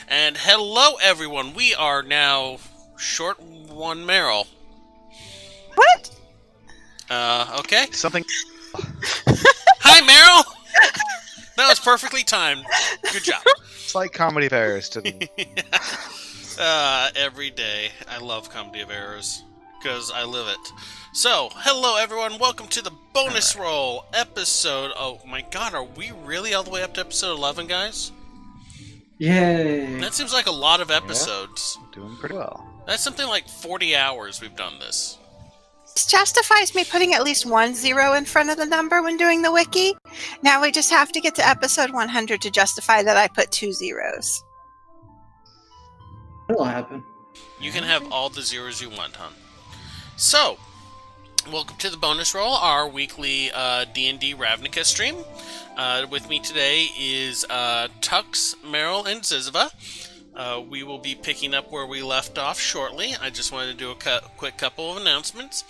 And hello, everyone. We are now short one Meryl. What? Okay. Something. Hi, Meryl. That was perfectly timed. Good job. It's like comedy of errors to them. Every day. I love Comedy of Errors because I live it. So, hello, everyone. Welcome to the bonus roll episode. Oh my God, are we really all the way up to episode 11, guys? Yay! That seems like a lot of episodes. Doing pretty well. That's something like 40 hours we've done this. This justifies me putting at least 1 0 in front of the number when doing the wiki. Now we just have to get to episode 100 to justify that I put 2 zeros. That'll happen. You can have all the zeros you want, hon. So, welcome to the bonus roll, our weekly D&D Ravnica stream. With me today is Tux, Meryl, and Ziziva. We will be picking up where we left off shortly. I just wanted to do a quick couple of announcements.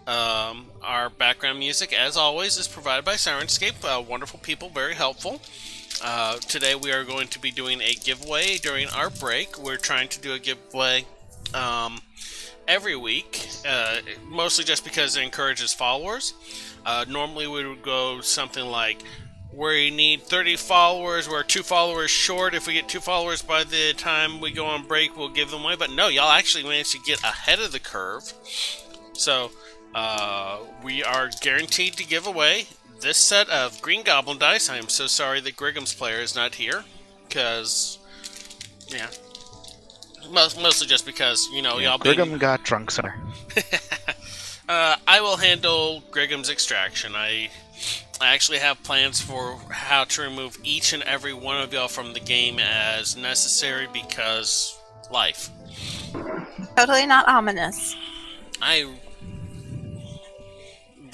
Our background music, as always, is provided by Sirenscape. Wonderful people, very helpful. Today we are going to be doing a giveaway during our break. We're trying to do a giveaway every week, mostly just because it encourages followers. Normally we would go something like, we need 30 followers, we're 2 followers short. If we get 2 followers by the time we go on break, we'll give them away. But no, y'all actually managed to get ahead of the curve. So, we are guaranteed to give away this set of Green Goblin dice. I am so sorry that Grigham's player is not here, because, yeah. Mostly just because, y'all being... Brigham got drunk, sir. I will handle Grigham's extraction. I actually have plans for how to remove each and every one of y'all from the game as necessary because life. Totally not ominous. I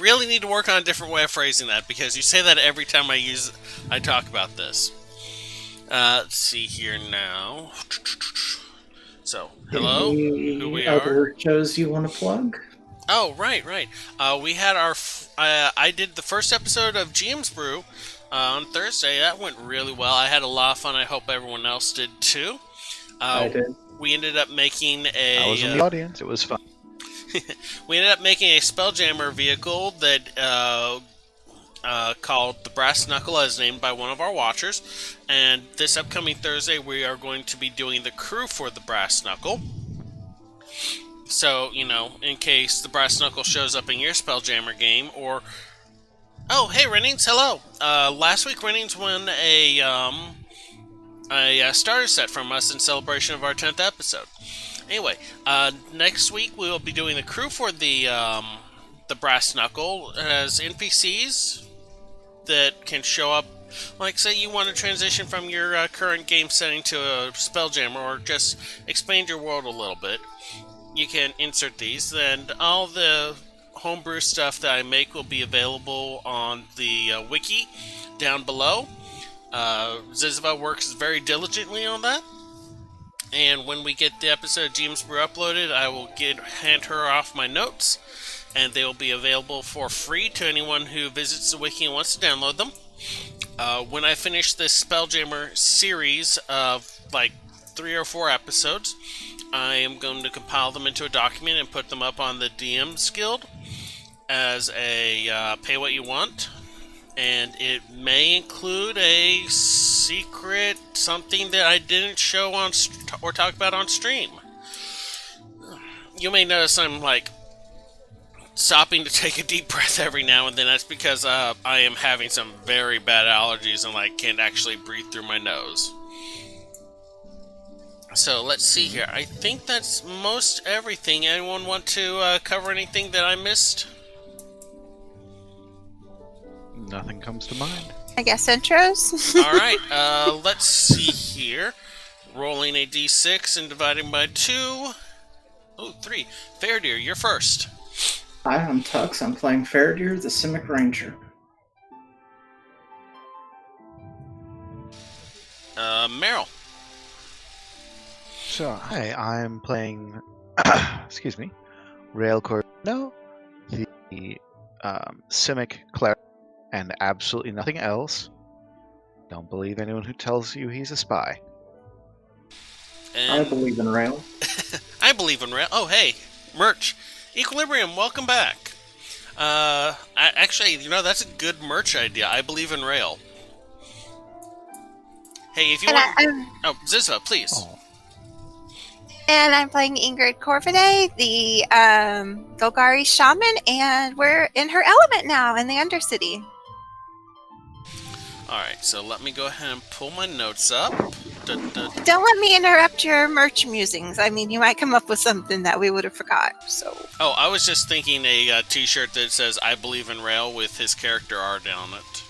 really need to work on a different way of phrasing that because you say that every time I talk about this. Let's see here now. So, hello, who we are. Other shows you want to plug? Oh, right. We had our... I did the first episode of GM's Brew on Thursday. That went really well. I had a lot of fun. I hope everyone else did too. I did. We ended up making I was in the audience. It was fun. we ended up making a Spelljammer vehicle that called the Brass Knuckle, as named by one of our watchers. And this upcoming Thursday, we are going to be doing the crew for the Brass Knuckle. So, in case the Brass Knuckle shows up in your Spelljammer game, or... Oh, hey, Rennings, hello! Last week, Rennings won a starter set from us in celebration of our 10th episode. Anyway, next week we will be doing the crew for the Brass Knuckle as NPCs that can show up. Like, say you want to transition from your current game setting to a Spelljammer, or just expand your world a little bit. You can insert these, and all the homebrew stuff that I make will be available on the wiki down below. Ziziva works very diligently on that, and when we get the episode of GM's Brew uploaded, I will hand her off my notes, and they will be available for free to anyone who visits the wiki and wants to download them. When I finish this Spelljammer series of like 3 or 4 episodes, I am going to compile them into a document and put them up on the DM's Guild as a pay what you want. And it may include a secret, something that I didn't show on or talk about on stream. You may notice I'm like stopping to take a deep breath every now and then. That's because I am having some very bad allergies and can't actually breathe through my nose. So let's see here. I think that's most everything. Anyone want to cover anything that I missed? Nothing comes to mind. I guess intros? Alright, let's see here. Rolling a d6 and dividing by 2. Oh, 3. Fairdeer, you're first. Hi, I'm Tux. I'm playing Faradir, the Simic Ranger. Meryl. So, hi, I'm playing, excuse me, Railcore. No, the Simic Cleric, and absolutely nothing else. Don't believe anyone who tells you he's a spy. I believe in rail. I believe in rail. Oh, hey, merch. Equilibrium, welcome back. Actually, that's a good merch idea. I believe in rail. Hey, if you want... Oh, Zizza, please. Oh. And I'm playing Ingrid Corvidae, the Golgari shaman, and we're in her element now in the Undercity. Alright, so let me go ahead and pull my notes up. Don't let me interrupt your merch musings. I mean, you might come up with something that we would have forgot. So. Oh, I was just thinking a t-shirt that says "I believe in rail" with his character art on it.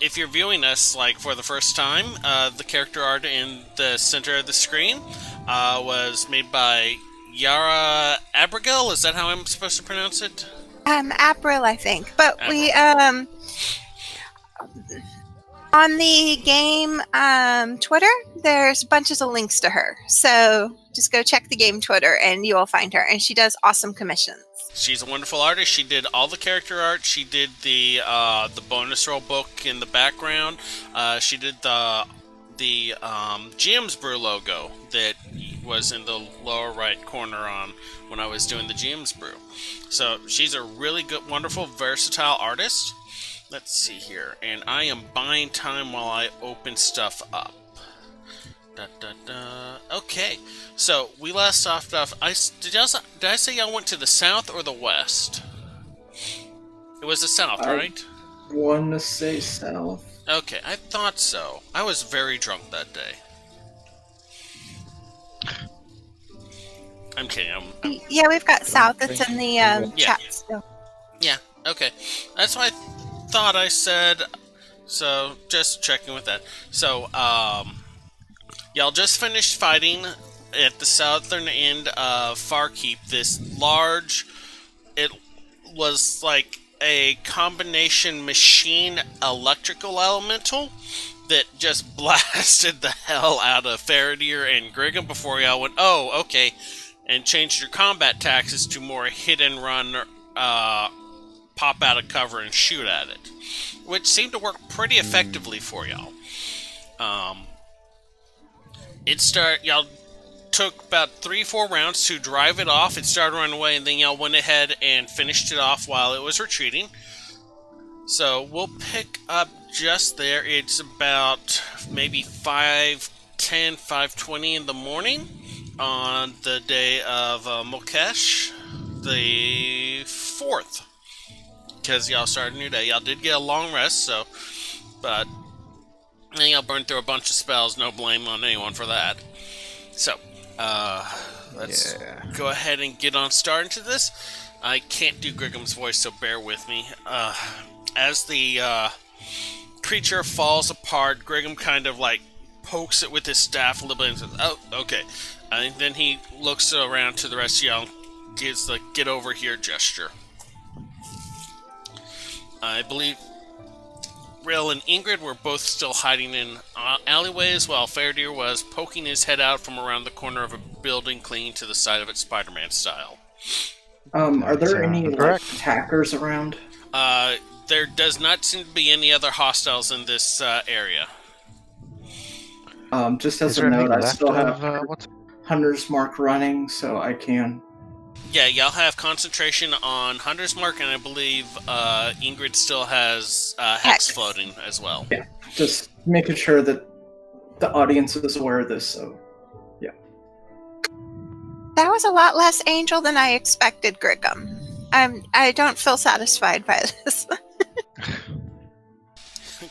If you're viewing us for the first time, the character art in the center of the screen was made by Yara Abigail. Is that how I'm supposed to pronounce it? April, I think. But April. We on the game Twitter, there's bunches of links to her. So just go check the game Twitter and you will find her. And she does awesome commissions. She's a wonderful artist. She did all the character art. She did the bonus roll book in the background. She did the GM's Brew logo that was in the lower right corner on when I was doing the GM's Brew. So she's a really good, wonderful, versatile artist. Let's see here, and I am buying time while I open stuff up. Okay, so we last left off. Did I say y'all went to the south or the west? It was the south, right? Want to say south. Okay, I thought so. I was very drunk that day. I'm kidding. Yeah, we've got south. It's in the chat still. Yeah, okay. That's what I thought I said. So, just checking with that. So, y'all just finished fighting at the southern end of Farkeep. This large... It was like a combination machine electrical elemental that just blasted the hell out of Faradir and Griggum before y'all went, oh, okay, and changed your combat taxes to more hit and run, pop out of cover and shoot at it, which seemed to work pretty effectively for y'all. Y'all took about 3-4 rounds to drive it off. It started running away, and then y'all went ahead and finished it off while it was retreating. So we'll pick up just there. It's about maybe 5:10, 5:20 in the morning on the day of Mokesh, the 4th. Because y'all started a new day. Y'all did get a long rest, but then y'all burned through a bunch of spells. No blame on anyone for that. So, let's go ahead and get on started into this. I can't do Griggum's voice, so bear with me. As the creature falls apart, Griggum kind of pokes it with his staff a little bit and says, oh, okay. And then he looks around to the rest of y'all, gives the get over here gesture. I believe Rail and Ingrid were both still hiding in alleyways, while Faradir was poking his head out from around the corner of a building clinging to the side of it Spider-Man style. Are there any attackers around? There does not seem to be any other hostiles in this area. Just as a note, I still have Hunter's Mark running, so I can... Yeah, y'all have concentration on Hunter's Mark, and I believe Ingrid still has Hex floating as well. Yeah, just making sure that the audience is aware of this, so yeah. That was a lot less angel than I expected, Griggum. I don't feel satisfied by this.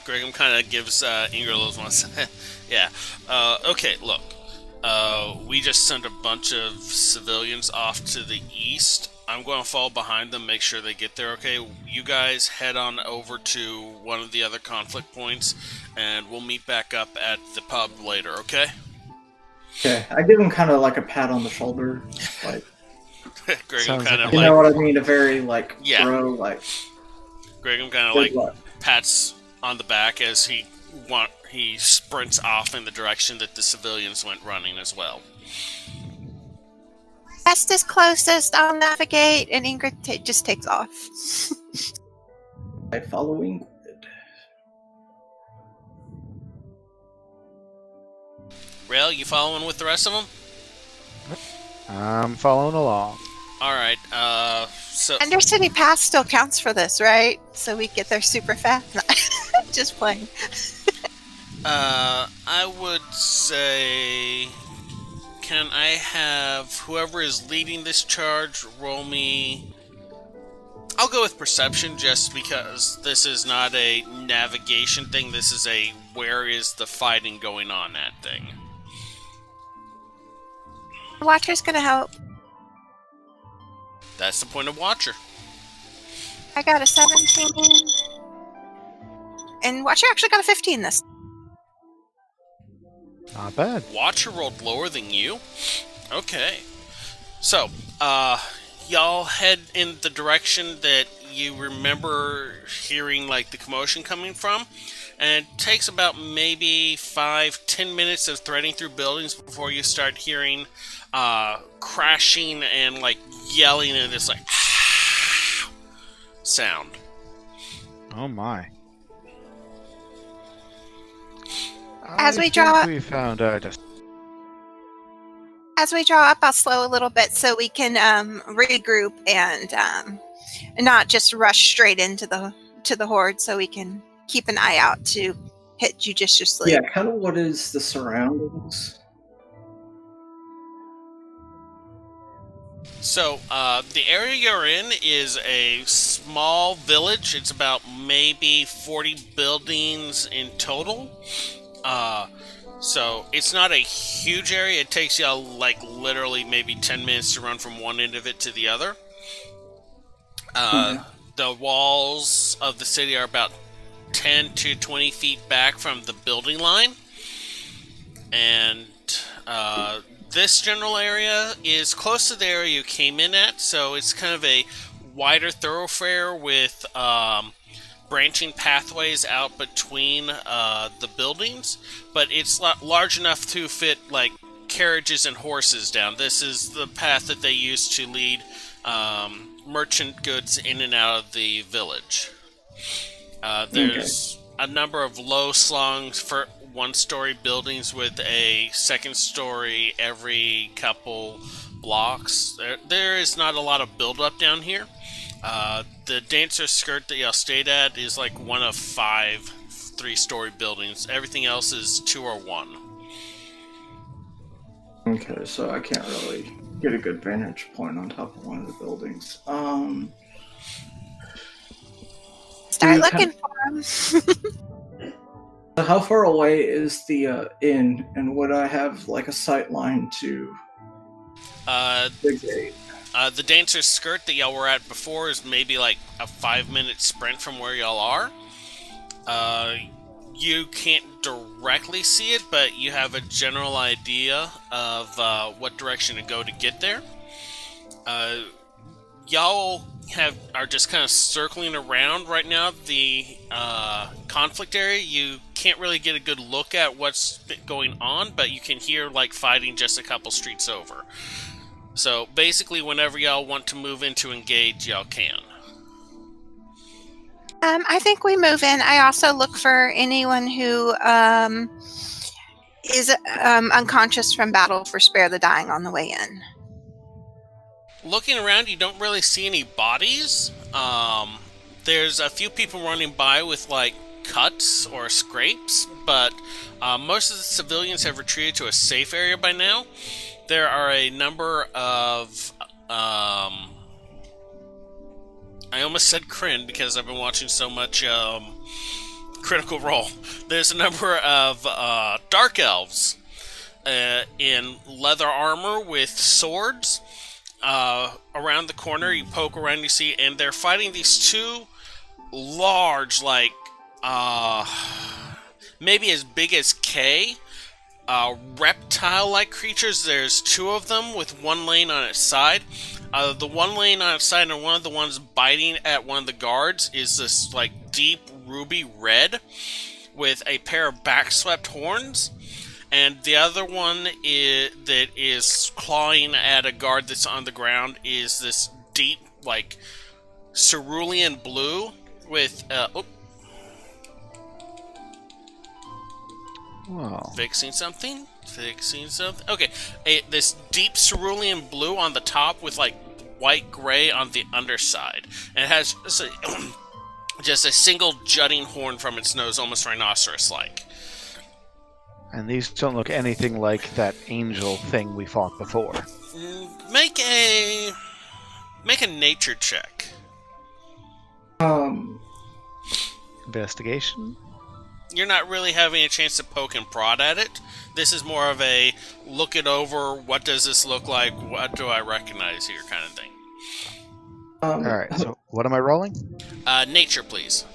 Griggum kind of gives Ingrid a little one. Yeah. Okay, look. We just sent a bunch of civilians off to the east. I'm going to fall behind them, make sure they get there, okay? You guys head on over to one of the other conflict points, and we'll meet back up at the pub later, okay? Okay, I give him kind of like a pat on the shoulder, like... Griggum kind of you know what I mean? A very, yeah. bro, like... Griggum kind of, pats on the back as he sprints off in the direction that the civilians went running as well. Best is closest, I'll navigate, and Ingrid just takes off. I follow Ingrid. Rail, you following with the rest of them? I'm following along. All right. So Undercity Pass still counts for this, right? So we get there super fast. Just playing. I would say, can I have whoever is leading this charge roll me? I'll go with perception just because this is not a navigation thing. This is a where is the fighting going on at thing. Watcher's gonna help. That's the point of Watcher. I got a 17. And Watcher actually got a 15 this. Not bad. Watcher rolled lower than you? Okay. So, y'all head in the direction that you remember hearing, like, the commotion coming from. And it takes about maybe 5-10 minutes of threading through buildings before you start hearing crashing and, like, yelling and this, like, sound. Oh my. As we I draw- think we found just As we draw up, I'll slow a little bit so we can regroup and not just rush straight into the horde. So we can keep an eye out to hit judiciously. Yeah, kind of what is the surroundings? So, the area you're in is a small village. It's about maybe 40 buildings in total. So it's not a huge area. It takes you like literally maybe 10 minutes to run from one end of it to the other. The walls of the city are about 10 to 20 feet back from the building line. And this general area is close to the area you came in at, so it's kind of a wider thoroughfare with branching pathways out between the buildings, but it's large enough to fit like carriages and horses down. This is the path that they use to lead merchant goods in and out of the village. There's a number of low-slung for one-story buildings with a second story every couple blocks. There is not a lot of build-up down here. The dancer skirt that y'all stayed at is like one of 5 3-story buildings. Everything else is 2 or 1. Okay, so I can't really get a good vantage point on top of one of the buildings. Start you looking for them. So how far away is the inn, and would I have like a sight line to the gate? The dancer's skirt that y'all were at before is maybe like a 5-minute sprint from where y'all are. You can't directly see it, but you have a general idea of what direction to go to get there. Y'all are just kind of circling around right now the conflict area. You can't really get a good look at what's going on, but you can hear like fighting just a couple streets over. So basically, whenever y'all want to move in to engage, y'all can. I think we move in. I also look for anyone who is unconscious from battle for spare the dying on the way in. Looking around, you don't really see any bodies. There's a few people running by with like cuts or scrapes, but most of the civilians have retreated to a safe area by now. There are a number of I almost said Kryn because I've been watching so much Critical Role. There's a number of dark elves in leather armor with swords. Around the corner, you poke around, you see, and they're fighting these 2 large, like, maybe as big as K, reptile-like creatures. There's 2 of them with one laying on its side. The one laying on its side and one of the ones biting at one of the guards is this, like, deep ruby red with a pair of backswept horns. And the other one that is clawing at a guard that's on the ground is this deep, like, cerulean blue with, Wow. fixing something. fixing something. Okay, this deep cerulean blue on the top with like white gray on the underside, and it has just a single jutting horn from its nose, almost rhinoceros-like. And these don't look anything like that angel thing we fought before. Make a nature check. Investigation? You're not really having a chance to poke and prod at it. This is more of a look it over, what does this look like, what do I recognize here kind of thing. Alright, so what am I rolling? Nature, please.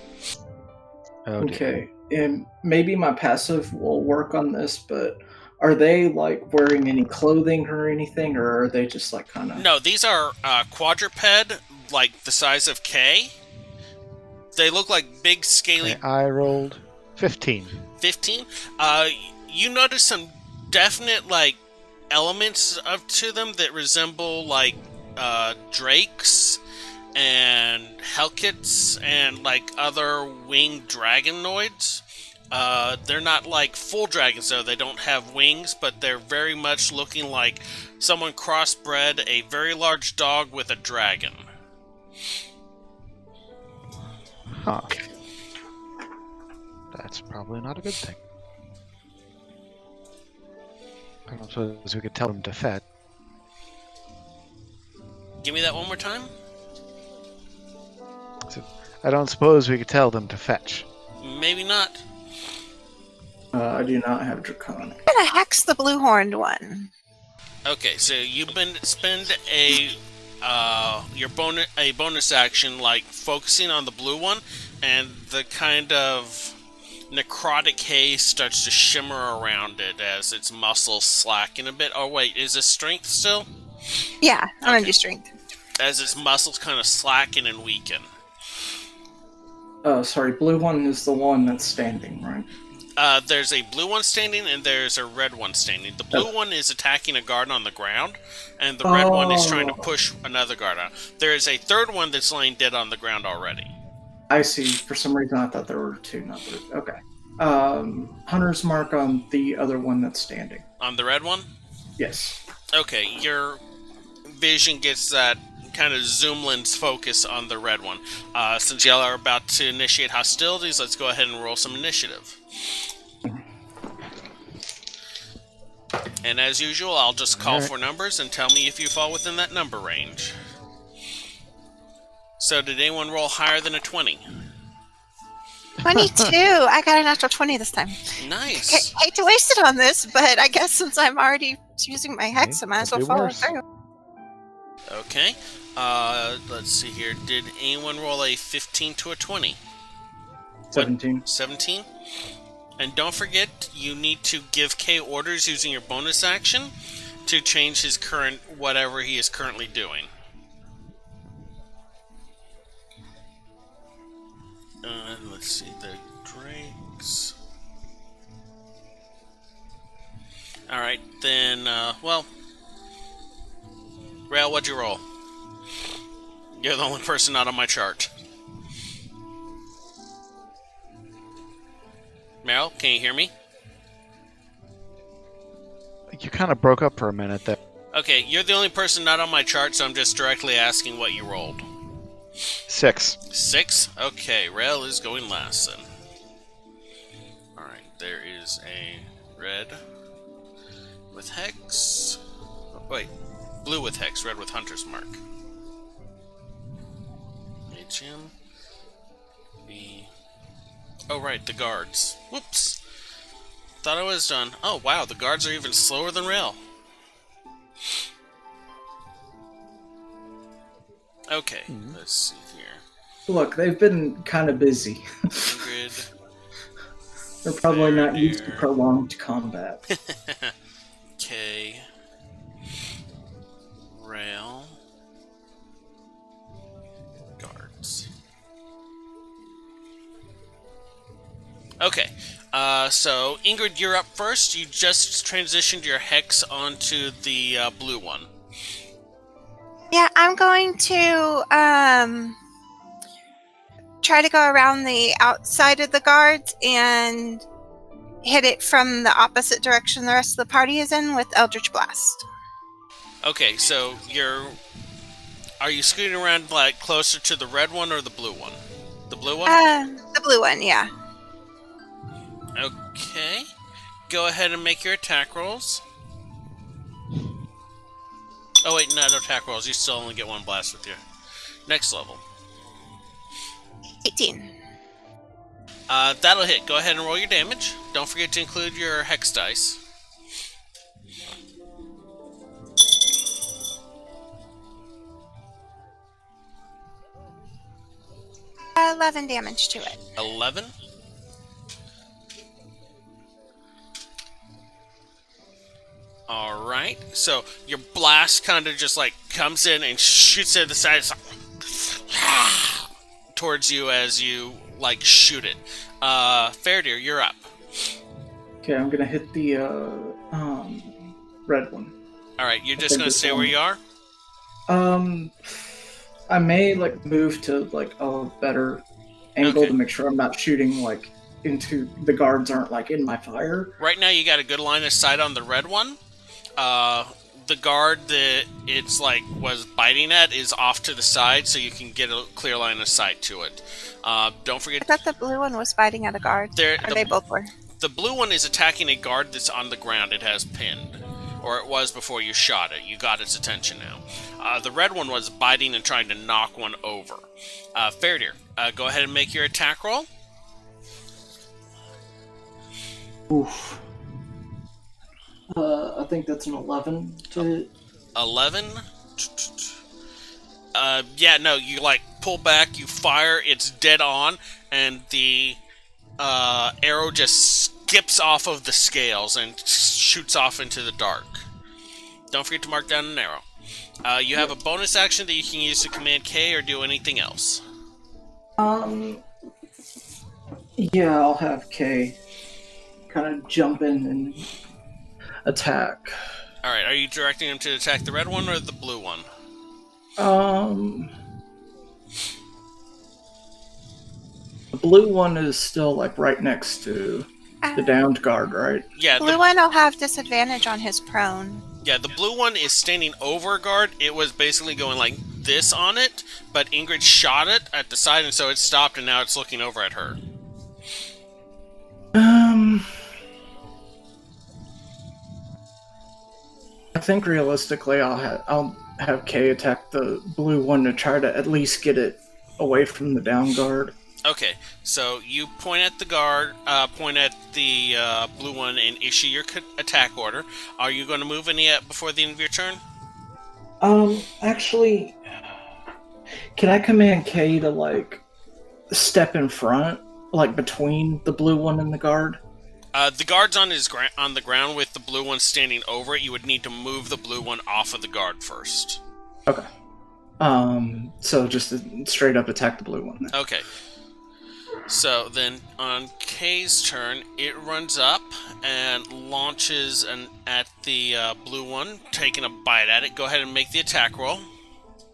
Oh, dear. Okay, and maybe my passive will work on this, but are they like wearing any clothing or anything, or are they just like kind of... No, these are quadruped, like the size of K. They look like big, scaly... Okay, I rolled 15. 15? You notice some definite, like, elements to them that resemble, like, drakes and helkits and, like, other winged dragonoids. They're not, like, full dragons, though. They don't have wings, but they're very much looking like someone crossbred a very large dog with a dragon. Huh. That's probably not a good thing. I don't suppose we could tell them to fetch. Give me that one more time. So, I don't suppose we could tell them to fetch. Maybe not. I do not have Draconic. I'm gonna hex the blue horned one. Okay, so you spend a bonus action, like focusing on the blue one, and the kind of necrotic haze starts to shimmer around it as its muscles slacken a bit. Oh wait, is this strength still? Yeah, I'm gonna do strength. As its muscles kind of slacken and weaken. Sorry, blue one is the one that's standing, right? There's a blue one standing and there's a red one standing. The blue one is attacking a guard on the ground, and the red one is trying to push another guard out. There is a third one that's laying dead on the ground already. I see. For some reason, I thought there were two, not three. Okay. Hunter's mark on the other one that's standing. On the red one? Yes. Okay, your vision gets that kind of zoom lens focus on the red one. Since y'all are about to initiate hostilities, let's go ahead and roll some initiative. And as usual, I'll just call for numbers and tell me if you fall within that number range. So did anyone roll higher than a 20? 22. I got a natural 20 this time. Nice. Hate to waste it on this, but I guess since I'm already using my hex, I might as well follow worse. through. Okay. Let's see here. Did anyone roll a 15 to a 20? 17. 17? And don't forget, you need to give K orders using your bonus action to change his current, whatever he is currently doing. Let's see, the drakes. Alright, then, well. Rail, what'd you roll? You're the only person not on my chart. Meryl, can you hear me? You kind of broke up for a minute there. Okay, you're the only person not on my chart, so I'm just directly asking what you rolled. 6. 6? Okay, Rail is going last then. Alright, there is a red with hex. Oh, wait, blue with hex, red with hunter's mark. HM. B. Oh, right, the guards. Whoops. Thought I was done. Oh, wow, the guards are even slower than Rail. Okay, let's see here. Look, they've been kind of busy. Ingrid. They're probably not used to prolonged combat. K. Rail. Guards. Okay, so Ingrid, you're up first. You just transitioned your hex onto the blue one. Yeah, I'm going to try to go around the outside of the guards and hit it from the opposite direction the rest of the party is in with Eldritch Blast. Okay, so are you scooting around like closer to the red one or the blue one? The blue one? The blue one, yeah. Okay. Go ahead and make your attack rolls. Oh wait, no attack rolls. You still only get one blast with your next level. 18. That'll hit. Go ahead and roll your damage. Don't forget to include your hex dice. 11 damage to it. 11. Alright, so your blast kind of just like comes in and shoots it at the side. It's like, towards you as you like shoot it. Fairdeer, you're up. Okay, I'm gonna hit the red one. Alright, you're just gonna stay where you are? I may like move to like a better angle to make sure I'm not shooting like into the guards aren't like in my fire. Right now you got a good line of sight on the red one. The guard that it's like was biting at is off to the side, so you can get a clear line of sight to it. Don't forget. I thought the blue one was biting at a guard. They both were. The blue one is attacking a guard that's on the ground. It has pinned, or it was before you shot it. You got its attention now. The red one was biting and trying to knock one over. Fairdeer, go ahead and make your attack roll. Oof. I think that's an 11 to hit. 11? Yeah, no, you like pull back, you fire, it's dead on, and the arrow just skips off of the scales and shoots off into the dark. Don't forget to mark down an arrow. You have a bonus action that you can use to command K or do anything else. Yeah, I'll have K kind of jump in and attack. Alright, are you directing him to attack the red one or the blue one? The blue one is still like right next to the downed guard, right? Yeah. Blue one will have disadvantage on his prone. Yeah, the blue one is standing over a guard. It was basically going like this on it, but Ingrid shot it at the side, and so it stopped, and now it's looking over at her. I think realistically, I'll have Kay attack the blue one to try to at least get it away from the down guard. Okay, so you point at the guard, point at the blue one, and issue your attack order. Are you going to move any before the end of your turn? Actually, can I command Kay to like step in front, like between the blue one and the guard? The guard's on the ground with the blue one standing over it. You would need to move the blue one off of the guard first. Okay. So just straight up attack the blue one then. Okay. So then on Kay's turn, it runs up and launches at the blue one, taking a bite at it. Go ahead and make the attack roll.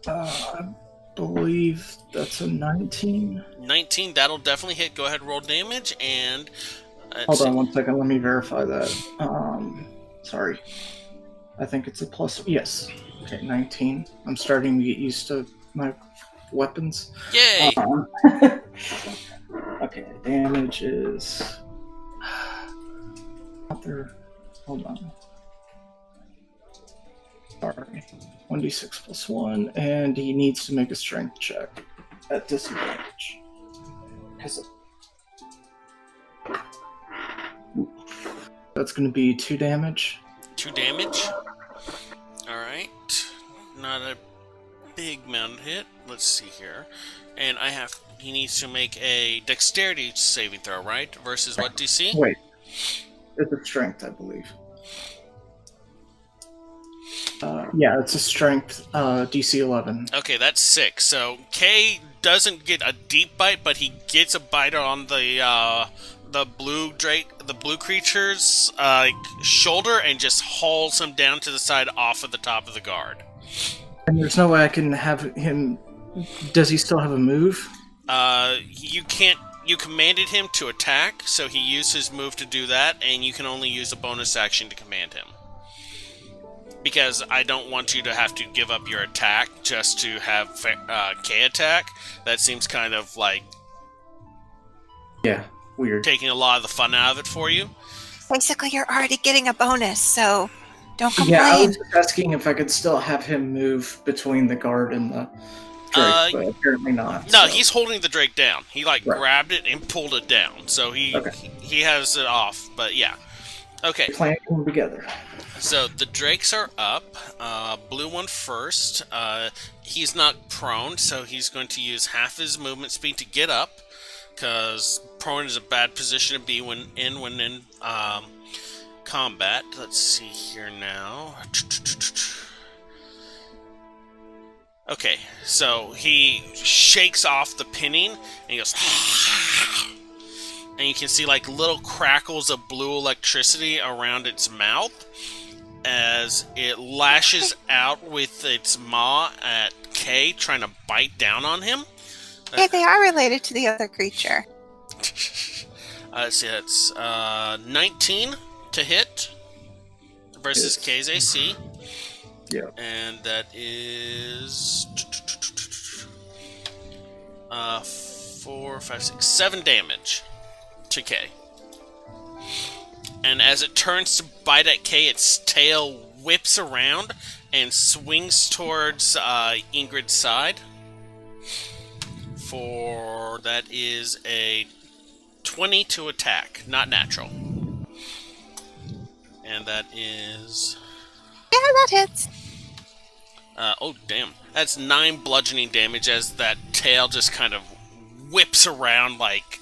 I believe that's a 19. 19, that'll definitely hit. Go ahead and roll damage and... Hold on 1 second, let me verify that. Sorry. I think it's a plus... Yes. Okay, 19. I'm starting to get used to my weapons. Yay! Okay, damage is... Hold on. Sorry. 1d6 plus 1, and he needs to make a strength check at disadvantage. That's going to be 2 damage. 2 damage? Alright. Not a big amount hit. Let's see here. And he needs to make a dexterity saving throw, right? Versus what DC? Wait. It's a strength, I believe. Yeah, it's a strength, DC 11. Okay, that's 6. So, K doesn't get a deep bite, but he gets a bite on the blue creature's shoulder and just hauls him down to the side off of the top of the guard. And there's no way I can have him... Does he still have a move? You can't You commanded him to attack, so he used his move to do that, and you can only use a bonus action to command him. Because I don't want you to have to give up your attack just to have K attack. That seems kind of like... Yeah, weird. taking a lot of the fun out of it for you. Basically, you're already getting a bonus, so don't complain. Yeah, I was just asking if I could still have him move between the guard and the Drake, but apparently not. No, so. he's holding the Drake down. He grabbed it and pulled it down, so he has it off. But yeah, okay. Playing them together. So the Drakes are up. Blue one first. He's not prone, so he's going to use half his movement speed to get up, because prone is a bad position to be when in combat. Let's see here now. Okay, so he shakes off the pinning, and he goes... and you can see like little crackles of blue electricity around its mouth as it lashes out with its maw at Kay, trying to bite down on him. Hey, they are related to the other creature. Let's see, that's 19 to hit versus Kay's AC. Yeah. And that is 4, 5, 6, 7 damage to Kay. And as it turns to bite at Kay, its tail whips around and swings towards Ingrid's side. For that is a 20 to attack, not natural. And that is... Yeah, that hits. Oh, damn. That's 9 bludgeoning damage as that tail just kind of whips around like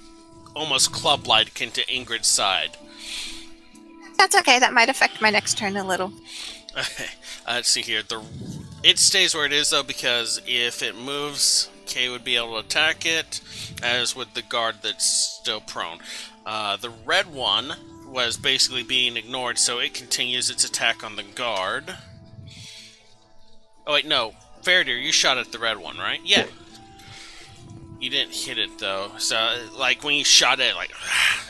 almost club-like into Ingrid's side. That's okay. That might affect my next turn a little. Okay. Let's see here. It stays where it is, though, because if it moves, Kay would be able to attack it, as would the guard that's still prone. The red one was basically being ignored, so it continues its attack on the guard. Oh, wait, no. Faradir, you shot at the red one, right? Yeah. You didn't hit it, though. So, like, when you shot it, like,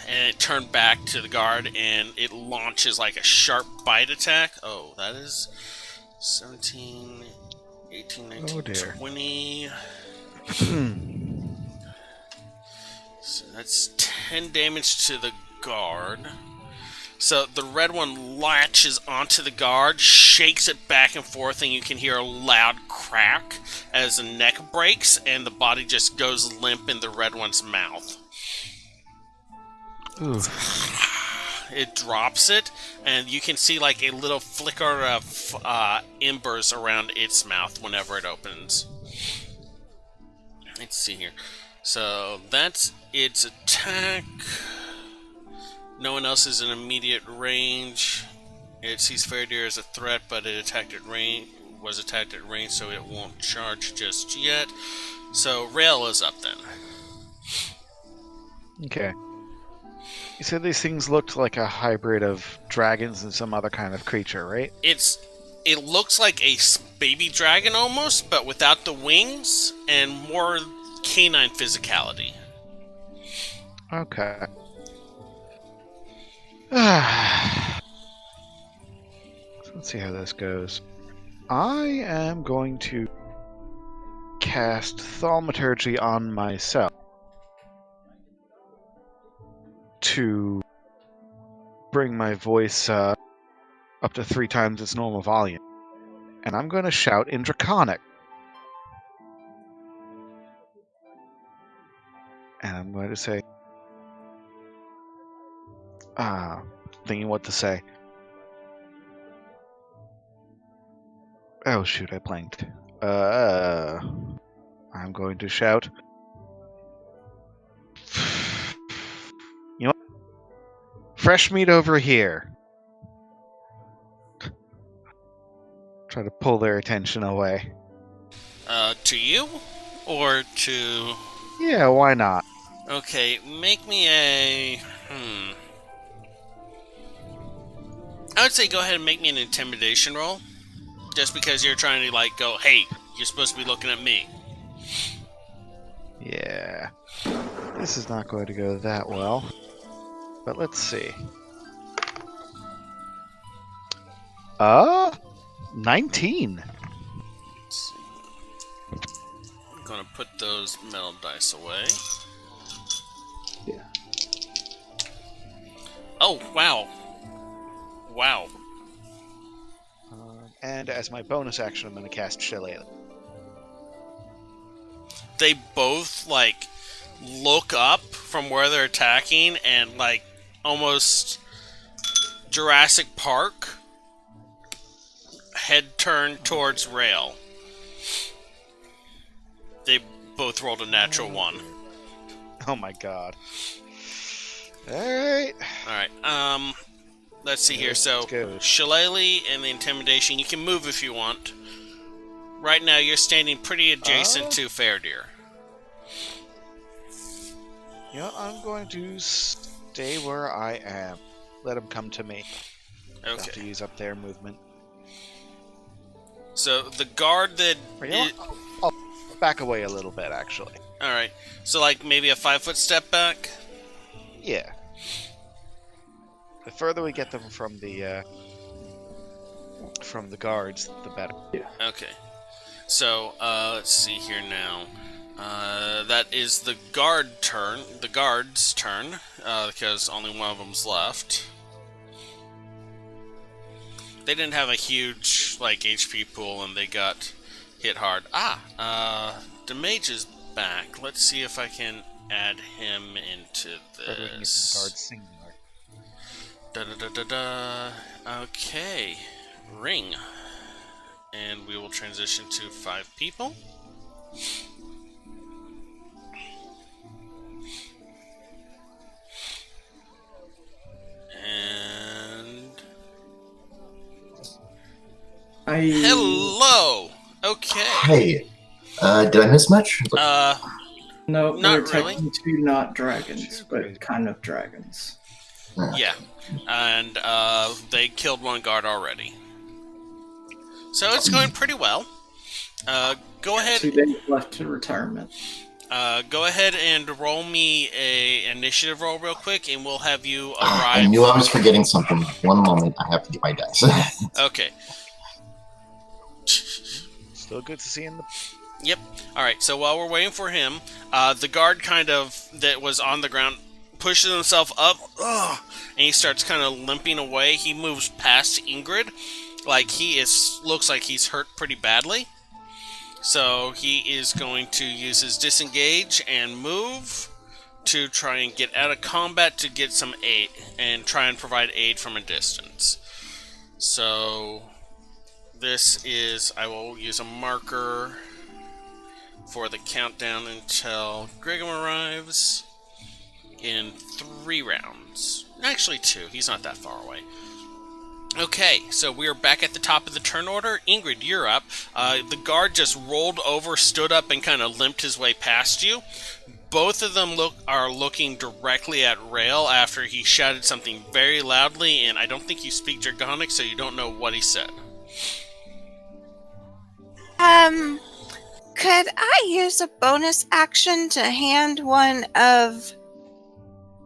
and it turned back to the guard, and it launches, like, a sharp bite attack. Oh, that is 17, 18, 19, 20. So that's 10 damage to the guard. So the red one latches onto the guard, shakes it back and forth, and you can hear a loud crack as the neck breaks, and the body just goes limp in the red one's mouth. Ooh. It drops it, and you can see like a little flicker of embers around its mouth whenever it opens. Let's see here. So that's its attack. No one else is in immediate range. It sees Faradir as a threat, but it was attacked at range, so it won't charge just yet. So Rail is up then. Okay. You said these things looked like a hybrid of dragons and some other kind of creature, right? It looks like a baby dragon almost, but without the wings and more canine physicality. Okay. Let's see how this goes. I am going to cast Thaumaturgy on myself to bring my voice up to 3 times its normal volume. And I'm going to shout in Draconic. And I'm going to say... thinking what to say. Oh shoot, I blanked. I'm going to shout. You know what? Fresh meat over here. Try to pull their attention away. To you? Or to... Yeah, why not? Okay, make me a... I would say go ahead and make me an intimidation roll. Just because you're trying to, like, go, hey, you're supposed to be looking at me. Yeah. This is not going to go that well. But let's see. 19. I'm gonna put those metal dice away. Yeah. Oh, wow. Wow. And as my bonus action, I'm going to cast Shillelagh. They both, like, look up from where they're attacking and, like, almost Jurassic Park, head turned towards Rail. They both rolled a natural 1. Oh my god. Alright. Alright, let's see here. So, go. Shillelagh and the Intimidation, you can move if you want. Right now, you're standing pretty adjacent to Fairdeer. Yeah, I'm going to stay where I am. Let them come to me. Have to Okay. use up their movement. So, the guard that... Or, you know what? I'll back away a little bit, actually. Alright. So, like, maybe a 5-foot step back? Yeah. The further we get them from the guards, the better. Okay. So, let's see here now. That is the guard's turn, because only one of them's left. They didn't have a huge, like, HP pool, and they got hit hard. The mage is back. Let's see if I can add him into Further we can get some guards this. singular. Okay. Ring. And we will transition to 5 people. And... Hello! Okay. Hey, did I miss much? No, Not they're really. technically not dragons, but kind of dragons. Yeah. And, they killed one guard already. So it's going pretty well. Go ahead. 2 days left to retirement. Go ahead and roll me a initiative roll real quick, and we'll have you I arrive. knew I was forgetting something. One moment, I have to get my dice. Okay. Still good to see in the... Yep. Alright, so while we're waiting for him, the guard that was on the ground pushes himself up, and he starts kind of limping away. He moves past Ingrid, like looks like he's hurt pretty badly. So he is going to use his disengage and move to try and get out of combat to get some aid and try and provide aid from a distance. So this is, I will use a marker for the countdown until Grigum arrives in 3 rounds. Actually 2, he's not that far away. Okay, so we're back at the top of the turn order. Ingrid, you're up. The guard just rolled over, stood up, and kind of limped his way past you. Both of them are looking directly at Rail after he shouted something very loudly, and I don't think you speak Draconic, so you don't know what he said. Could I use a bonus action to hand one of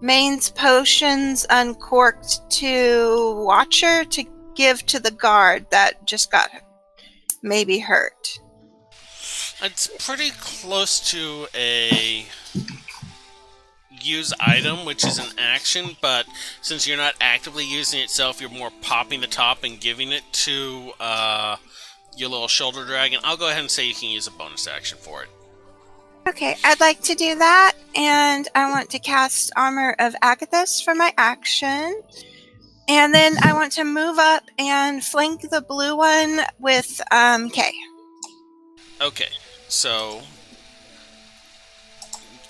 Maine's potions uncorked to Watcher to give to the guard that just got maybe hurt? It's pretty close to a use item, which is an action, but since you're not actively using it itself, you're more popping the top and giving it to your little shoulder dragon. I'll go ahead and say you can use a bonus action for it. Okay, I'd like to do that, and I want to cast Armor of Agathis for my action. And then I want to move up and flank the blue one with Kay. Okay, so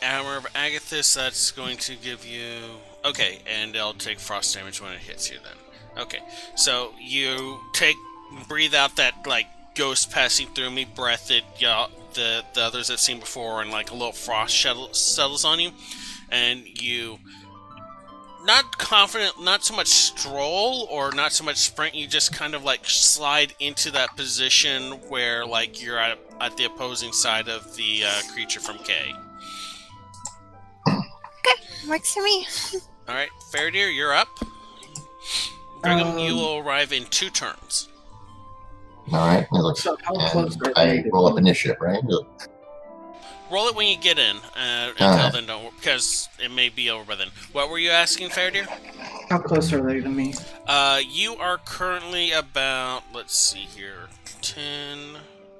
Armor of Agathis, that's going to give you... Okay, and it'll take frost damage when it hits you then. Okay, so you breathe out that, like, ghost passing through me breath that the others have seen before, and like a little frost settles on you, and you, not confident, not so much stroll or not so much sprint, you just kind of like slide into that position where like you're at the opposing side of the creature from K. Works for me. Alright, Faradir, you're up. Brigham, you will arrive in 2 turns. Alright, look. So how And close are I they to roll up me? initiative, right? Roll it when you get in. Until Alright. then, don't, because it may be over by then. What were you asking, Faradir? How close are they to me? You are currently about, let's see here, 10...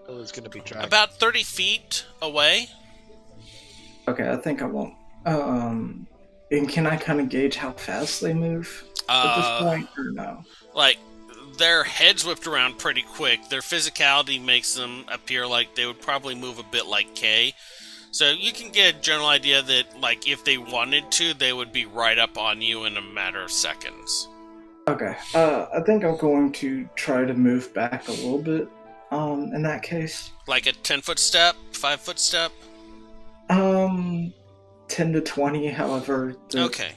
Oh, it's gonna be dragged. About 30 feet away. Okay, I think I won't. And can I kind of gauge how fast they move at this point, or no? Like, their heads whipped around pretty quick. Their physicality makes them appear like they would probably move a bit like Kay. So you can get a general idea that, like, if they wanted to, they would be right up on you in a matter of seconds. Okay, I think I'm going to try to move back a little bit. In that case, Like a 10-foot step, 5-foot step. 10 to 20. However, Okay.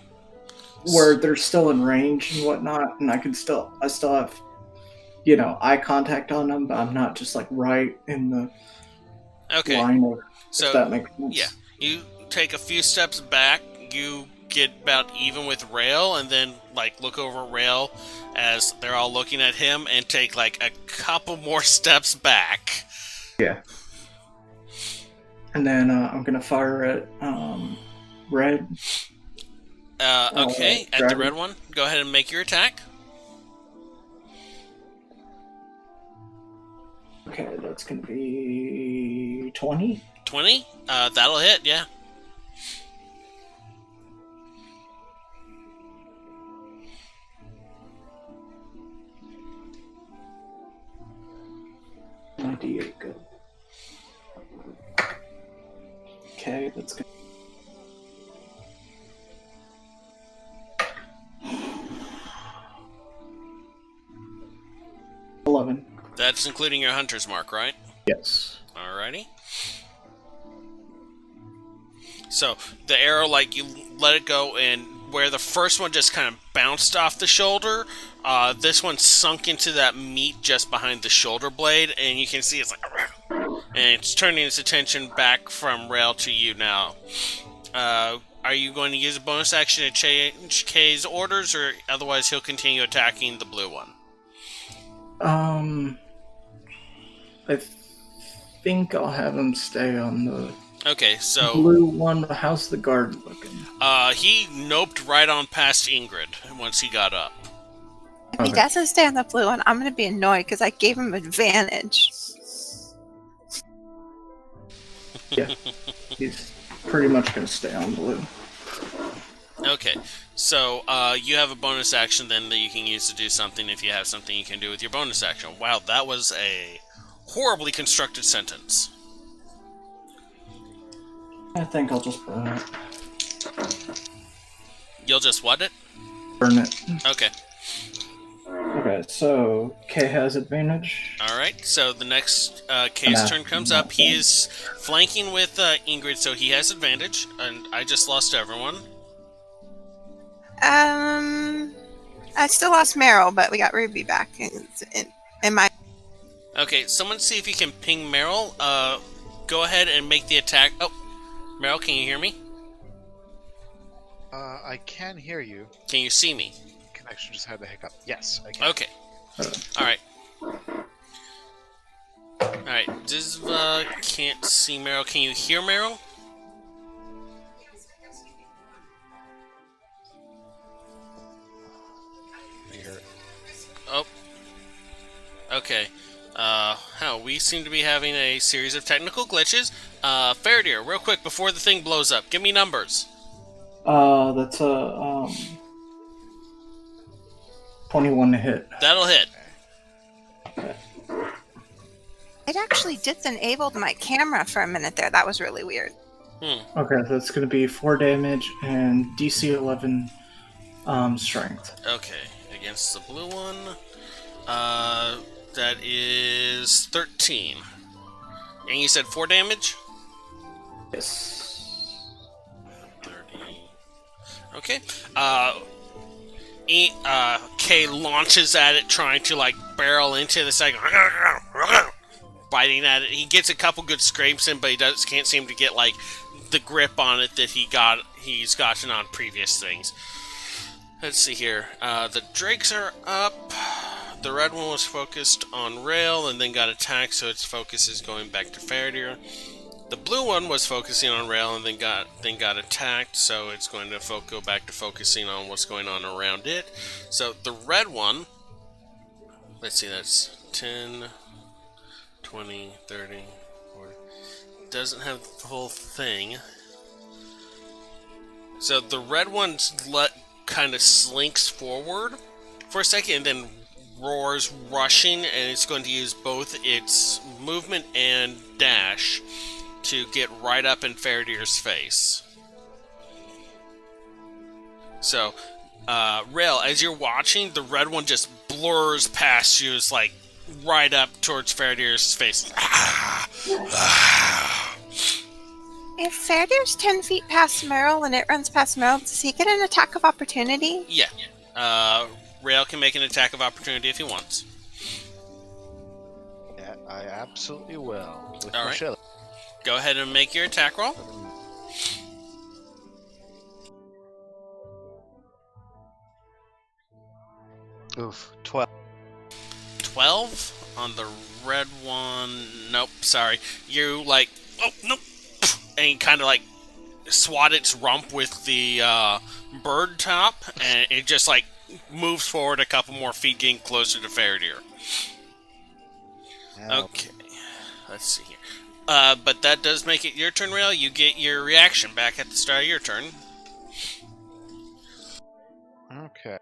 where they're still in range and whatnot, and I still have, eye contact on them, but I'm not just like right in the Okay. line of. So if that makes sense. yeah, you take a few steps back. You get about even with Rail, and then like look over at Rail as they're all looking at him, and take like a couple more steps back. Yeah. And then I'm gonna fire at red. Okay, at the dragon. red one, go ahead and make your attack. Okay, that's gonna be 20. 20. That'll hit. Yeah. My D8 go. Okay, that's good. $11. That's including your hunter's mark, right? Yes. Alrighty. So the arrow, like you let it go, and where the first one just kind of bounced off the shoulder, this one sunk into that meat just behind the shoulder blade, and you can see it's like, and it's turning its attention back from Rail to you now. Are you going to use a bonus action to change Kay's orders, or otherwise he'll continue attacking the blue one? I think I'll have him stay on the Okay, so blue one. How's the guard looking? he noped right on past Ingrid once he got up. If he doesn't stay on the blue one, I'm going to be annoyed because I gave him advantage. Yeah, he's pretty much going to stay on blue. Okay, so you have a bonus action then that you can use to do something if you have something you can do with your bonus action. Wow, that was a horribly constructed sentence. I think I'll just burn it. You'll just what it? Burn it. Okay. Okay, so Kay has advantage. Alright, so the next Kay's turn comes up. He is flanking with Ingrid, so he has advantage. And I just lost everyone. I still lost Meryl, but we got Ruby back in my. Okay, someone see if you can ping Meryl. Go ahead and make the attack. Oh, Meryl, can you hear me? I can hear you. Can you see me? Connection just had a hiccup. Yes, I can. Okay. Alright. Alright, Dizva can't see Meryl. Can you hear Meryl? I hear it. Oh. Okay. We seem to be having a series of technical glitches. Faradir, real quick before the thing blows up, give me numbers. That's a 21 to hit. That'll hit. It actually disabled my camera for a minute there. That was really weird. Okay, that's going to be 4 damage and DC 11 strength. Okay, against the blue one. That is 13. And you said 4 damage? Yes. 30. Okay. Kay launches at it, trying to like barrel into the second, biting at it. He gets a couple good scrapes in, but he can't seem to get like the grip on it that he's gotten on previous things. Let's see here. The drakes are up. The red one was focused on Rail and then got attacked, so its focus is going back to Faradir. The blue one was focusing on Rail and then got attacked, so it's going to go back to focusing on what's going on around it. So the red one, let's see, that's 10, 20, 30, 40. Doesn't have the whole thing. So the red one's kind of slinks forward for a second and then roars, rushing, and it's going to use both its movement and dash to get right up in Faradir's face. So, Rail, as you're watching, the red one just blurs past you, it's like right up towards Faradir's face. If Faradir's 10 feet past Merrill and it runs past Merrill, does he get an attack of opportunity? Yeah. Rail can make an attack of opportunity if he wants. Yeah, I absolutely will. With All right. Michelle. Go ahead and make your attack roll. Oof, 12. 12 on the red one. Nope, sorry. You oh nope, and kind of swat its rump with the bird top, and it just moves forward a couple more feet, getting closer to Faradir. Okay, let's see here. But that does make it your turn, Rail. You get your reaction back at the start of your turn. Okay.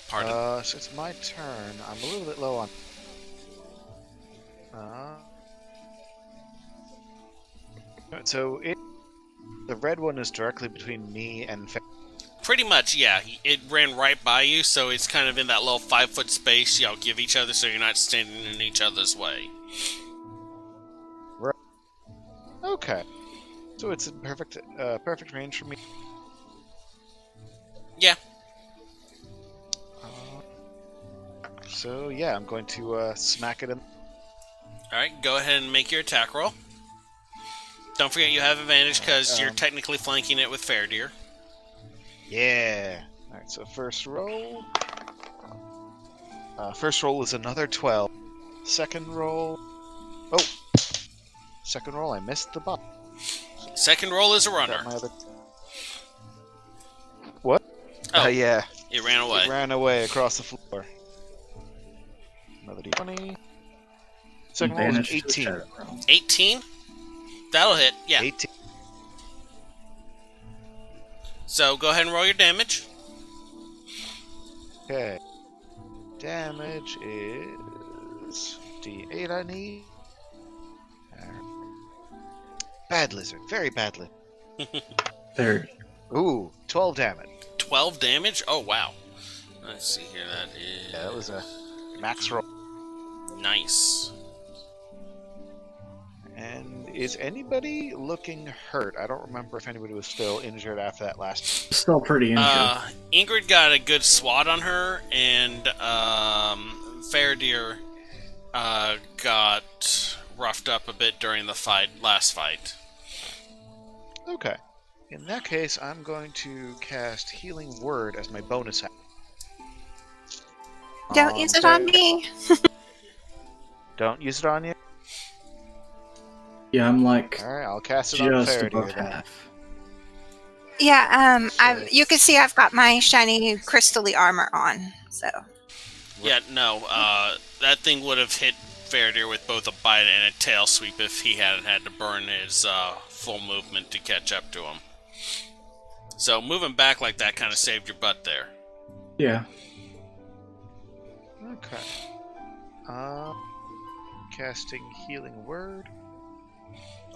Pardon. So it's my turn. I'm a little bit low on. So the red one is directly between me and. Pretty much, yeah. It ran right by you, so it's kind of in that little 5-foot space y'all give each other, so you're not standing in each other's way. Right. Okay. So it's in perfect range for me. Yeah. So yeah, I'm going to smack it in. Alright, go ahead and make your attack roll. Don't forget you have advantage because you're technically flanking it with Faradir. Yeah. Alright, so first roll. First roll is another 12. Second roll. Oh! Second roll, I missed the button. Second roll is a runner. What? Oh, yeah. It ran away. It ran away across the floor. Another d20. Second roll is 18. 18? That'll hit, yeah. 18. So go ahead and roll your damage. Okay. Damage is D8 I need. Bad lizard, very badly. 30. Ooh, 12 damage. 12 damage? Oh, wow. Let's see here, that is... Yeah, that was a max roll. Nice. And is anybody looking hurt? I don't remember if anybody was still injured after that last... Still pretty injured. Ingrid got a good swat on her, and Faradir got roughed up a bit during the last fight. Okay. In that case, I'm going to cast Healing Word as my bonus action. Don't use it on me. Don't use it on you? Yeah, I'm like Alright, I'll cast it on just Faradir above then. half. Yeah, So you can see I've got my shiny crystally armor on, so. Yeah, no, that thing would have hit Faradir with both a bite and a tail sweep if he hadn't had to burn his full movement to catch up to him. So moving back like that kind of saved your butt there. Yeah. Okay. Casting Healing Word.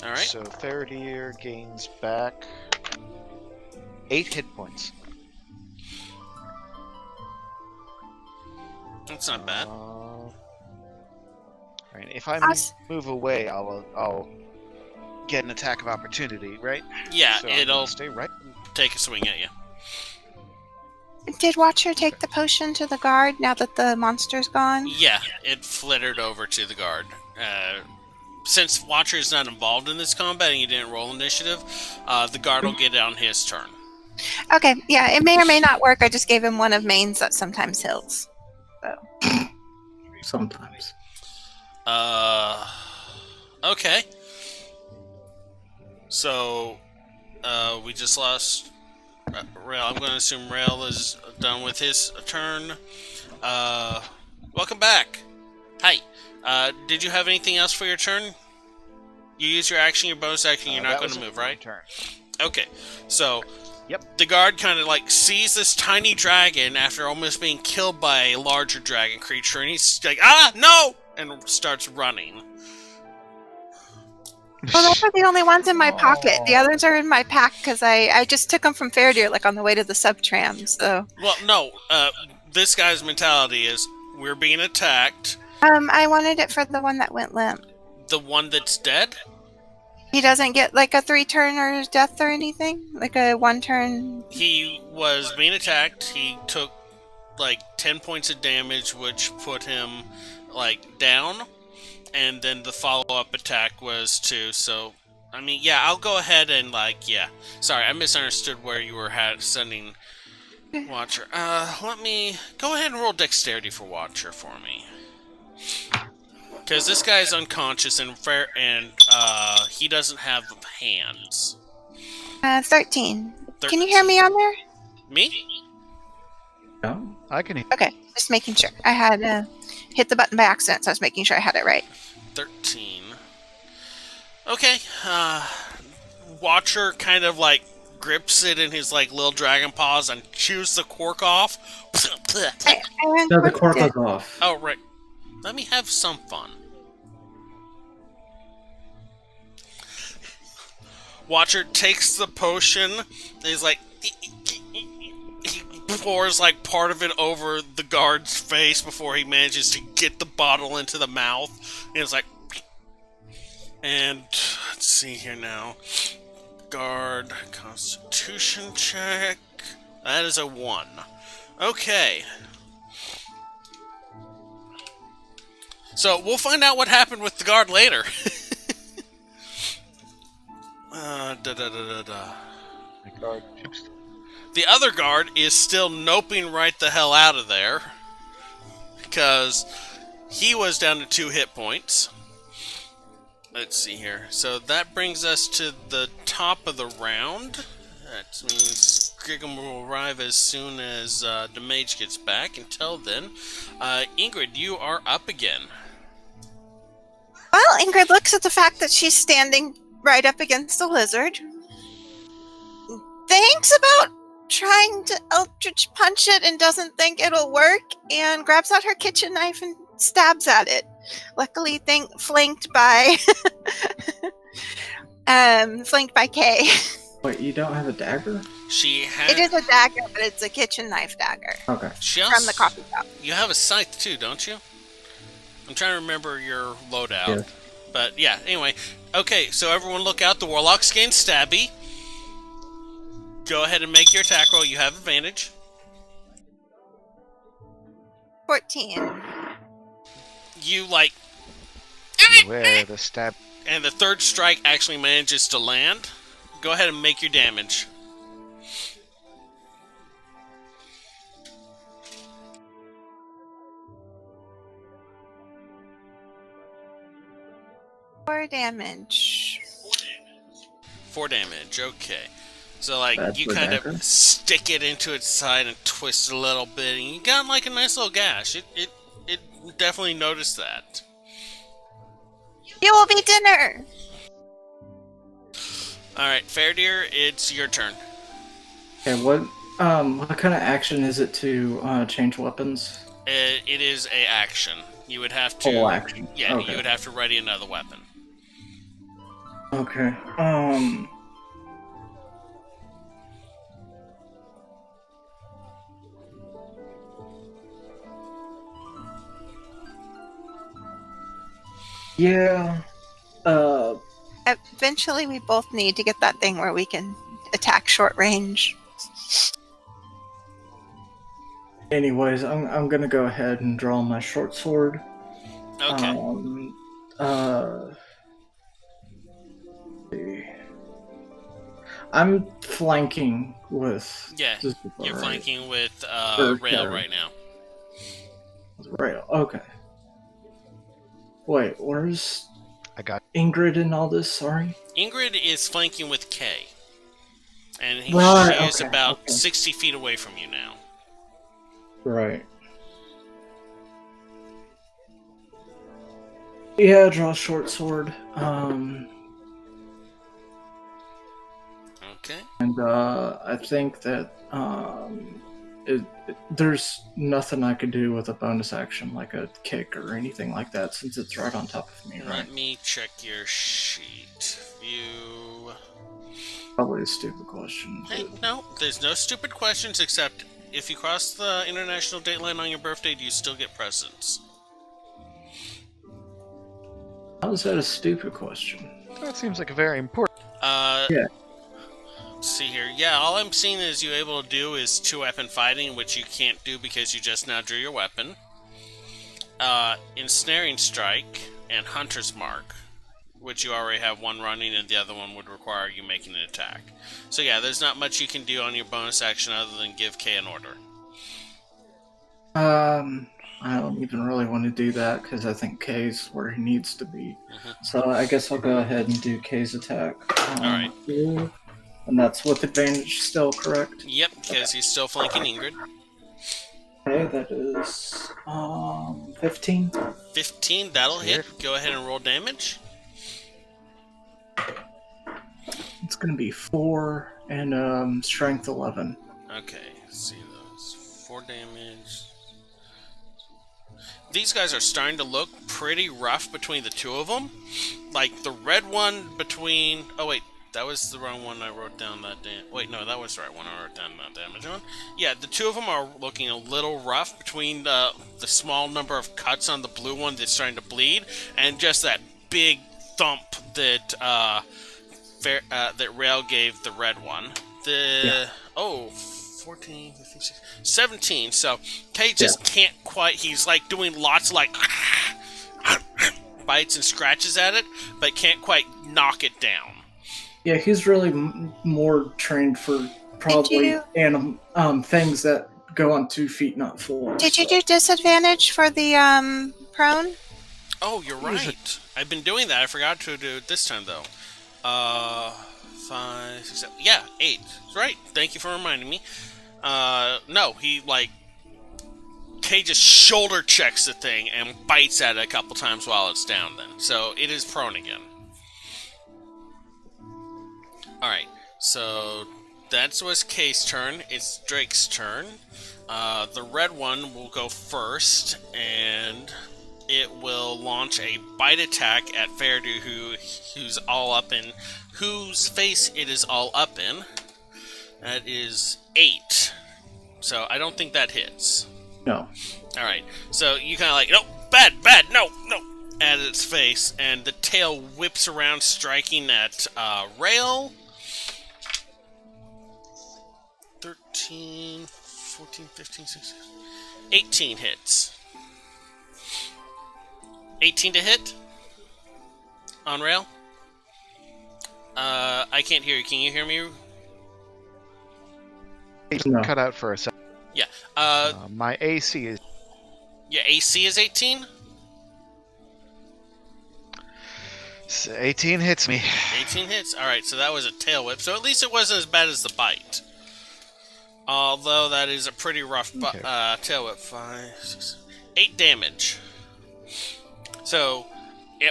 Alright. So Faradir gains back 8 hit points. That's not bad. Right, if I move away, I'll get an attack of opportunity, right? Yeah, So I'm it'll gonna stay right. take a swing at you. Did Watcher take the potion to the guard now that the monster's gone? Yeah, it flittered over to the guard. since Watcher is not involved in this combat and you didn't roll initiative, the guard will get it on his turn. Okay, yeah, it may or may not work. I just gave him one of Maine's that sometimes hills. So. Sometimes. Okay. So, we just lost Rail. I'm going to assume Rail is done with his turn. Welcome back. Hi. Did you have anything else for your turn? You use your action, your bonus action, you're not going to move, right? Turn. Okay. So, Yep. the guard kind of like sees this tiny dragon after almost being killed by a larger dragon creature, and he's like, "Ah, no!" and starts running. Well, those are the only ones in my pocket. The others are in my pack because I just took them from Fair Deer, like on the way to the sub-tram. So. Well, no. This guy's mentality is we're being attacked. I wanted it for the one that went limp. The one that's dead? He doesn't get like a 3-turn or death or anything? Like a 1-turn? He was being attacked. He took like 10 points of damage, which put him like down. And then the follow-up attack was 2. So, I mean, yeah, I'll go ahead and like, yeah. Sorry, I misunderstood where you were sending Watcher. Let me go ahead and roll dexterity for Watcher for me. Because this guy's unconscious and he doesn't have hands. 13. Can you hear me on there? Me? No. I can. Okay, just making sure. I had hit the button by accident, so I was making sure I had it right. 13. Okay. Watcher kind of like grips it in his like little dragon paws and chews the cork off. No, the cork was off. Oh, right. Let me have some fun. Watcher takes the potion, and he's like... He pours like part of it over the guard's face before he manages to get the bottle into the mouth. And it's like... And let's see here now. Guard, Constitution check. That is a 1. Okay. So, we'll find out what happened with the guard later. The other guard is still noping right the hell out of there. Because he was down to 2 hit points. Let's see here. So, that brings us to the top of the round. That means Grigum will arrive as soon as the mage gets back. Until then, Ingrid, you are up again. Well, Ingrid looks at the fact that she's standing right up against the lizard. Thinks about trying to Eldritch punch it and doesn't think it'll work, and grabs out her kitchen knife and stabs at it. Luckily, flanked by flanked by Kay. Wait, you don't have a dagger? She has. It is a dagger, but it's a kitchen knife dagger Okay. from the coffee shop. You have a scythe too, don't you? I'm trying to remember your loadout. Yeah. But yeah, anyway. Okay, so everyone look out. The Warlock's getting stabby. Go ahead and make your attack roll. You have advantage. 14. You like... Where the stab. And the third strike actually manages to land. Go ahead and make your damage. Four damage. 4 damage, okay. So, like, That's you the kind dagger. of stick it into its side and twist it a little bit, and you got, like, a nice little gash. It definitely noticed that. You will be dinner! Alright, Fair Deer, it's your turn. Okay, what kind of action is it to change weapons? It is a action. You would have to... Full action. Yeah, Okay. you would have to ready another weapon. Okay. Yeah. Eventually, we both need to get that thing where we can attack short range. Anyways, I'm gonna go ahead and draw my short sword. Okay. I'm flanking with. Yeah, this people, you're right? flanking with Or Rail Terry. right now. Rail. Okay. Wait, where's I got Ingrid in all this? Sorry. Ingrid is flanking with Kay. And Right, she is okay, about okay. 60 feet away from you now. Right. Yeah, draw short sword. Okay. And I think that there's nothing I could do with a bonus action like a kick or anything like that since it's right on top of me, right? Let me check your sheet. View. Probably a stupid question. Hey, But no, there's no stupid questions except if you cross the international date line on your birthday, do you still get presents? how is that a stupid question? that seems like a very important. Yeah. Let's see here. Yeah, all I'm seeing is you able to do is 2-weapon fighting, which you can't do because you just now drew your weapon. Ensnaring Strike and Hunter's Mark, which you already have one running and the other one would require you making an attack. So yeah, there's not much you can do on your bonus action other than give Kay an order. I don't even really want to do that because I think K's where he needs to be. So I guess I'll go ahead and do K's attack. Alright. And that's with advantage still, correct? Yep, because he's still flanking Ingrid. Okay, that is 15. 15, that'll hit. Go ahead and roll damage. It's gonna be 4 and strength 11. Okay, let's see those. 4 damage. These guys are starting to look pretty rough between the two of them. Like, the red one between... Oh, wait. That was the wrong one I wrote down that day. Wait, no, that was the right one I wrote down that damage on. Yeah, the two of them are looking a little rough between the small number of cuts on the blue one that's starting to bleed, and just that big thump that that Rail gave the red one. Oh, 14, 15, 16, 17. So Kate just can't quite. He's like doing lots of like bites and scratches at it, but can't quite knock it down. Yeah, he's really more trained for probably things that go on 2 feet, not 4. Did you do disadvantage for the prone? Oh, you're right. I've been doing that. I forgot to do it this time though. 5, 6, 7. Yeah, 8. Right. Thank you for reminding me. No, he like Kay just shoulder checks the thing and bites at it a couple times while it's down. Then, so it is prone again. Alright, so that was Kay's turn. It's Drake's turn. The red one will go first, and it will launch a bite attack at Fairdew, who's all up in, whose face it is all up in. That is 8. So I don't think that hits. No. Alright, so you kind of like, no, bad, no, at its face, and the tail whips around, striking at Rail. 13, 14, 15, 16, 18 hits. 18 to hit? On Rail? I can't hear you. Can you hear me? No. Cut out for a second. Yeah. My AC is... Your AC is 18? 18 hits me. 18 hits? Alright, so that was a tail whip. So at least it wasn't as bad as the bite. Although that is a pretty rough tail whip. 5, 6, 8 damage. So,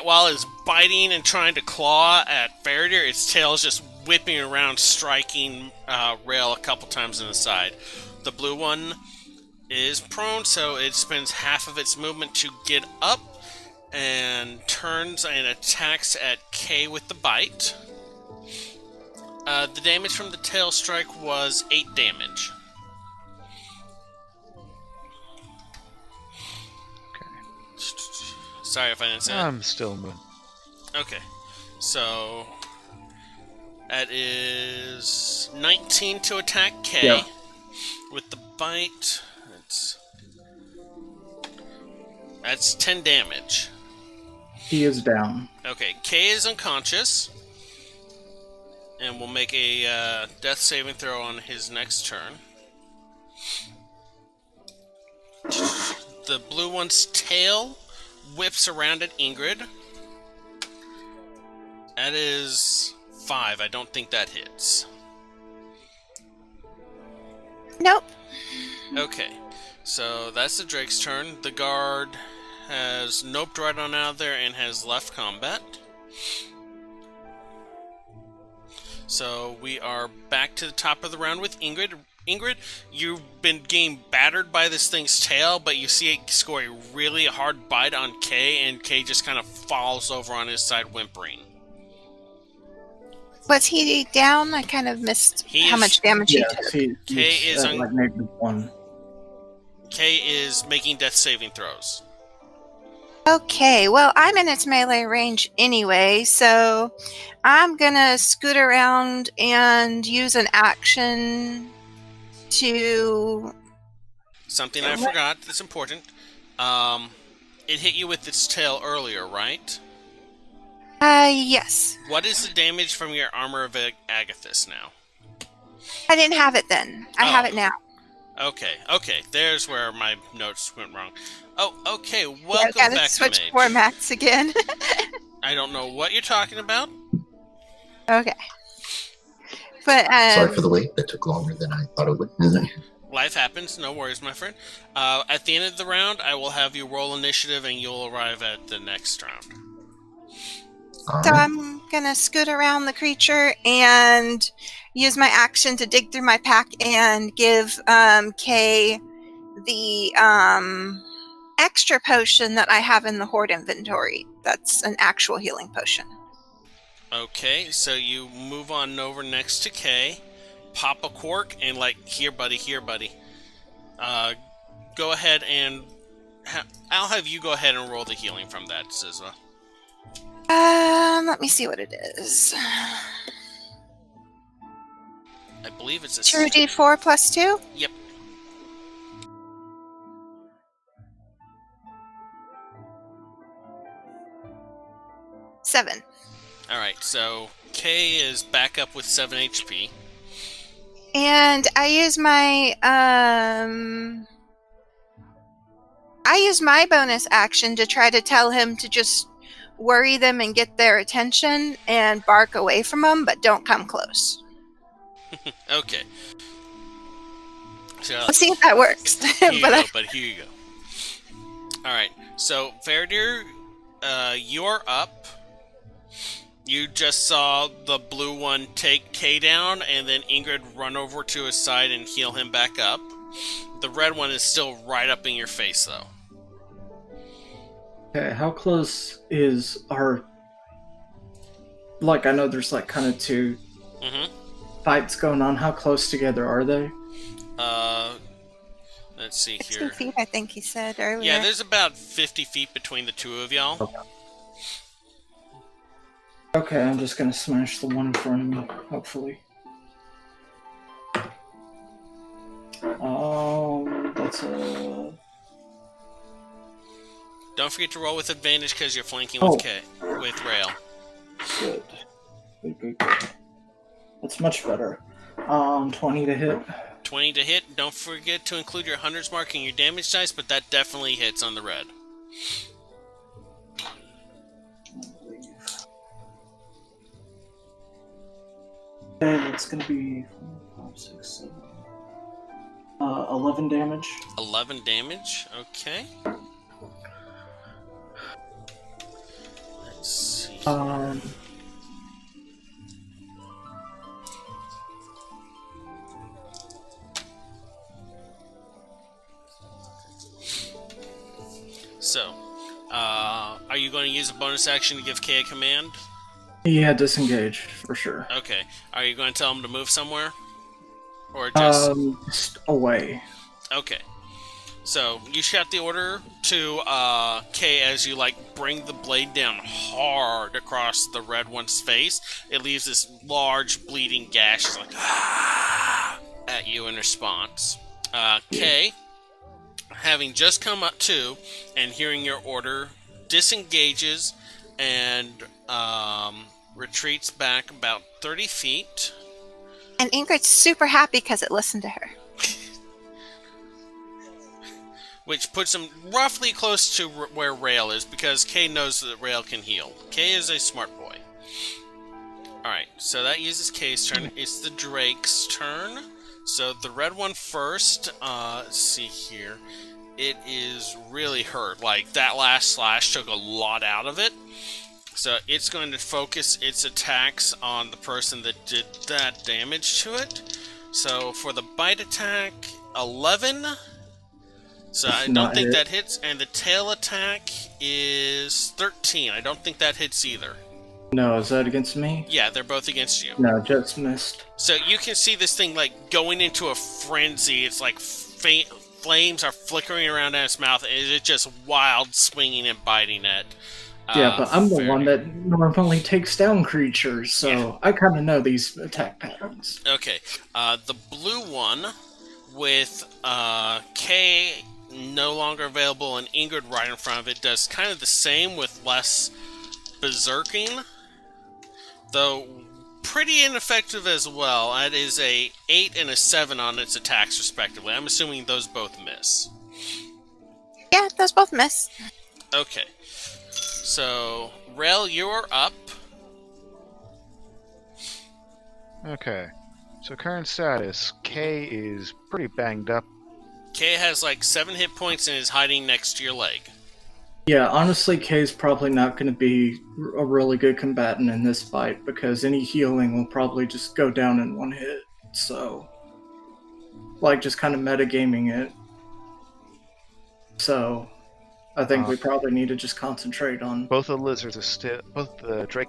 while it's biting and trying to claw at Faraday, its tail is just whipping around, striking Rail a couple times in the side. The blue one is prone, so it spends half of its movement to get up and turns and attacks at K with the bite. The damage from the tail strike was 8 damage. Sorry if I didn't say that. I'm still moving. Okay, so that is 19 to attack K. Yeah. With the bite. That's 10 damage. He is down. Okay, K is unconscious. And we'll make a death saving throw on his next turn. The blue one's tail whips around at Ingrid. That is 5. I don't think that hits. Nope. Okay, so that's the Drake's turn. The guard has noped right on out of there and has left combat. So we are back to the top of the round with Ingrid. Ingrid, you've been getting battered by this thing's tail, but you see it score a really hard bite on Kay, and Kay just kind of falls over on his side, whimpering. Was he down? I kind of missed how much damage he took. Kay is like maybe 1. Kay is making death saving throws. Okay, well, I'm in its melee range anyway, so I'm gonna scoot around and use an action to... Something I forgot that's important. It hit you with its tail earlier, right? Yes. What is the damage from your Armor of Agathis now? I didn't have it then. I have it now. Okay. There's where my notes went wrong. Oh, okay. Welcome I've got to back, switch Mage. formats again. I don't know what you're talking about. Okay. But, Sorry for the wait. That took longer than I thought it would. Life happens. No worries, my friend. At the end of the round, I will have you roll initiative, and you'll arrive at the next round. So I'm going to scoot around the creature and use my action to dig through my pack and give Kay the extra potion that I have in the Horde inventory. That's an actual healing potion. Okay, so you move on over next to Kay, pop a cork, and here, buddy. Go ahead and... I'll have you go ahead and roll the healing from that, Zizwa. Let me see what it is. I believe it's a... 2d4 plus 2? Yep. Seven. Alright, so Kay is back up with 7 HP. And I use my bonus action to try to tell him to just worry them and get their attention and bark away from them, but don't come close. Okay. So, Let's see if that works. Here you go, but here you go. Alright, so Faradir, you're up. You just saw the blue one take Kay down, and then Ingrid run over to his side and heal him back up. The red one is still right up in your face, though. Okay, how close is our... I know there's kind of 2 fights going on. How close together are they? Let's see 60 here. feet, I think he said earlier. Yeah, there's about 50 feet between the two of y'all. Okay, I'm just gonna smash the one in front of me, hopefully. That's a... Don't forget to roll with advantage because you're flanking with with Rail. Good. Good. That's much better. 20 to hit. 20 to hit. Don't forget to include your hunter's mark in your damage dice, but that definitely hits on the red. And it's gonna be 5, 6, 7. 11 damage. 11 damage. Okay. Let's see. So, are you going to use a bonus action to give Kay a command? Yeah, disengage, for sure. Okay. Are you going to tell him to move somewhere? Or Just away. Okay. So, you shout the order to Kay as you, bring the blade down hard across the red one's face. It leaves this large bleeding gash. It's at you in response. Kay, having just come up to and hearing your order, disengages and retreats back about 30 feet. And Ingrid's super happy because it listened to her. Which puts him roughly close to where Rail is, because Kay knows that Rail can heal. Kay is a smart boy. Alright, so that uses Kay's turn. It's the Drake's turn. So the red one first. Let's see here. It is really hurt. Like, that last slash took a lot out of it. So it's going to focus its attacks on the person that did that damage to it. So for the bite attack, 11. So I don't think that hits. And the tail attack is 13. I don't think that hits either. No, is that against me? Yeah, they're both against you. No, just missed. So you can see this thing like going into a frenzy. It's like flames are flickering around in its mouth. It's just wild swinging and biting it. Yeah, but I'm the one that normally takes down creatures, so I kind of know these attack patterns. Okay, the blue one with K no longer available and Ingrid right in front of it does kind of the same with less berserking, though pretty ineffective as well. That is a 8 and a 7 on its attacks respectively. I'm assuming those both miss. Yeah, those both miss. Okay. So, Rel, you are up. Okay. So current status, K is pretty banged up. K has like 7 hit points and is hiding next to your leg. Yeah, honestly, Kay's probably not going to be a really good combatant in this fight, because any healing will probably just go down in one hit, so... Like, just kind of metagaming it. So... I think we probably need to just concentrate on... Both the lizards are still... Both the Drake...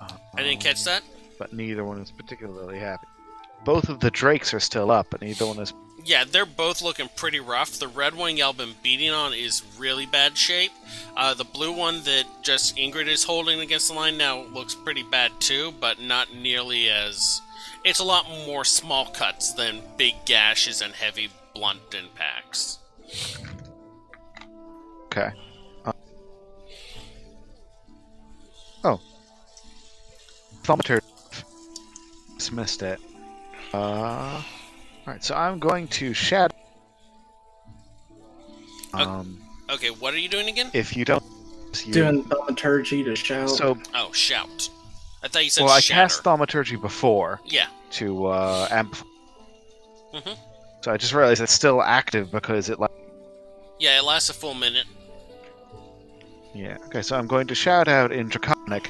I didn't catch that? But neither one is particularly happy. Both of the Drakes are still up, but neither one is... Yeah, they're both looking pretty rough. The red one y'all been beating on is really bad shape. The blue one that just Ingrid is holding against the line now looks pretty bad too, but not nearly as... It's a lot more small cuts than big gashes and heavy blunt impacts. Okay. Oh. Thaumaturgy. Dismissed it. Alright, so I'm going to shadow. Okay, what are you doing again? If you don't... Doing thaumaturgy to shout. So... Oh, shout. I thought you said well, shatter. I cast thaumaturgy before. Yeah. To, amplify. Mm-hmm. So I just realized it's still active because it... Yeah, it lasts a full minute. Yeah, okay, so I'm going to shout out in Draconic.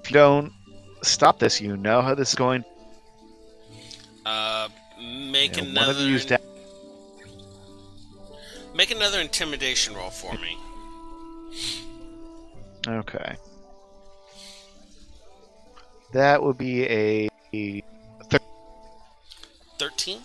If you don't stop this, you know how this is going. Make another... One of you use Make another intimidation roll for me. Okay. That would be a 13?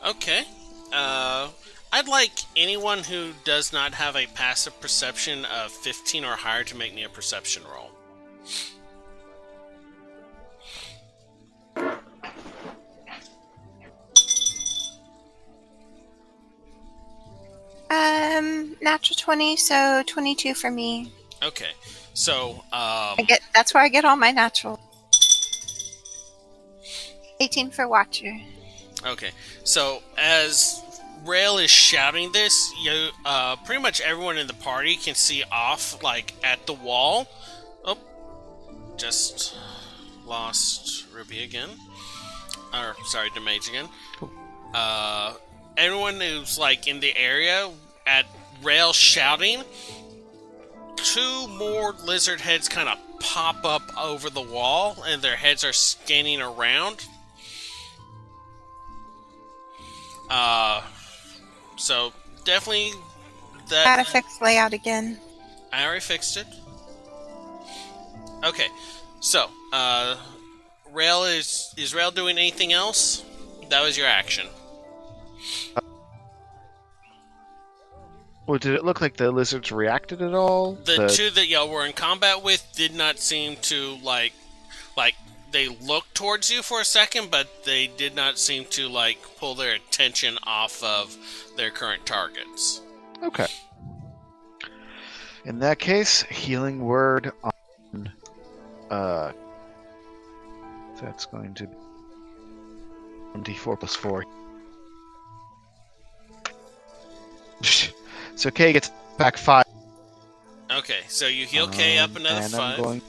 Okay. I'd like anyone who does not have a passive perception of 15 or higher to make me a perception roll. Natural 20, so 22 for me. Okay. So, That's where I get all my natural. 18 for Watcher. okay. So, as Rail is shouting this, you, pretty much everyone in the party can see off, like, at the wall. Oh. Just lost Ruby again. Or, sorry, Demage again. Everyone who's, like, in the area at Rail shouting, 2 more lizard heads kind of pop up over the wall, and their heads are scanning around. So definitely that. Gotta fix layout again. I already fixed it. Okay, so Rail is Rail doing anything else? That was your action. Well, did it look like the lizards reacted at all? The 2 that y'all were in combat with did not seem to like they looked towards you for a second, but they did not seem to like pull their attention off of their current targets. Okay. In that case, healing word on. That's going to be D4 plus 4. So Kay gets back 5. Okay, so you heal K up another and 5.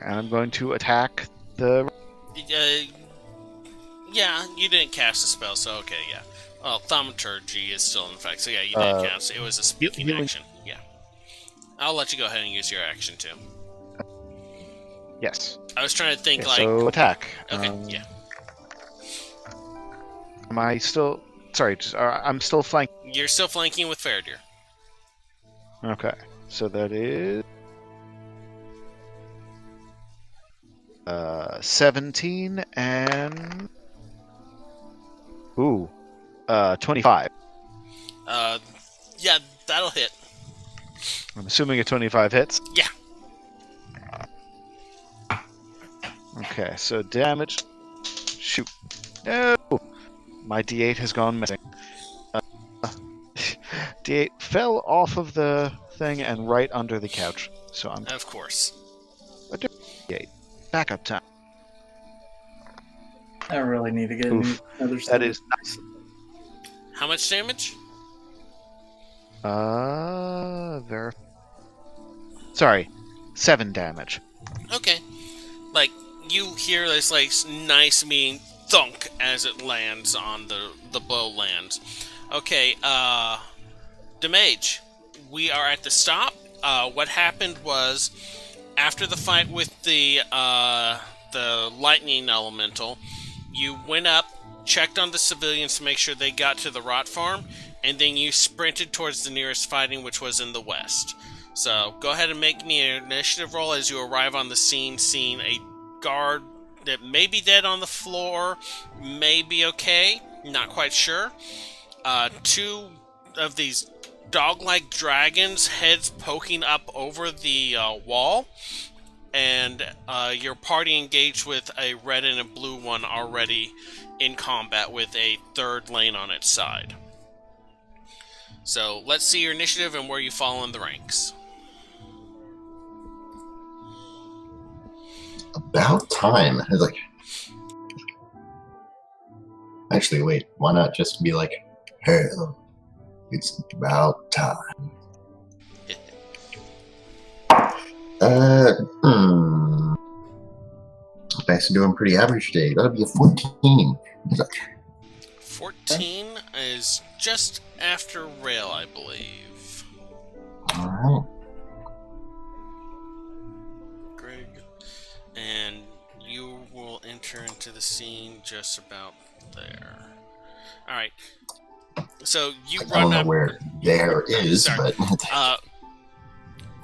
I'm going to attack the. Yeah, you didn't cast a spell, so okay, yeah. Well, thaumaturgy is still in effect, so yeah, you didn't cast. It was a speaking action. Yeah. I'll let you go ahead and use your action too. Yes. I was trying to think So attack. Okay, yeah. Am I still? Sorry, I'm still flanking. You're still flanking with Faradir. Okay, so that is 17 and 25. Yeah, that'll hit. I'm assuming a 25 hits. Yeah. Okay, so damage. Shoot. No! My D8 has gone missing. D8 fell off of the thing and right under the couch. So I'm. Of course. D8. Backup time. I really need to get another That is nice. How much damage? Sorry, 7 damage. Okay. Like, you hear this, like, nice mean thunk as it lands on the bow lands. Okay, Demage, we are at the stop. What happened was, after the fight with the lightning elemental, you went up, checked on the civilians to make sure they got to the rot farm, and then you sprinted towards the nearest fighting, which was in the west. So, go ahead and make me an initiative roll as you arrive on the scene, seeing a guard that may be dead on the floor, may be okay, not quite sure. 2 of these dog-like dragons, heads poking up over the wall, and your party engaged with a red and a blue one already in combat with a third lane on its side. So let's see your initiative and where you fall in the ranks. About time. I was like, actually, wait. Why not just be like, hell, it's about time. Nice, doing pretty average today. That'll be a 14. 14 is just after rail, I believe. Alright. Greg. And you will enter into the scene just about there. Alright. So you I run don't know up. where there is, Sorry. but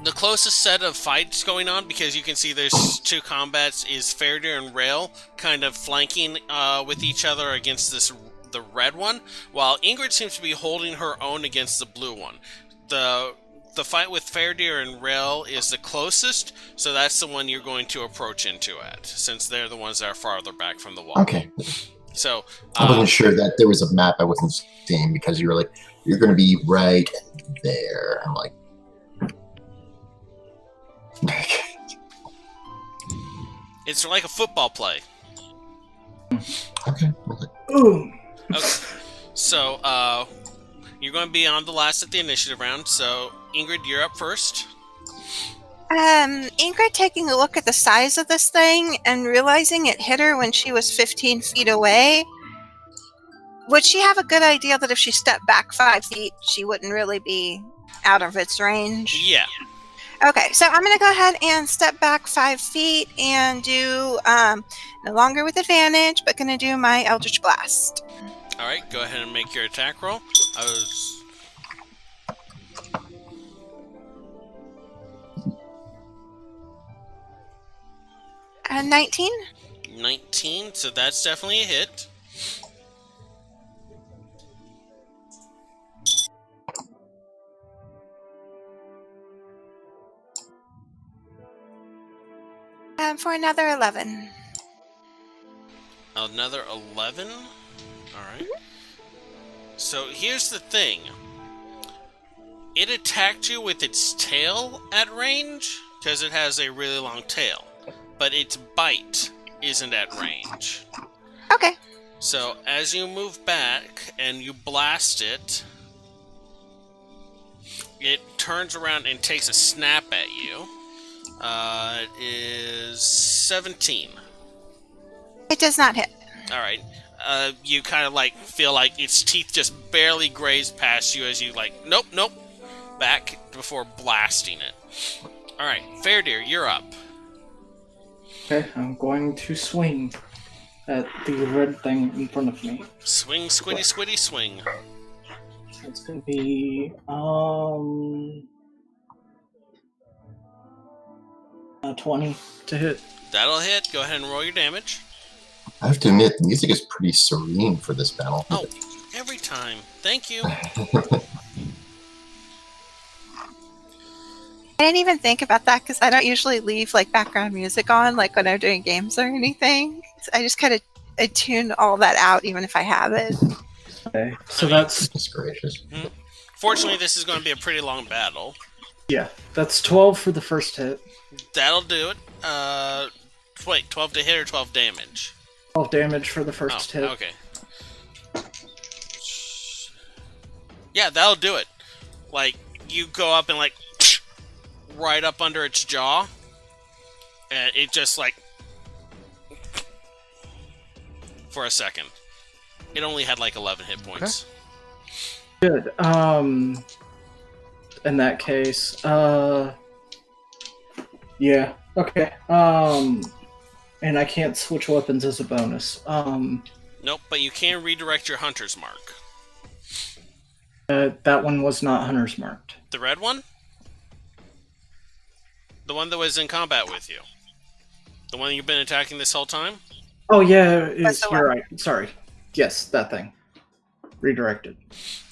The closest set of fights going on, because you can see there's 2 combats, is Faradir and Rail kind of flanking with each other against the red one, while Ingrid seems to be holding her own against the blue one. The fight with Faradir and Rail is the closest, so that's the one you're going to approach into at, since they're the ones that are farther back from the wall. okay. So I wasn't sure that there was a map I wasn't seeing because you were like, you're going to be right there. I'm like, it's like a football play. okay. Ooh. Okay. So, you're going to be on the last of the initiative round, so Ingrid, you're up first. Ingrid taking a look at the size of this thing and realizing it hit her when she was 15 feet away. Would she have a good idea that if she stepped back 5 feet, she wouldn't really be out of its range? Yeah. Okay, so I'm going to go ahead and step back 5 feet and do, no longer with advantage, but going to do my Eldritch Blast. Alright, go ahead and make your attack roll. 19? 19, so that's definitely a hit. For another 11. Another 11? Alright. So here's the thing. It attacked you with its tail at range, because it has a really long tail. But its bite isn't at range. Okay. So as you move back and you blast it, it turns around and takes a snap at you. It is 17. It does not hit. Alright. You kind of like feel like its teeth just barely graze past you as you like, nope, back before blasting it. Alright, Fairdeer, you're up. Okay, I'm going to swing at the red thing in front of me. Swing, squiddy, swing. It's going to be 20 to hit. That'll hit. Go ahead and roll your damage. I have to admit, the music is pretty serene for this battle. Oh, every time. Thank you. I didn't even think about that because I don't usually leave like background music on like when I'm doing games or anything. I just kind of tune all that out even if I have it. Okay, so that's... Goodness gracious. Fortunately, this is going to be a pretty long battle. Yeah, that's 12 for the first hit. That'll do it. Wait, 12 to hit or 12 damage? 12 damage for the first hit. Okay. Yeah, that'll do it. Like, you go up and like, right up under its jaw, and it just like, for a second. It only had like 11 hit points. Okay. Good. In that case, yeah, okay. And I can't switch weapons as a bonus. Nope, but you can redirect your hunter's mark. That one was not hunter's marked. The red one? The one that was in combat with you. The one you've been attacking this whole time? Oh yeah, That's the you're one. right. Sorry. Yes, that thing. Redirected.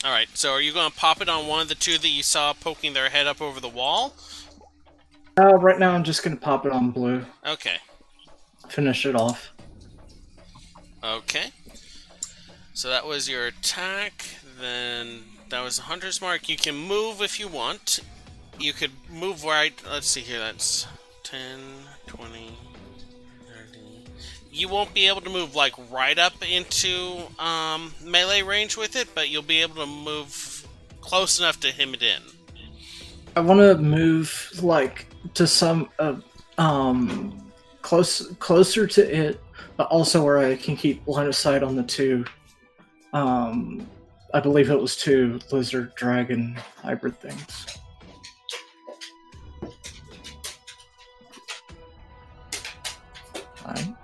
Alright, so are you going to pop it on one of the two that you saw poking their head up over the wall? Right now I'm just gonna pop it on blue. Okay. Finish it off. Okay. So that was your attack, then that was the hunter's mark. You can move if you want. You could move right, let's see here, that's 10, 20, 30. You won't be able to move like right up into melee range with it, but you'll be able to move close enough to hem it in. I want to move like to some closer to it, but also where I can keep line of sight on the two. I believe it was two lizard dragon hybrid things. Fine.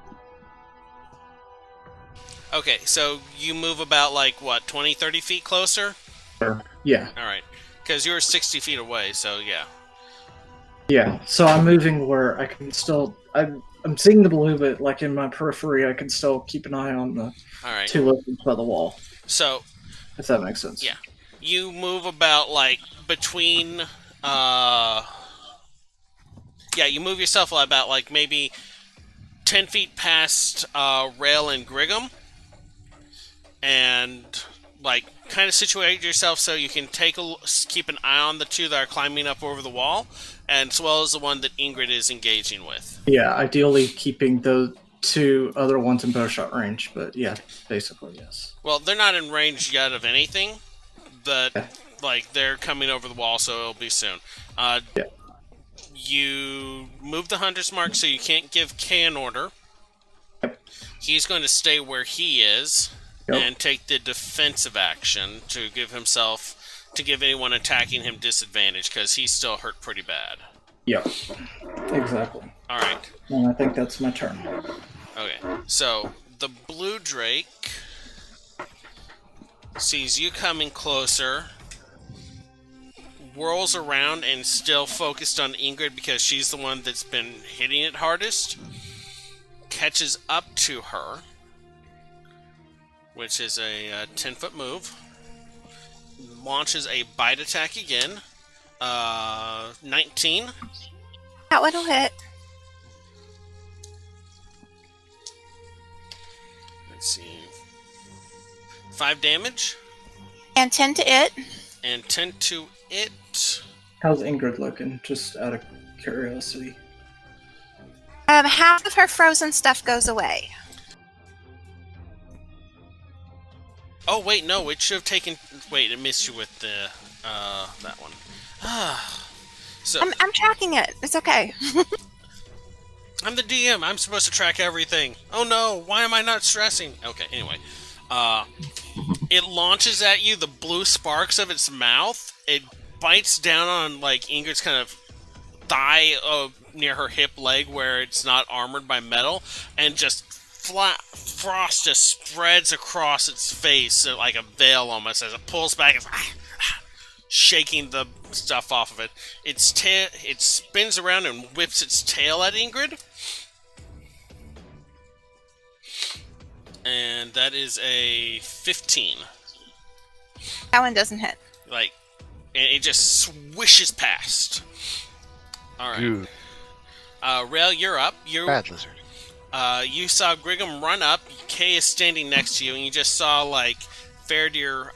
Okay, so you move about like what, 20, 30 feet closer? Sure. Yeah. Alright. Because you're 60 feet away, so yeah. Yeah, so I'm moving where I can still... I'm seeing the blue, but like in my periphery, I can still keep an eye on the Alright. two lizards by the wall. So, If that makes sense. yeah. You move about like between... Yeah, you move yourself about like maybe 10 feet past Rail and Griggum. And like kind of situate yourself so you can keep an eye on the two that are climbing up over the wall, and as well as the one that Ingrid is engaging with. Yeah, ideally keeping the two other ones in bowshot range, but yeah, basically yes. Well, they're not in range yet of anything, but Okay. like they're coming over the wall, so it'll be soon. Yeah. You move the hunter's mark so you can't give K an order. Yep. He's going to stay where he is. Yep. And take the defensive action to give anyone attacking him disadvantage, because he's still hurt pretty bad. Yep. Exactly. Alright. And I think that's my turn. Okay. So, the blue drake sees you coming closer, whirls around and still focused on Ingrid because she's the one that's been hitting it hardest, catches up to her, which is a 10-foot move. Launches a bite attack again. 19. That one will hit. Let's see. 5 damage. And 10 to it. And 10 to it. How's Ingrid looking? Just out of curiosity. Half of her frozen stuff goes away. Oh, wait, no, it should have taken... Wait, it missed you with the, that one. So, I'm tracking it. It's okay. I'm the DM. I'm supposed to track everything. Oh, no, why am I not stressing? Okay, anyway. It launches at you, the blue sparks of its mouth. It bites down on, like, Ingrid's kind of thigh near her hip leg where it's not armored by metal, and just frost just spreads across its face like a veil almost as it pulls back. It's shaking the stuff off of it. It spins around and whips its tail at Ingrid. And that is a 15. That one doesn't hit. Like, and it just swishes past. Alright. Dude, Rail, you're up. bad lizard. You saw Griggum run up. Kay is standing next to you, and you just saw, like, Fairdeer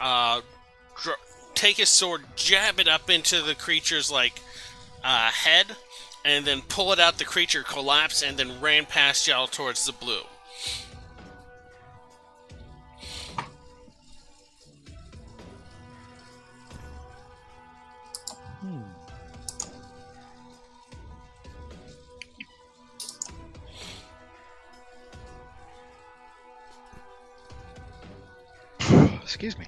take his sword, jab it up into the creature's, like, head, and then pull it out. The creature collapsed and then ran past y'all towards the blue. Excuse me.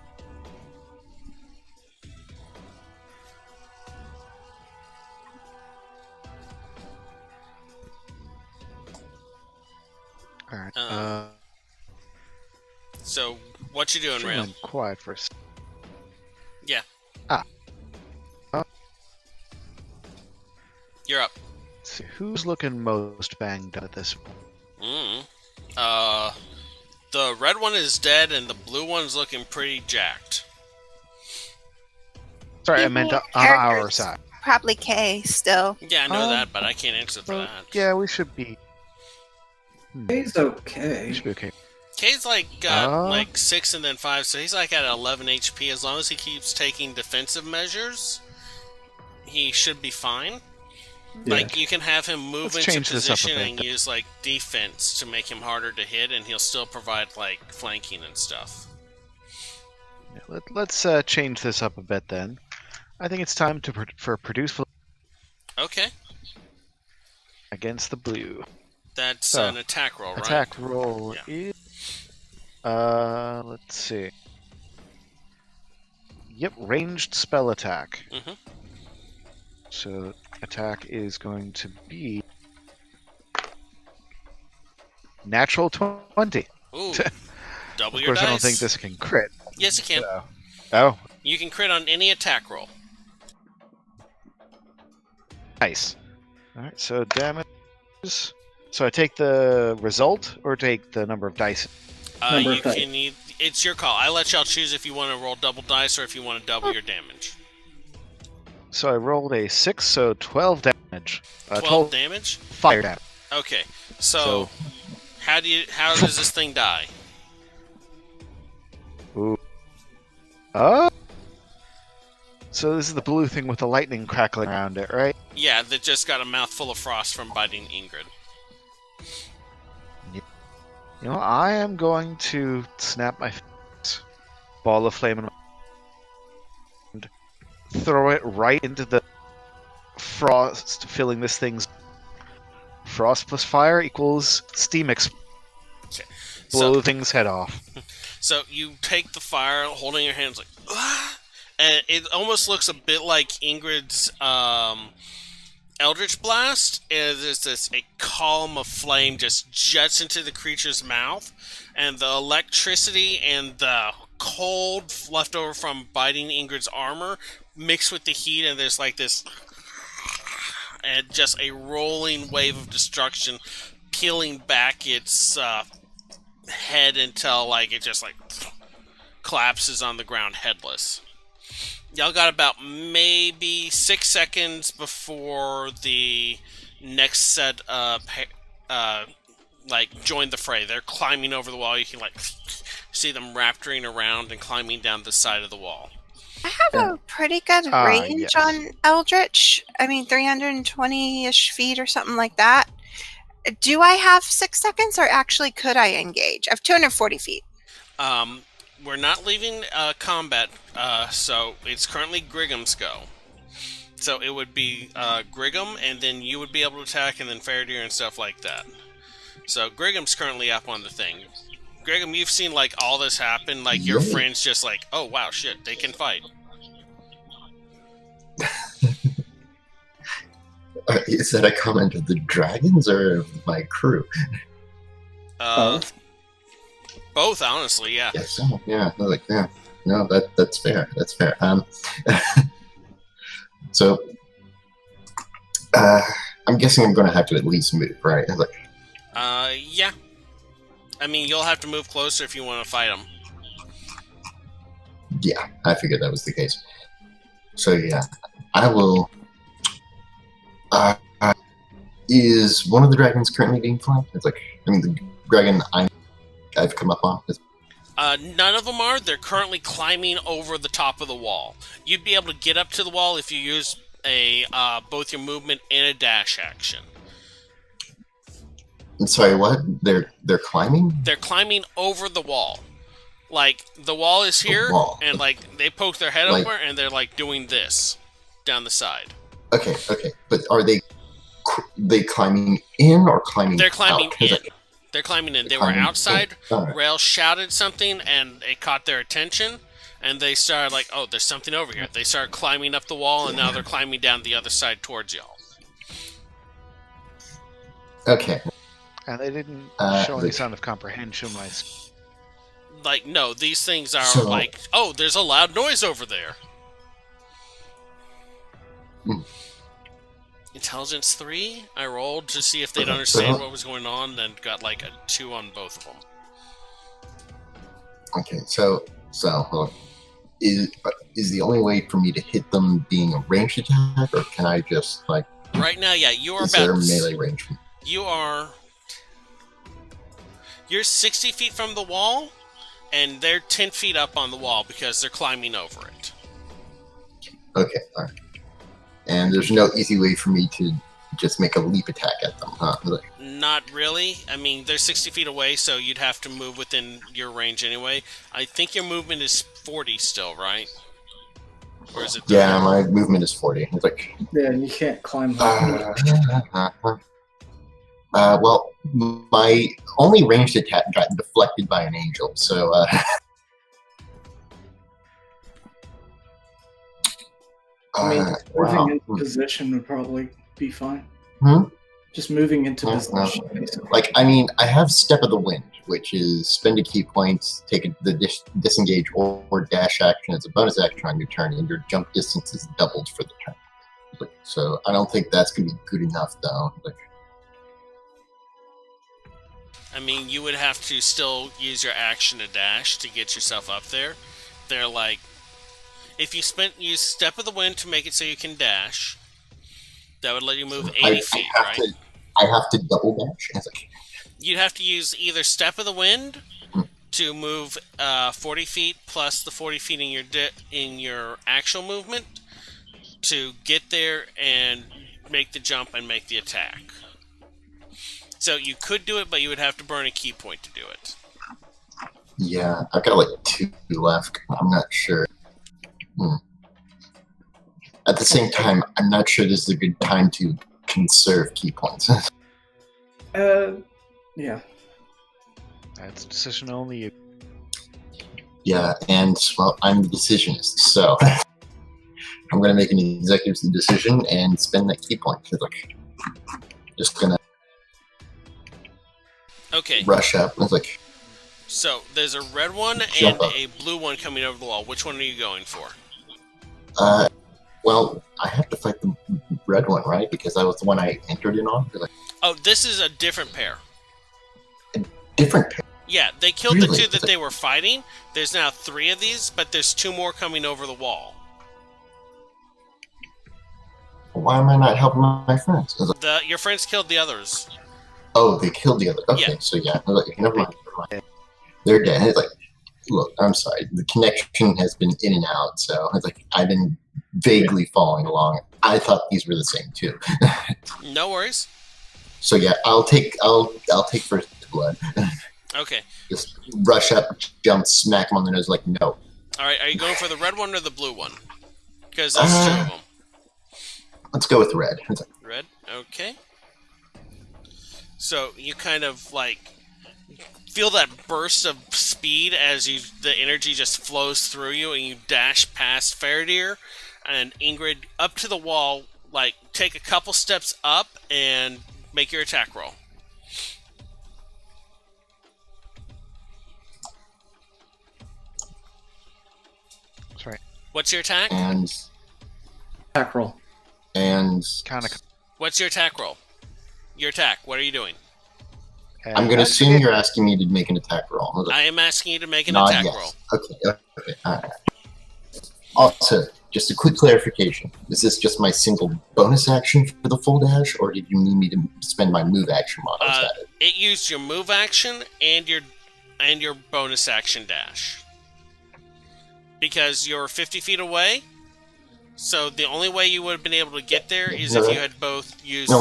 Alright, So, what you doing, should Rail? have been quiet for a second. Yeah. Oh. You're up. Let's see, who's looking most banged up at this point? The red one is dead, and the blue one's looking pretty jacked. Sorry, I Give meant me on our characters. side. Probably K still. Yeah, I know Um, that, but I can't answer for Well, that. yeah, we should be. He's We okay. should be okay. Kay's like got Uh. like 6 and then 5, so he's like at 11 HP. As long as he keeps taking defensive measures, he should be fine. Yeah. Like, you can have him move Let's into change this up a position bit, and then. use like defense to make him harder to hit, and he'll still provide like flanking and stuff. Yeah, let's change this up a bit then. I think it's time for produce Okay, against the blue. that's So, an attack roll, right? Attack roll Yeah. is. Let's see. Yep, ranged spell attack. Mhm. So attack is going to be natural 20. Ooh, double Of your course, dice. I don't think this can crit. Yes, you can. So. Oh, You can crit on any attack roll. nice. All right, so damage. So I take the result or take the number of dice. Number You of dice. can. It's your call. I let y'all choose if you want to roll double dice or if you want to double your damage. So I rolled a 6, so 12 damage. 12 damage. fire damage. Okay, so how does this thing die? Ooh. So this is the blue thing with the lightning crackling around it, right? Yeah, that just got a mouthful of frost from biting Ingrid. You know, I am going to snap my ball of flame and throw it right into the frost, filling this thing's frost plus fire equals steam Okay. blow the thing's head off. So you take the fire, holding your hands like, ah! And it almost looks a bit like Ingrid's Eldritch Blast. And there's a column of flame just jets into the creature's mouth, and the electricity and the cold left over from biting Ingrid's armor mixed with the heat, and there's like this, and just a rolling wave of destruction, peeling back its head until like it just like collapses on the ground headless. Y'all got about maybe 6 seconds before the next set of like join the fray. They're climbing over the wall. You can like see them raptoring around and climbing down the side of the wall. I have a pretty good range yes. on Eldritch. I mean, 320-ish feet or something like that. Do I have 6 seconds, or actually could I engage? I have 240 feet. We're not leaving combat, so it's currently Grigum's go. So it would be Grigum, and then you would be able to attack, and then Faradir and stuff like that. So Grigum's currently up on the thing. Grigum, you've seen like all this happen. Like your friends just like, oh wow, shit, they can fight. Is that a comment of the dragons or of my crew? Both, honestly, yeah. Yes, yeah. I was like, yeah. No, that's fair. That's fair. So, I'm guessing I'm going to have to at least move, right? I was like, yeah. I mean, you'll have to move closer if you want to fight them. yeah, I figured that was the case. So yeah, I will. Is one of the dragons currently being flanked? It's like, I mean, the dragon I've come up on. None of them are. They're currently climbing over the top of the wall. You'd be able to get up to the wall if you use a both your movement and a dash action. I'm sorry, what? They're climbing? They're climbing over the wall. Like, the wall is here, and like they poke their head over, and they're like doing this down the side. Okay, but are they climbing in or climbing? They're climbing out? in. They're climbing in. They were outside. Rail shouted something, and it caught their attention, and they started like, "Oh, there's something over here." They started climbing up the wall, and now they're climbing down the other side towards y'all. Okay. And they didn't show any sign of comprehension. Like, no, these things are like, "Oh, there's a loud noise over there." Intelligence 3, I rolled to see if they'd understand what was going on, and got like a 2 on both of them. Okay, so is the only way for me to hit them being a ranged attack, or can I just like? Right now, yeah, you are is about there melee range? You're 60 feet from the wall, and they're 10 feet up on the wall because they're climbing over it. Okay, all right. And there's no easy way for me to just make a leap attack at them, huh? Not really. I mean, they're 60 feet away, so you'd have to move within your range anyway. I think your movement is 40 still, right? Or is it 30? Yeah, my movement is 40. It's like... Yeah, you can't climb. Well, my only ranged attack got deflected by an angel, so... I mean, moving into position would probably be fine. Just moving into position. Like, I mean, I have Step of the Wind, which is spend a key point, take the disengage or dash action as a bonus action on your turn, and your jump distance is doubled for the turn. Like, so I don't think that's going to be good enough, though. Like, I mean, you would have to still use your action to dash to get yourself up there. They're like... If you use Step of the Wind to make it so you can dash, that would let you move 80 feet, right? I have to double dash? You'd have to use either Step of the Wind to move 40 feet plus the 40 feet in your actual movement to get there and make the jump and make the attack. So you could do it, but you would have to burn a key point to do it. Yeah, I've got like 2 left. I'm not sure. At the same time, I'm not sure this is a good time to conserve key points. Yeah. That's a decision only you. Yeah, and, well, I'm the decisionist, so I'm going to make an executive decision and spend that key point. Like, just going to rush up. It's like... So, there's a red one and a blue one coming over the wall. Which one are you going for? Well, I have to fight the red one, right? Because that was the one I entered in on. Like, oh, this is a different pair. A different pair? Yeah, they killed the 2 that they were fighting. There's now 3 of these, but there's 2 more coming over the wall. Why am I not helping my friends? Your friends killed the others. Oh, they killed the other. Okay, Yeah. so yeah, like, never mind. They're dead. It's like, look, I'm sorry. The connection has been in and out, so it's like I've been vaguely following along. I thought these were the same too. No worries. So yeah, I'll take first blood. Okay. Just rush up, jump, smack him on the nose like no. All right. Are you going for the red one or the blue one? Because there's two of them. Let's go with red. Red. Okay. So you kind of like feel that burst of speed as the energy just flows through you, and you dash past Faradir and Ingrid up to the wall. Like take a couple steps up and make your attack roll. That's right. What's your attack? And Attack roll. Kind of. What's your attack roll? Your attack. What are you doing? I'm going to assume you're asking me to make an attack roll. I am asking you to make an Nod attack yes. roll. Okay. All right. Also, just a quick clarification. Is this just my single bonus action for the full dash, or did you need me to spend my move action while I was at it? It used your move action and your bonus action dash. Because you're 50 feet away, so the only way you would have been able to get there is if you had both used...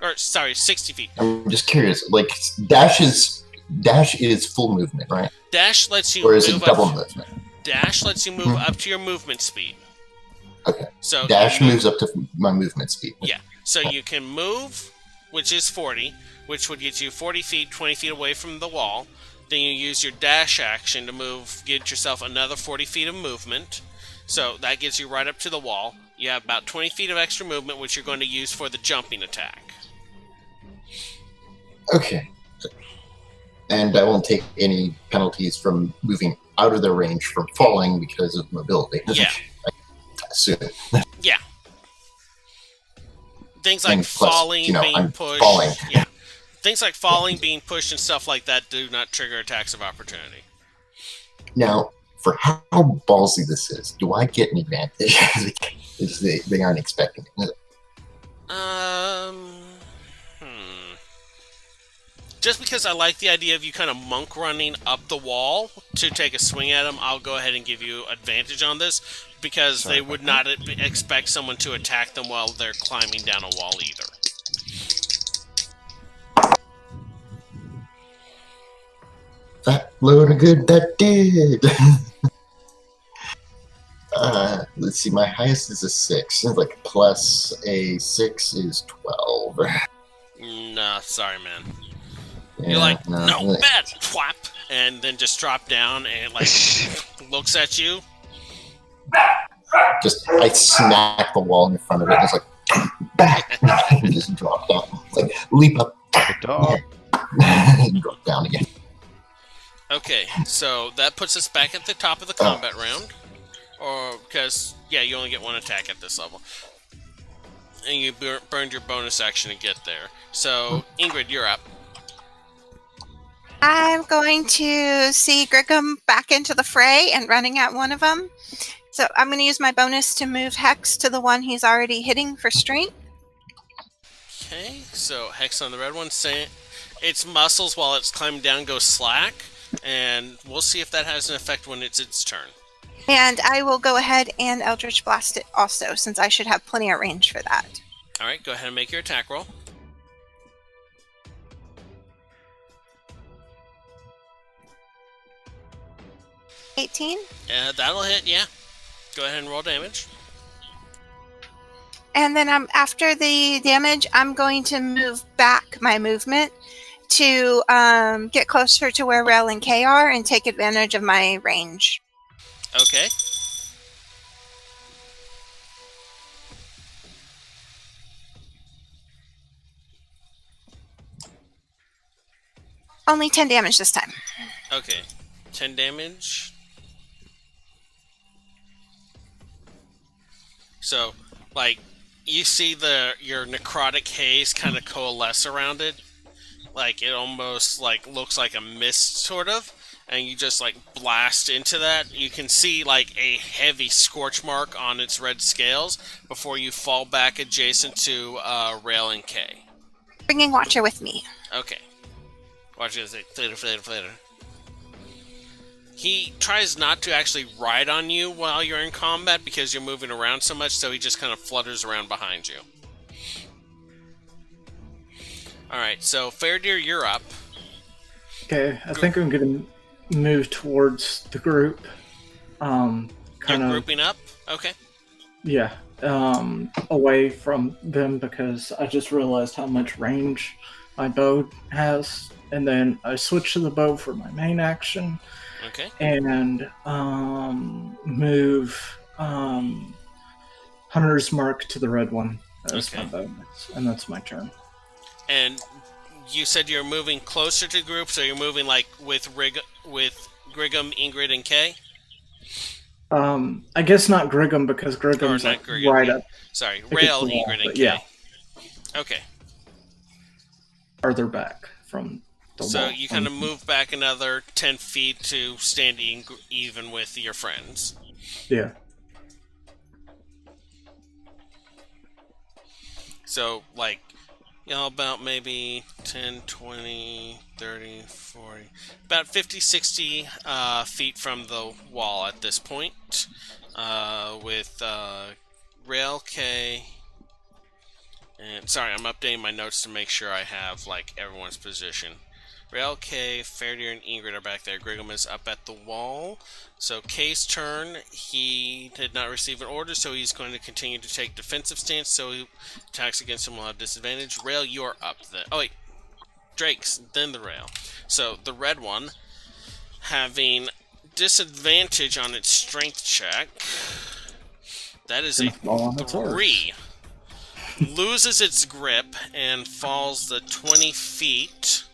or, sorry, 60 feet. I'm just curious. Like, dash is full movement, right? Dash lets you Or is move it double up... movement? Dash lets you move up to your movement speed. Okay. So Dash moves up to my movement speed. Yeah. So you can move, which is 40, which would get you 40 feet, 20 feet away from the wall. Then you use your dash action to get yourself another 40 feet of movement. So that gets you right up to the wall. You have about 20 feet of extra movement, which you're going to use for the jumping attack. Okay. And I won't take any penalties from moving out of their range from falling because of mobility. Yeah. I assume. Yeah. Things like And plus, falling, being I'm pushed. falling. Yeah. Things like falling, being pushed, and stuff like that do not trigger attacks of opportunity. Now, for how ballsy this is, do I get an advantage? Because they aren't expecting it. Just because I like the idea of you kind of monk running up the wall to take a swing at them, I'll go ahead and give you advantage on this, because they would not expect someone to attack them while they're climbing down a wall either. That loaded good, that did! Let's see, my highest is a 6. Like, plus a 6 is 12. No, sorry, man. Yeah, You're like, no, like, bad, whap, and then just drop down and, like, looks at you. Just, I smack the wall in front of it, and it's like, back! And just drop down. It's like, leap up, Good dog. and drop down again. Okay, so that puts us back at the top of the combat round. Or, because, yeah, you only get one attack at this level. And you burned your bonus action to get there. So, Ingrid, you're up. I'm going to see Griggum back into the fray and running at one of them. So I'm going to use my bonus to move Hex to the one he's already hitting for strength. Okay, so Hex on the red one. Its muscles while it's climbing down go slack. And we'll see if that has an effect when it's its turn. And I will go ahead and Eldritch Blast it also, since I should have plenty of range for that. Alright, go ahead and make your attack roll. $18. That'll hit, yeah. Go ahead and roll damage. And then after the damage, I'm going to move back my movement to get closer to where Rel and K are and take advantage of my range. Okay. Only 10 damage this time. Okay. 10 damage. So, like, you see your necrotic haze kind of coalesce around it. Like, it almost, like, looks like a mist, sort of. And you just, like, blast into that. You can see, like, a heavy scorch mark on its red scales before you fall back adjacent to Rail and K. bringing Watcher with me. Okay. Watcher is like, flater. He tries not to actually ride on you while you're in combat because you're moving around so much, so he just kind of flutters around behind you. Alright, so Fairdeer, you're up. Okay, I think I'm gonna move towards the group. Kind You're of grouping up? Okay. Yeah, away from them because I just realized how much range my bow has, and then I switch to the bow for my main action, Okay. and move Hunter's Mark to the red one as Okay. my bonus, and that's my turn. And you said you're moving closer to group, so you're moving like with Griggum, Ingrid, and Kay? I guess not Griggum because Griggum's Or not like Griggum, right yeah. up Sorry, against Rail, the wall, Ingrid, and but Kay. yeah. Okay. farther back from the So wall. you kind of move back another 10 feet to stand even with your friends. Yeah. So, like, about maybe 10, 20, 30, 40, about 50, 60 feet from the wall at this point. With Rail, K, and sorry, I'm updating my notes to make sure I have, like, everyone's position. Rail, K, Fairdeer, and Ingrid are back there. Griggum is up at the wall. So K's turn. He did not receive an order, so he's going to continue to take defensive stance. So he attacks against him will have disadvantage. Rail, you're up. Oh wait, Drake's then the Rail. So the red one having disadvantage on its strength check. That is a Fall on its horse. 3. Loses its grip and falls the 20 feet.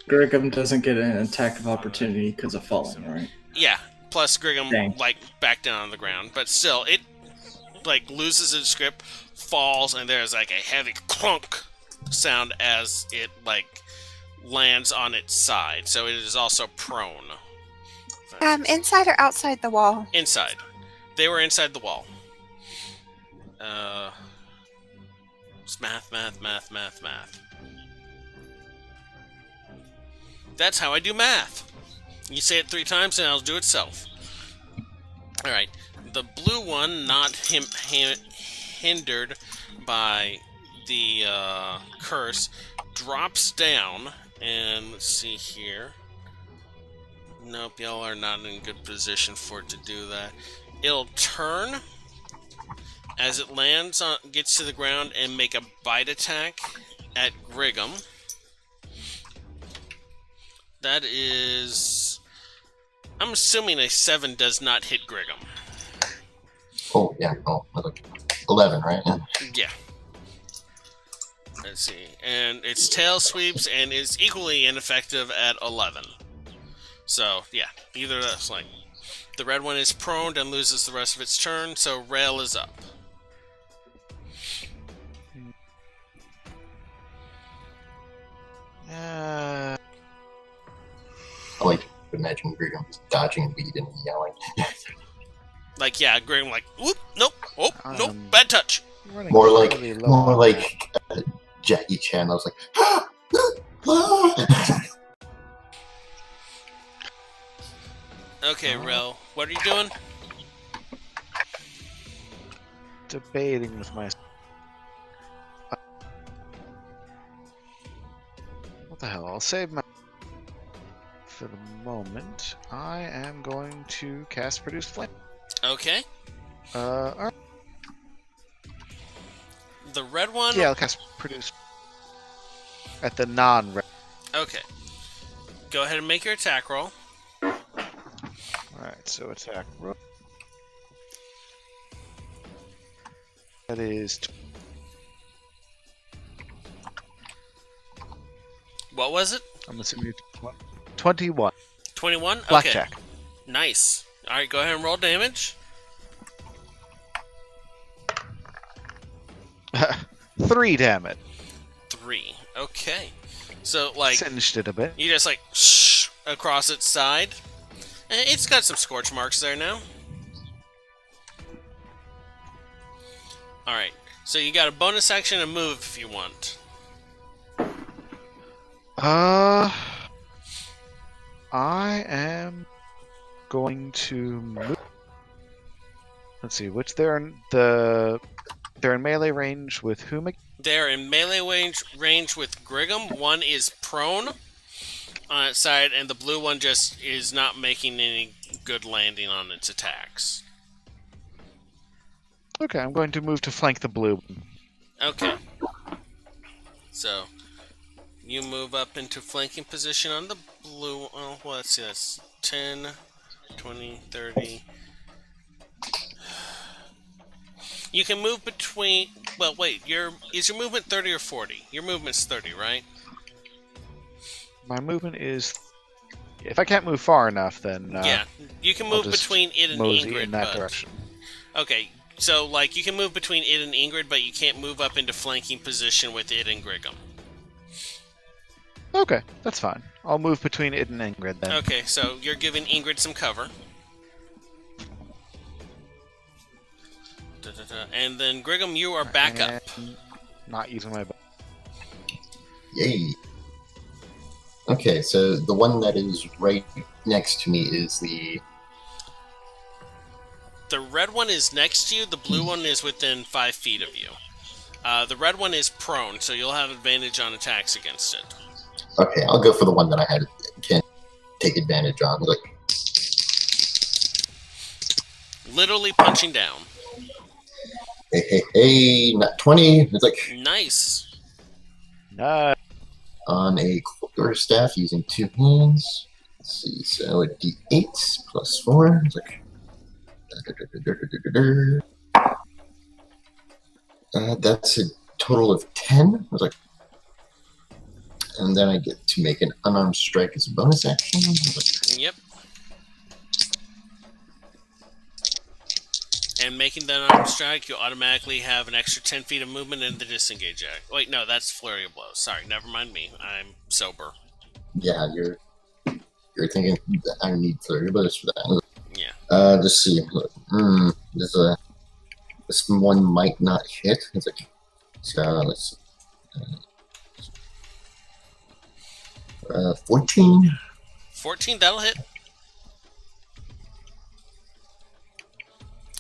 Griggum doesn't get an attack of opportunity because of falling, right? Yeah, plus Griggum, Dang. like, back down on the ground. But still, it, like, loses its grip, falls, and there's, like, a heavy clunk sound as it, like, lands on its side. So it is also prone. Inside or outside the wall? Inside. They were inside the wall. It's math. That's how I do math. You say it 3 times and I'll do it self. Alright. The blue one, not hindered by the curse, drops down. And let's see here. Nope, y'all are not in good position for it to do that. It'll turn as it lands on, gets to the ground, and make a bite attack at Griggum. That is... I'm assuming a 7 does not hit Griggum. Oh, yeah. Oh, look. 11, right? Yeah. Yeah. Let's see. And its tail sweeps and is equally ineffective at 11. So, yeah. Either of those. Like, the red one is prone and loses the rest of its turn, so Rail is up. I like to imagine Griggum just dodging weed and yelling. Like, yeah, Griggum like, whoop, nope, oh, nope, Um, bad touch. Running More like, really low more on like Jackie Chan. I was like, Okay, Rail, what are you doing? debating with my. What the hell? I'll save my. For the moment, I am going to cast Produce Flame. Okay. Alright. The red one? Yeah, I'll cast Produce. At the non-red. Okay. Go ahead and make your attack roll. Alright, so attack roll. That is. What was it? I'm assuming it's 21. 21? Okay. Blackjack. Nice. Alright, go ahead and roll damage. 3 damage. 3. Okay. So, like, Singed it a bit. you just, like, shh across its side. It's got some scorch marks there now. Alright. So you got a bonus action and move if you want. I am going to move. Let's see, they're in melee range with whom again? They're in melee range with Griggum. One is prone on its side, and the blue one just is not making any good landing on its attacks. Okay, I'm going to move to flank the blue. Okay. So, you move up into flanking position on the blue. Oh, well, let's see, that's 10, 20, 30. You can move between... Well, wait, is your movement 30 or 40? Your movement's 30, right? My movement is... If I can't move far enough, then... yeah, you can move between it and Ingrid. In that direction. Okay, so, like, you can move between it and Ingrid, but you can't move up into flanking position with it and Griggum. Okay, that's fine. I'll move between it and Ingrid, then. Okay, so you're giving Ingrid some cover. And then, Griggum, you are back up. Not using my bow. Yay. Okay, so the one that is right next to me is the... The red one is next to you, the blue one is within 5 feet of you. The red one is prone, so you'll have advantage on attacks against it. Okay, I'll go for the one that I can take advantage on. Like, Literally punching down. hey, not 20. It's like... Nice. Nice. On a quarterstaff using 2 hands. Let's see, so a d8 plus 4. It's like... that's a total of 10. I was like... And then I get to make an unarmed strike as a bonus action. Yep. And making that unarmed strike, you'll automatically have an extra 10 feet of movement in the disengage act. Wait, no, that's flurry of blows. Sorry, never mind me. I'm sober. Yeah, you're thinking that I need flurry of blows for that. Yeah. Let's see. This one might not hit. It's like, so let's see. 14. 14, that'll hit.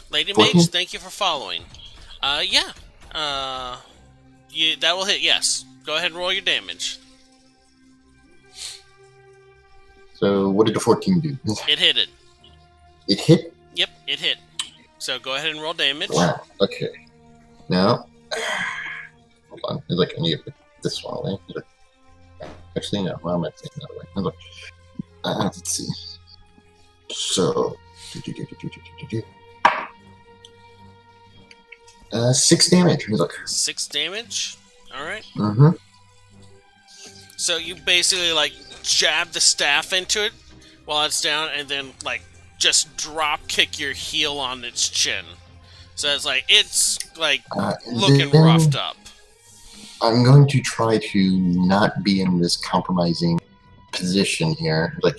Lady 14? Mage, thank you for following. Yeah. That will hit, yes. Go ahead and roll your damage. So what did the 14 do? It hit it. It hit? Yep, it hit. So go ahead and roll damage. Wow, okay. Now, hold on. It's like I need to put this one away. Actually, no. Why am I taking that away? Look. Let's see. So, 6 damage. Look. 6 damage? Alright. Mm-hmm. So you basically, like, jab the staff into it while it's down, and then, like, just drop kick your heel on its chin. So it's looking then roughed up. I'm going to try to not be in this compromising position here, but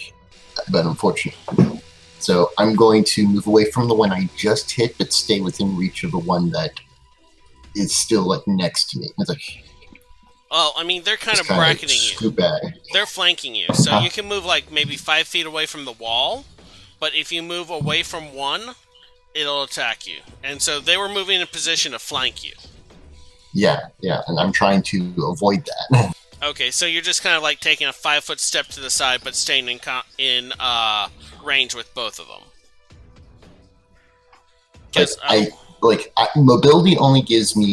unfortunately. So I'm going to move away from the one I just hit, but stay within reach of the one that is still next to me. It's like, Well, I mean, they're kind of kinda bracketing you. scoot back. They're flanking you, so you can move maybe 5 feet away from the wall, but if you move away from one, it'll attack you. And so they were moving in position to flank you. Yeah, and I'm trying to avoid that. Okay, so you're just kind of taking a 5-foot step to the side, but staying in range with both of them. Mobility only gives me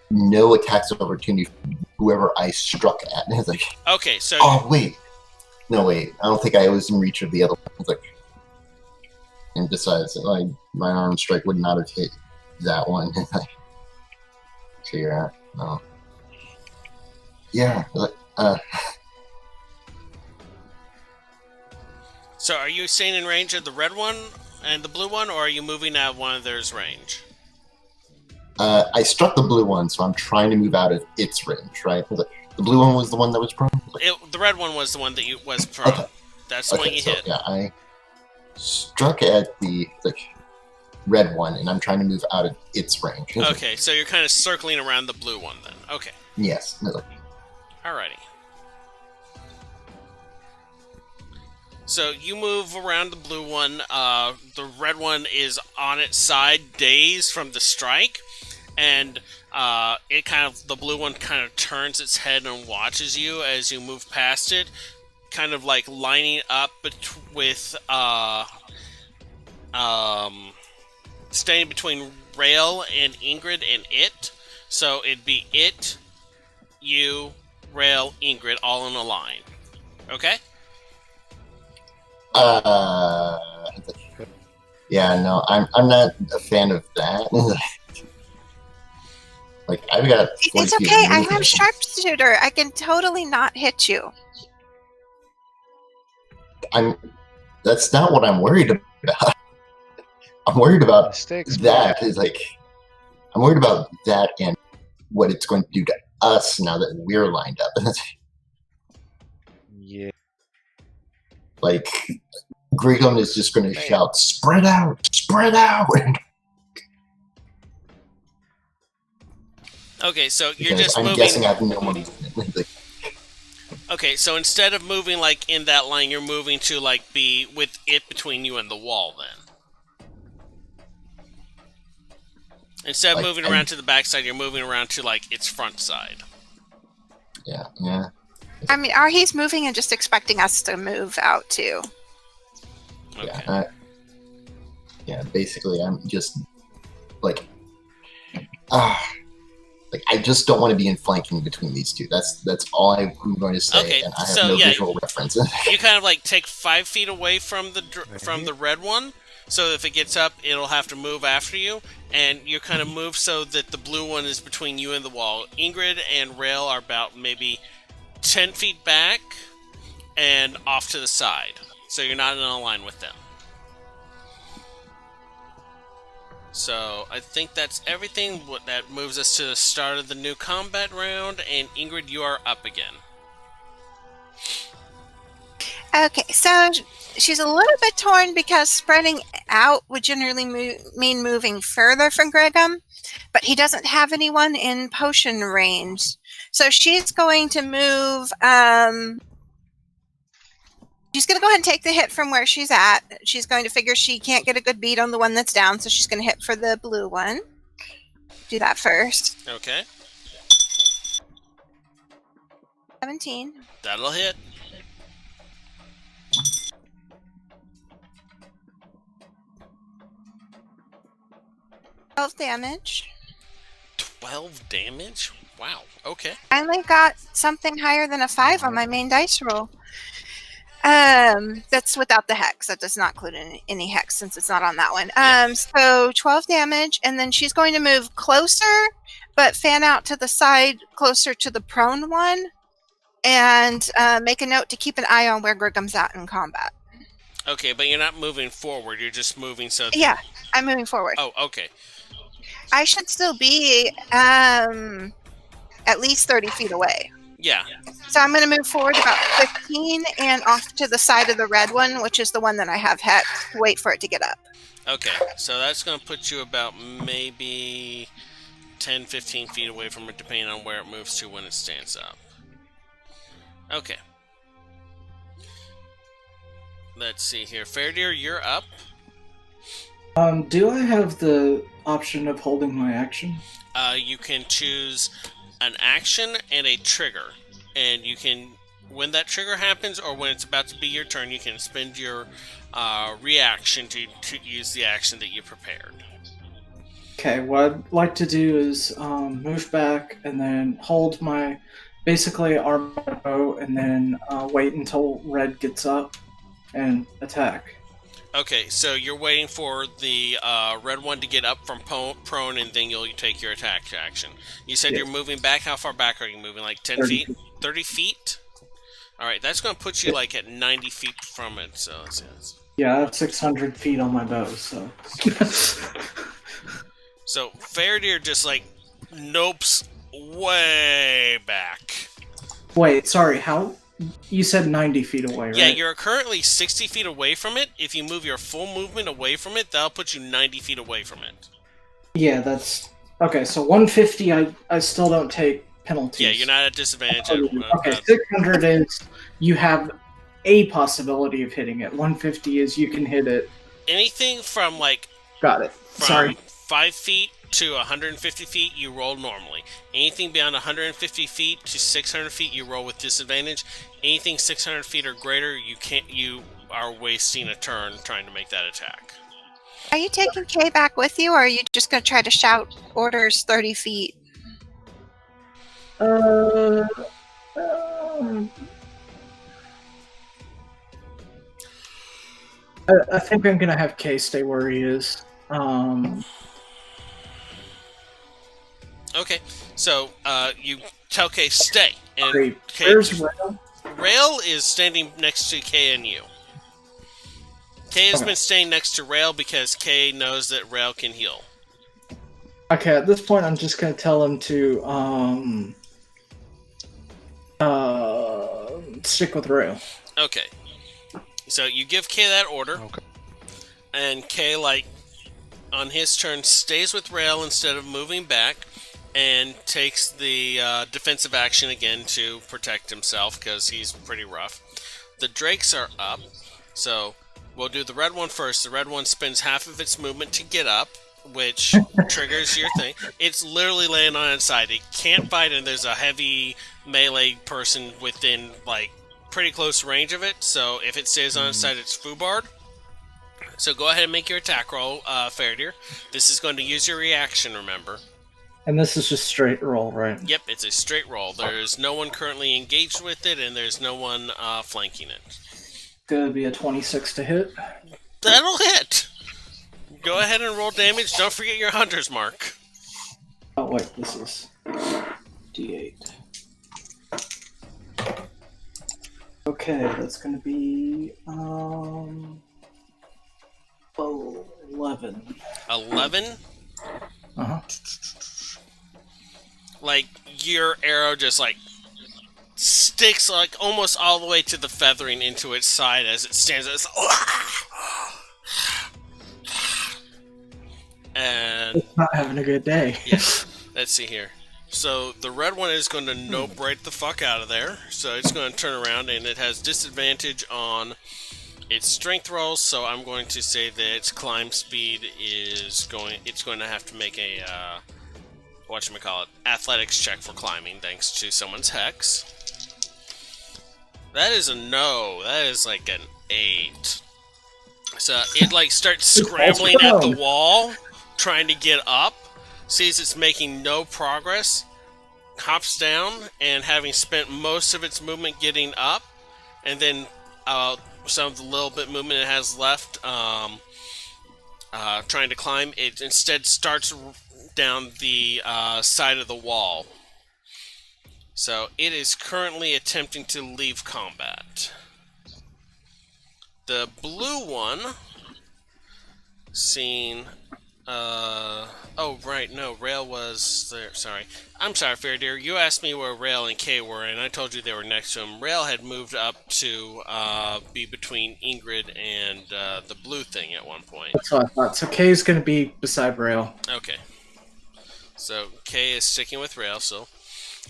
no attacks of opportunity from whoever I struck at. It's like, okay, so wait, I don't think I was in reach of the other one. It's like, and besides, my arm strike would not have hit that one. Figure out. No. Yeah. So are you staying in range of the red one and the blue one, or are you moving out of one of theirs range? I struck the blue one, so I'm trying to move out of its range, right? The blue one was the one that was prone? The red one was the one that was prone. Okay. That's the one you hit. Yeah, I struck at the... red one, and I'm trying to move out of its range. Okay, so you're kind of circling around the blue one then. Okay. Yes. Alrighty. So you move around the blue one. The red one is on its side, dazed from the strike, and the blue one kind of turns its head and watches you as you move past it, kind of like lining up with staying between Rail and Ingrid and it. So it'd be it, you, Rail, Ingrid, all in a line. Okay? Yeah, no, I'm not a fan of that. Like, I've got. It's okay. I have sharpshooter. I can totally not hit you. That's not what I'm worried about. I'm worried about Mistakes, that. Is like, I'm worried about that and what it's going to do to us now that we're lined up. Yeah. Like, Grigum is just going to shout, "Spread out! Spread out!" Okay, so you're Because just I'm moving. guessing I have no more movement. Like, Okay, so instead of moving like in that line, you're moving to like be with it between you and the wall. Then instead of Like, moving around to the backside, you're moving around to like its front side. yeah. I mean, he's moving and just expecting us to move out too. Okay. Yeah, basically, I'm just like, like I just don't want to be in flanking between these two. That's all I'm going to say, Okay, and I have so, no yeah, visual reference. You kind of like take 5 feet away from the red one, so if it gets up, it'll have to move after you, and you kind of move so that the blue one is between you and the wall. Ingrid and Rail are about maybe 10 feet back and off to the side, so you're not in a line with them. So I think that's everything. That moves us to the start of the new combat round, and Ingrid, you are up again. Okay, so she's a little bit torn because spreading out would generally mean moving further from Gregum, but he doesn't have anyone in potion range. So she's going to move. She's going to go ahead and take the hit from where she's at. She's going to figure she can't get a good beat on the one that's down, so she's going to hit for the blue one. Do that first. Okay. 17. That'll hit. Damage. 12 damage? Wow. Okay. I only got something higher than a 5 on my main dice roll. That's without the hex. That does not include any hex since it's not on that one. So 12 damage, and then she's going to move closer, but fan out to the side closer to the prone one, and make a note to keep an eye on where Grigum's at in combat. Okay, but you're not moving forward. You're just moving so... Yeah, I'm moving forward. Oh, okay. I should still be at least 30 feet away. Yeah. So I'm going to move forward about 15 and off to the side of the red one, which is the one that I have hex, to wait for it to get up. Okay, so that's going to put you about maybe 10, 15 feet away from it, depending on where it moves to when it stands up. Okay. Let's see here. Fairdeer, you're up. Do I have the option of holding my action? You can choose an action and a trigger. And you can, when that trigger happens or when it's about to be your turn, you can spend your reaction to use the action that you prepared. Okay, what I'd like to do is move back and then hold my, basically arm my bow, and then wait until red gets up and attack. Okay, so you're waiting for the red one to get up from prone, and then you'll take your attack action. You said Yes. you're moving back. How far back are you moving? Like 10 30 feet? 30 feet? Alright, that's going to put you like at 90 feet from it, so let's see. Yeah, I have 600 feet on my bow, so... So, Fairdeer just like nopes way back. Wait, sorry, how You said 90 feet away, right? Yeah, you're currently 60 feet away from it. If you move your full movement away from it, that'll put you 90 feet away from it. Yeah, that's... Okay, so 150, I still don't take penalties. Yeah, you're not at disadvantage. Okay, 600 is you have a possibility of hitting it. 150 is you can hit it. Anything from, like... Got it. Sorry. 5 feet to 150 feet, you roll normally. Anything beyond 150 feet to 600 feet, you roll with disadvantage. Anything 600 feet or greater, you are wasting a turn trying to make that attack. Are you taking Kay back with you, or are you just going to try to shout orders 30 feet? I think I'm going to have Kay stay where he is. Okay, so you tell Kay stay. And Great. Kay, Where's Rail? Rail is standing next to Kay and you. Kay has been staying next to Rail because Kay knows that Rail can heal. Okay, at this point, I'm just going to tell him to stick with Rail. Okay. So you give Kay that order. Okay. And Kay, like, on his turn, stays with Rail instead of moving back, and takes the defensive action again to protect himself because he's pretty rough. The Drakes are up, so we'll do the red one first. The red one spends half of its movement to get up, which triggers your thing. It's literally laying on its side. It can't fight, and there's a heavy melee person within, like, pretty close range of it, so if it stays on its side, it's foobarred. So go ahead and make your attack roll, Fairdeer. This is going to use your reaction, remember. And this is just straight roll, right? Yep, it's a straight roll. There's no one currently engaged with it, and there's no one flanking it. Gonna be a 26 to hit. That'll hit! Go ahead and roll damage. Don't forget your hunter's mark. Oh, wait, this is D8. Okay, that's gonna be 11. 11? Uh-huh. Like, your arrow just, like, sticks, like, almost all the way to the feathering into its side as it stands there. And... It's not having a good day. Yeah, let's see here. So, the red one is going to nope right the fuck out of there. So, it's going to turn around, and it has disadvantage on its strength rolls, so I'm going to say that its climb speed is it's going to have to make a, athletics check for climbing, thanks to someone's hex. That is a no. That is like an 8. So it, like, starts scrambling at the wall, trying to get up, sees it's making no progress, hops down, and having spent most of its movement getting up, and then some of the little bit movement it has left trying to climb, it instead starts down the side of the wall. So it is currently attempting to leave combat. The blue one, seeing... oh, right, no, Rail was there, sorry. I'm sorry, Fairdeer, you asked me where Rail and Kay were, and I told you they were next to him. Rail had moved up to be between Ingrid and the blue thing at one point. That's what I thought. So Kay's gonna be beside Rail. Okay. So Kay is sticking with Rail, so...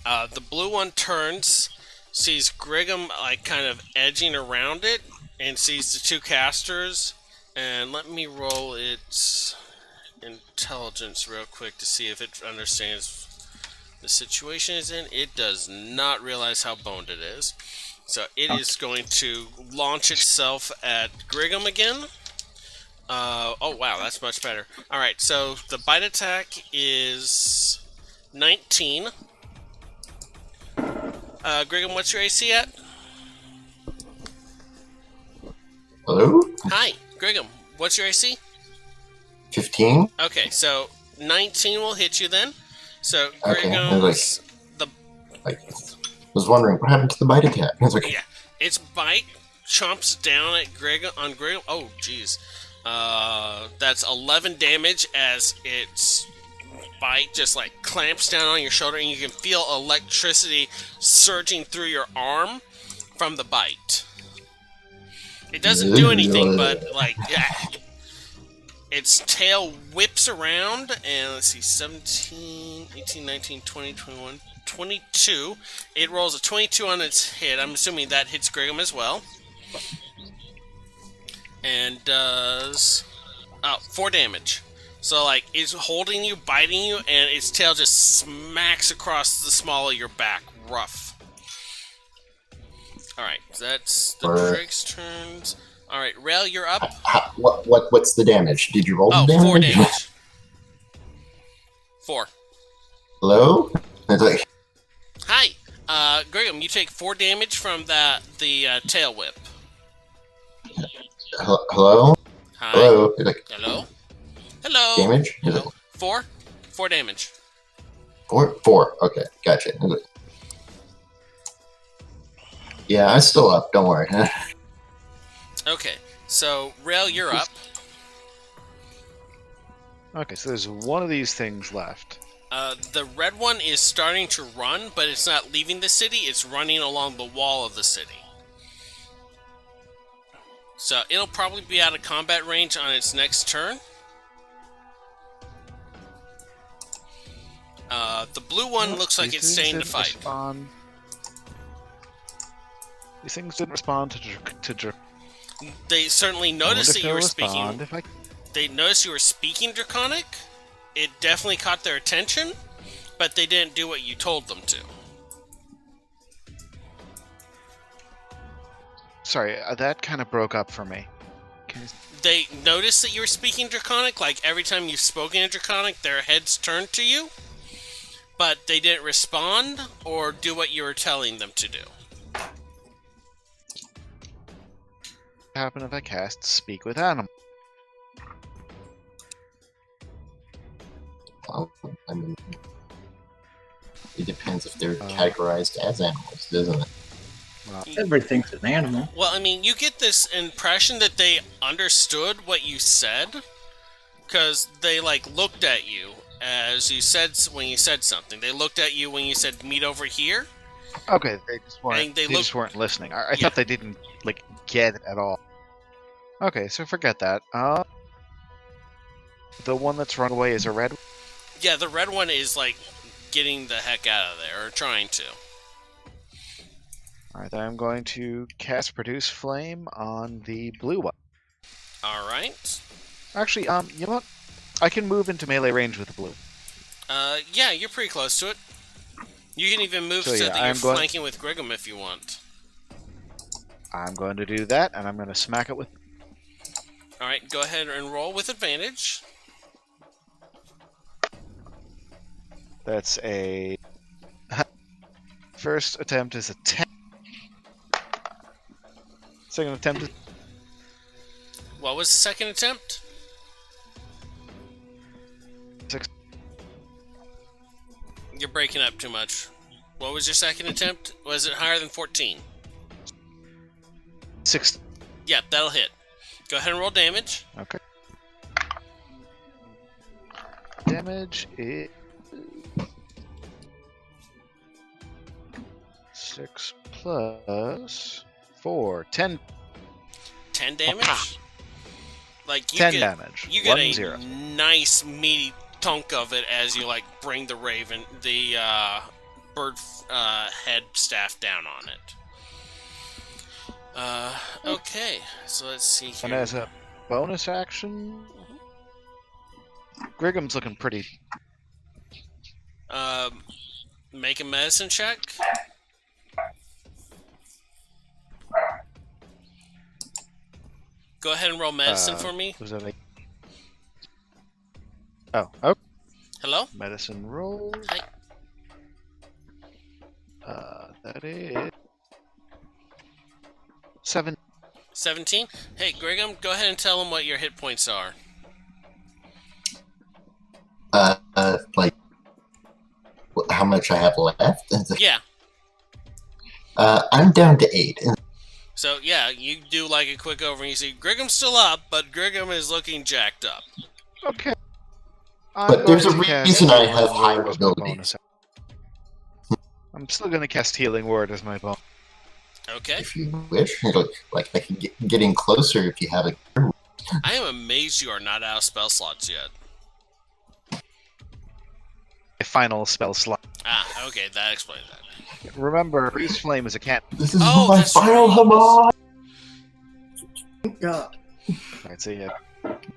the blue one turns, sees Griggum, like, kind of edging around it, and sees the two casters, and let me roll its intelligence real quick to see if it understands the situation it's in. It does not realize how boned it is. So it is going to launch itself at Griggum again. Oh wow, that's much better. Alright, so the bite attack is 19. Griggum, what's your AC at? Hello? Hi, Griggum, what's your AC? 15? Okay, so 19 will hit you then. So Okay, Griggum's... I was wondering what happened to the bite attack. It's okay. Yeah, its bite chomps down at Griggum. Oh, jeez. That's 11 damage as its bite just, like, clamps down on your shoulder, and you can feel electricity surging through your arm from the bite. It doesn't do anything, but like its tail whips around, and let's see, 17, 18, 19, 20, 21, 22. It rolls a 22 on its hit. I'm assuming that hits Grigum as well. And does 4 damage. So, like, it's holding you, biting you, and its tail just smacks across the small of your back. Rough. Alright, that's the Drake's turns. Alright, Rail, you're up. What's the damage? Did you roll the damage? 4 damage. 4. Hello? It's like, Hi! Grigum, you take 4 damage from the tail whip. hello? Hi. Hello? It's like, Hello? Hello? damage? Is Hello? it 4? 4 damage. 4? 4. Okay, gotcha. Yeah, I'm still up. Don't worry. Okay, so, Rail, you're up. Okay, so there's one of these things left. The red one is starting to run, but it's not leaving the city, it's running along the wall of the city. So it'll probably be out of combat range on its next turn. The blue one looks like it's staying to fight. These things didn't respond to They certainly noticed that you were speaking. If I... They noticed you were speaking Draconic. It definitely caught their attention, but they didn't do what you told them to. Sorry, that kind of broke up for me. They noticed that you were speaking Draconic, like every time you've spoken in Draconic, their heads turned to you, but they didn't respond or do what you were telling them to do. What happen if I cast Speak with Animal? Well, I mean, it depends if they're categorized as animals, doesn't it? Everything's an animal. Well, I mean, you get this impression that they understood what you said, because they, like, looked at you as you said, when you said something. They looked at you when you said, meet over here. Okay, they just weren't, And they just weren't listening. I thought they didn't, like, get it at all. Okay, so forget that. The one that's run away is a red one? Yeah, the red one is, like, getting the heck out of there, or trying to. Alright, then I'm going to cast Produce Flame on the blue one. Alright. Actually, you know what? I can move into melee range with the blue. Yeah, you're pretty close to it. You can even move So, so yeah, that you're I'm going- flanking with Grigum if you want. I'm going to do that, and I'm going to smack it with... Alright, go ahead and roll with advantage. That's a... First attempt is a 10. Second attempt is... What was the second attempt? 6. You're breaking up too much. What was your second attempt? Was it higher than 14? 6. Yeah, that'll hit. Go ahead and roll damage. Okay. Damage is... 6 plus 4. 10. 10 damage? Like you 10 get, damage. You get 1, a 0. nice meaty thunk of it as you like bring the raven, the bird head staff down on it. Okay, so let's see here. And as a bonus action, Grigum's looking pretty... Make a medicine check. Go ahead and roll medicine for me. Was that a... Oh, Hello? medicine roll. Hi. That is... 7. 17? Hey, Grigum, go ahead and tell him what your hit points are. Like, how much I have left? Yeah. I'm down to 8. So, yeah, you do like a quick over and you see Grigum's still up, but Grigum is looking jacked up. Okay. But there's a reason I have higher abilities. I'm still going to cast Healing Word as my bonus. Okay. if you wish. Like I can get in closer if you have a. I am amazed you are not out of spell slots yet. My final spell slot. Ah, okay, that explains that. Remember, Freeze Flame is a cat. This is Oh, my that's final right. homage. God. Right, so yeah,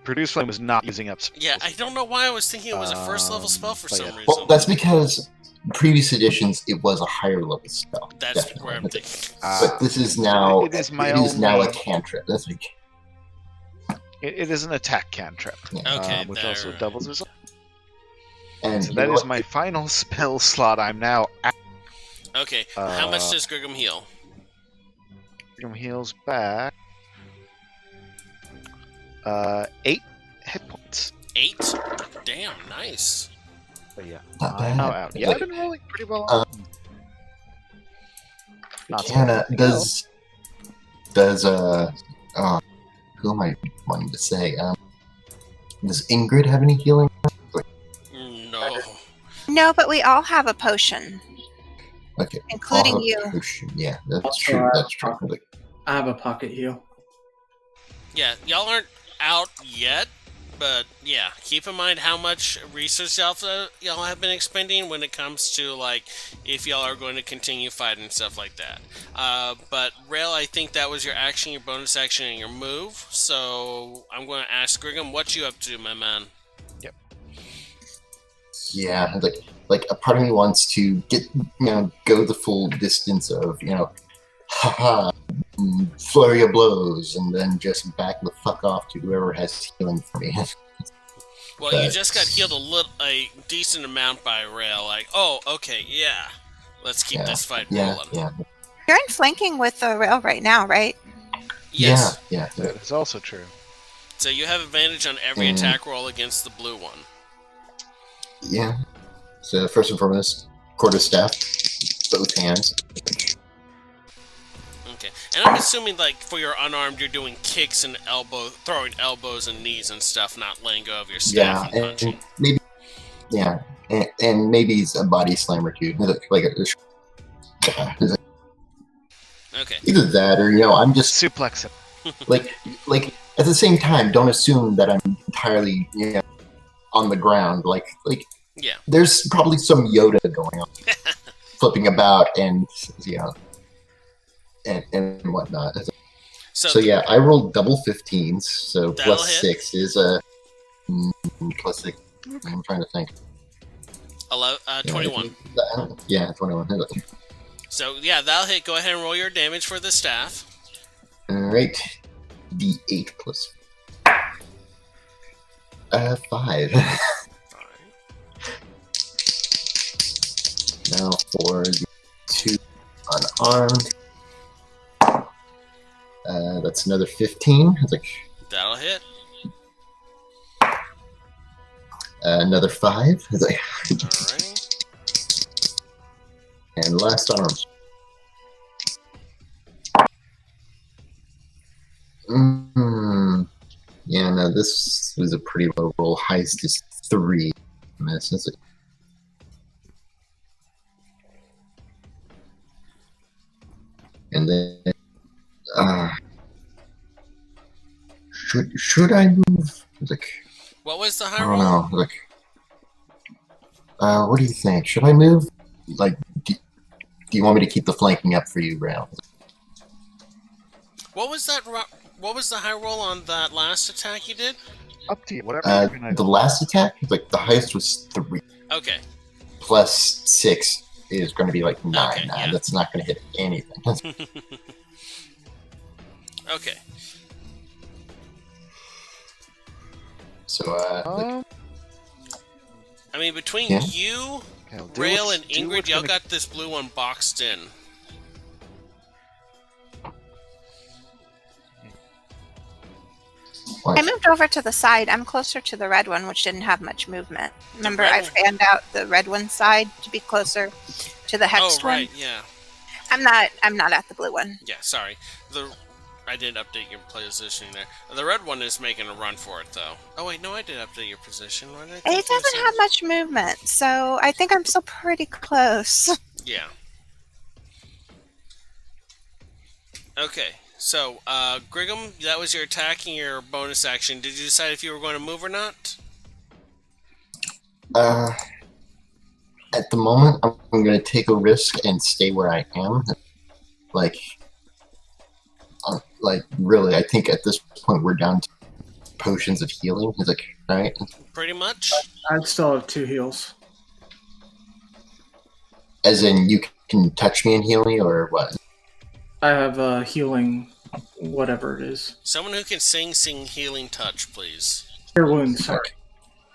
Produce Flame was not using up. Yeah, I don't know why I was thinking it was a first level spell for but some yeah. reason. Well, that's because previous editions it was a higher level spell. That's definitely. where I'm thinking. But this is now it is my now a only- cantrip. That's like, It is an attack cantrip, Okay, which there- also doubles as. and So you that know is what? my final spell slot. I'm now at. Okay, how much does Grigum heal? Heals back. 8 hit points. 8? Damn, nice. But yeah, Not I'm bad. now out. Yeah, I've been rolling pretty well. Not so Canna bad. does who am I wanting to say? Does Ingrid have any healing? No. No, but we all have a potion, Okay, including I'll have you. a potion. Yeah, that's Also, true. I have That's true. pocket. Like, I have a pocket heal. Yeah, y'all aren't out yet, but yeah, keep in mind how much resource y'all have been expending when it comes to, like, if y'all are going to continue fighting and stuff like that. But Rail, I think that was your action, your bonus action, and your move, so I'm going to ask Grigum, what you up to, my man? yeah, like a part of me wants to get go the full distance of haha, flurry of blows, and then just back the fuck off to whoever has healing for me. Well, you just got healed a decent amount by Rail, like, oh, okay, yeah, let's keep this fight yeah, rolling. yeah, You're in flanking with the rail right now, right? Yes. yeah. That is also true. So you have advantage on every attack roll against the blue one. Yeah. So first and foremost, quarterstaff, both hands. Okay, and I'm assuming, like, for your unarmed, you're doing kicks and throwing elbows and knees and stuff, not letting go of your staff and punching. And maybe, and maybe it's a body slam or two, like Okay. either that or I'm just Suplex it. like at the same time, don't assume that I'm entirely on the ground. Like Yeah. there's probably some Yoda going on, flipping about and and whatnot. So yeah, I rolled double 15s, so That'll plus hit. 6 is a plus 6. I'm trying to think. 21. Yeah, 21. So yeah, that'll hit. Go ahead and roll your damage for the staff. All right, D8 plus 5. Alright. Now for the 2 unarmed. That's another 15. It's like That'll hit. another 5. It's like, Alright. and last arms. Yeah, no, this was a pretty low roll. Highest is 3. Miss. Is it? And then, should I move? Like, What was the I high don't roll? know. Like, what do you think? Should I move? Like, do you want me to keep the flanking up for you, Rail? What was that? What was the high roll on that last attack you did? Up to you. Whatever. you're gonna The last attack, like the highest was 3 Okay. plus 6 is going to be like 9. Okay, yeah. That's not going to hit anything. Okay. So, I mean, between Yeah. you, Okay, do Rail, what's- and do Ingrid, what's y'all gonna- got this blue one boxed in. I moved over to the side. I'm closer to the red one, which didn't have much movement. Remember, red I one- fanned out the red one side to be closer to the hex Oh, right, one. yeah. I'm not at the blue one. Yeah, sorry. I did update your positioning there. The red one is making a run for it, though. Oh, wait, no, I did update your position. Why did I think It doesn't have much movement, so I think I'm still pretty close. Yeah. Okay, so Griggum, that was your attack and your bonus action. Did you decide if you were going to move or not? At the moment, I'm going to take a risk and stay where I am. Like really, I think at this point we're down to potions of healing. He's like, right? Pretty much. I still have 2 heals. As in, you can touch me and heal me, or what? I have healing, whatever it is. Someone who can sing healing touch, please. Cure wounds, sorry.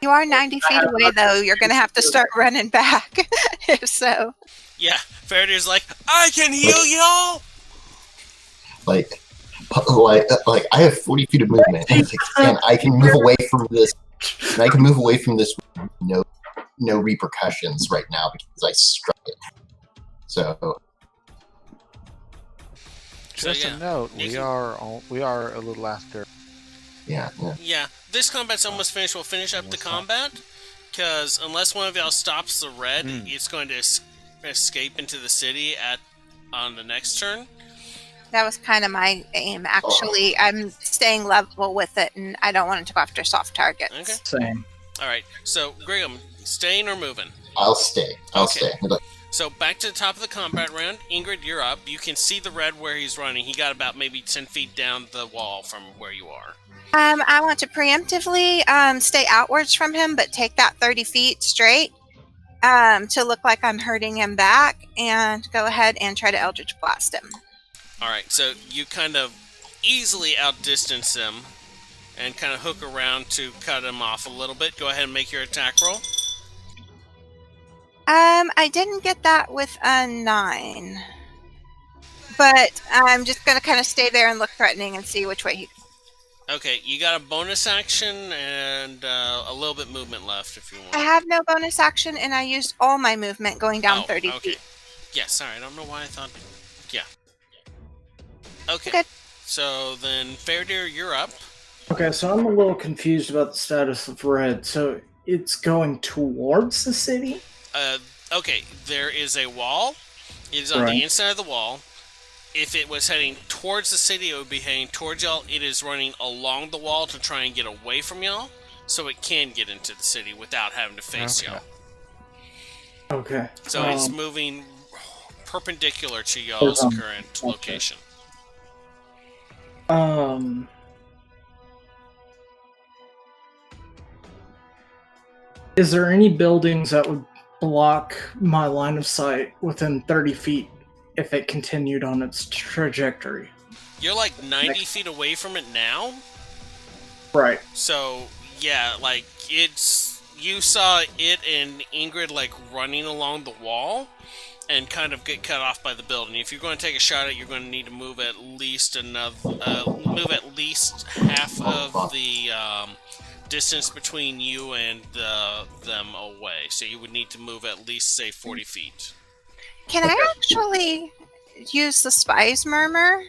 You are 90 feet away, though. You're going to have to start running back. If so. Yeah, Faraday's like, I can heal y'all! Like, I have 40 feet of movement, and I can move away from this. And I can move away from this with no repercussions right now because I struck it. So Just yeah, a note, you we can- are a little after. yeah. Yeah, this combat's almost finished. We'll finish up the combat, because unless one of y'all stops the red, it's going to escape into the city on the next turn. That was kind of my aim, actually. I'm staying level with it, and I don't want it to go after soft targets. Okay. Same. Alright, so Griggum, staying or moving? I'll stay. I'll Okay. stay. Like, So back to the top of the combat round. Ingrid, you're up. You can see the red where he's running. He got about maybe 10 feet down the wall from where you are. I want to preemptively stay outwards from him, but take that 30 feet straight to look like I'm hurting him back, and go ahead and try to Eldritch Blast him. Alright, so you kind of easily outdistance him and kind of hook around to cut him off a little bit. Go ahead and make your attack roll. I didn't get that with a 9. But I'm just going to kind of stay there and look threatening and see which way he... Okay, you got a bonus action and a little bit movement left if you want. I have no bonus action, and I used all my movement going down 30 okay. feet. Yeah, sorry, I don't know why I thought... Yeah. Okay, Good. so then Fairdeer, you're up. Okay, so I'm a little confused about the status of red. So it's going towards the city? Okay, there is a wall. It is on Right. the inside of the wall. If it was heading towards the city, it would be heading towards y'all. It is running along the wall to try and get away from y'all, so it can get into the city without having to face Okay. y'all. Okay. So it's moving perpendicular to y'all's current location. Is there any buildings that would block my line of sight within 30 feet if it continued on its trajectory? You're like 90 feet away from it now, Right. so yeah, like it's you saw it and Ingrid like running along the wall and kind of get cut off by the building. If you're going to take a shot at it, you're going to need to move at least half of the distance between you and them away. So you would need to move at least, say, 40 feet. Can I actually use the Spy's Murmur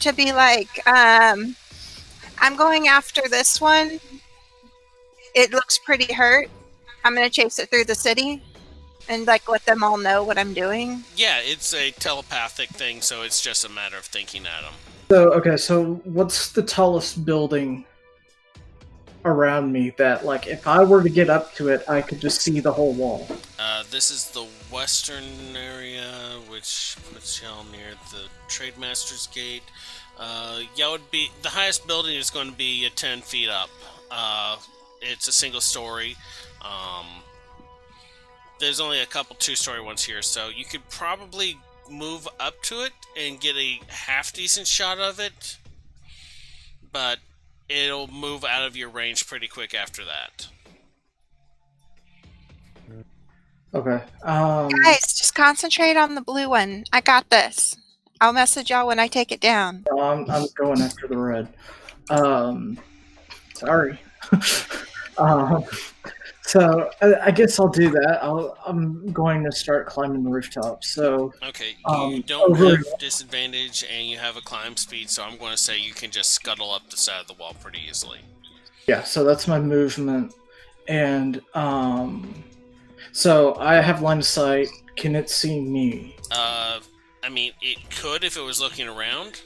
to be like, I'm going after this one. It looks pretty hurt. I'm going to chase it through the city and like let them all know what I'm doing. Yeah, it's a telepathic thing, so it's just a matter of thinking at them. So what's the tallest building around me that, like, if I were to get up to it, I could just see the whole wall? This is the western area, which puts y'all near the Trademaster's Gate. Y'all would be the highest building is going to be 10 feet up. It's a single story. There's only a couple two-story ones here, so you could probably move up to it and get a half-decent shot of it, but it'll move out of your range pretty quick after that. Okay. Guys, just concentrate on the blue one. I got this. I'll message y'all when I take it down. I'm going after the red. Sorry. So I guess I'll do that. I'm going to start climbing the rooftop. So okay, you don't have disadvantage, and you have a climb speed, so I'm going to say you can just scuttle up the side of the wall pretty easily. Yeah, so that's my movement, and so I have line of sight. Can it see me? I I mean, it could if it was looking around.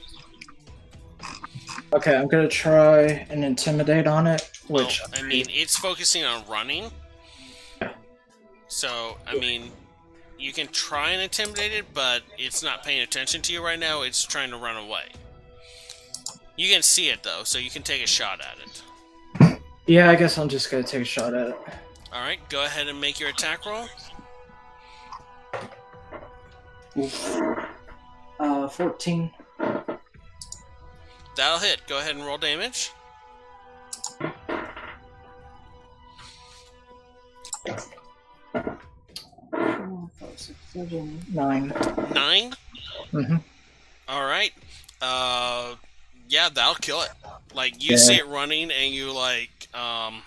Okay, I'm gonna try and intimidate on it, which Well, I mean, it's focusing on running. So, I mean, you can try and intimidate it, but it's not paying attention to you right now. It's trying to run away. You can see it, though, so you can take a shot at it. yeah, I guess I'm just gonna take a shot at it. Alright, go ahead and make your attack roll. 14. That'll hit. Go ahead and roll damage. Nine. 9? Mm-hmm. Alright. Yeah, that'll kill it. Like, you see it running, and you, like, kind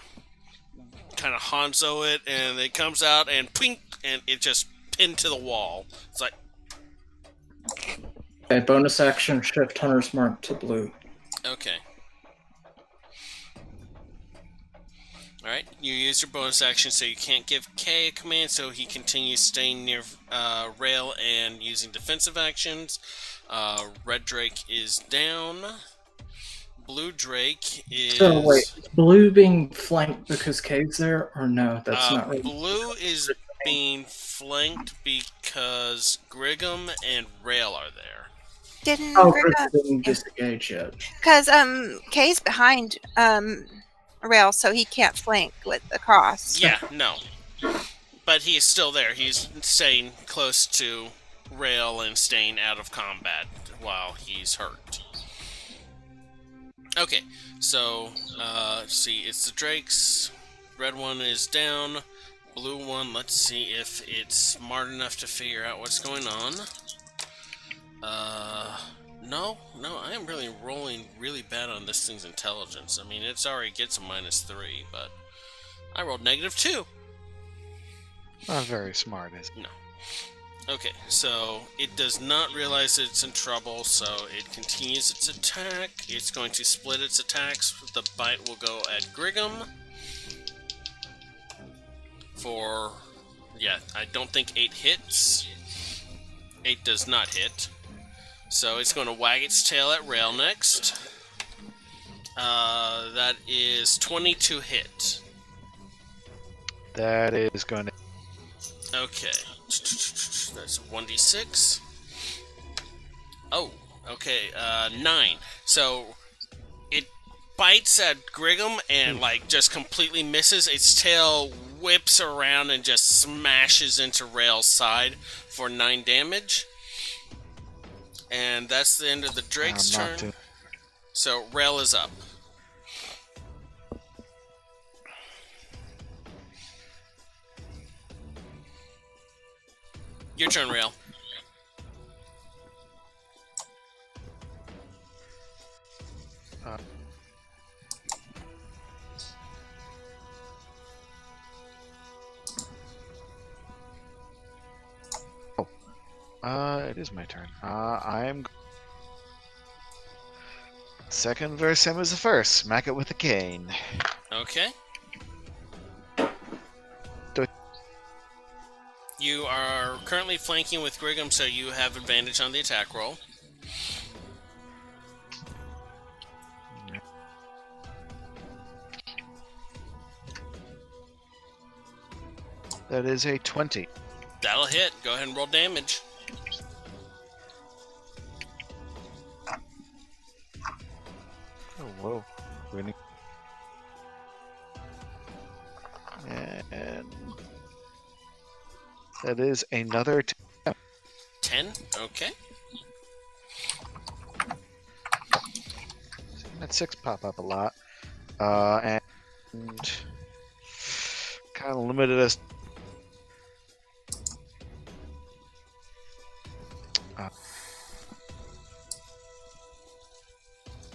of Hanzo it, and it comes out, and pink, and it just pinned to the wall. It's like, Okay, bonus action, shift Hunter's Mark to blue. okay. Alright, you use your bonus action, so you can't give K a command, so he continues staying near Rail and using defensive actions. Red Drake is down. Blue Drake is... So, wait, blue being flanked because K's there, or no? That's not right. Blue is being flanked because Griggum and Rail are there. Didn't Oh, Chris didn't disengage yet. because Kay's behind Rail, so he can't flank with the cross. Yeah, no. But he is still there. He's staying close to Rail and staying out of combat while he's hurt. Okay, so, see, it's the Drakes. Red one is down. Blue one, let's see if it's smart enough to figure out what's going on. No, I am really rolling really bad on this thing's intelligence. I mean, it already gets a -3, but I rolled -2. Not very smart, is it? No. Okay, so it does not realize it's in trouble, so it continues its attack. It's going to split its attacks. The bite will go at Griggum. For, yeah, I don't think 8 hits. 8 does not hit. So it's going to wag its tail at Rail next. That is 22 hit. That is going to... Okay. That's 1d6. Oh, okay, 9. So, it bites at Griggum and, like, just completely misses. Its tail whips around and just smashes into Rail's side for 9 damage. And that's the end of the Drake's turn. So, Rail is up. Your turn, Rail. It is my turn. I'm... Second verse, same as the first. Smack it with a cane. Okay. Do- You are currently flanking with Griggum, so you have advantage on the attack roll. That is a 20. That'll hit. Go ahead and roll damage. Oh, whoa. Winning. And... That is another 10. 10? Okay. That 6 pop up a lot. And... Kind of limited us...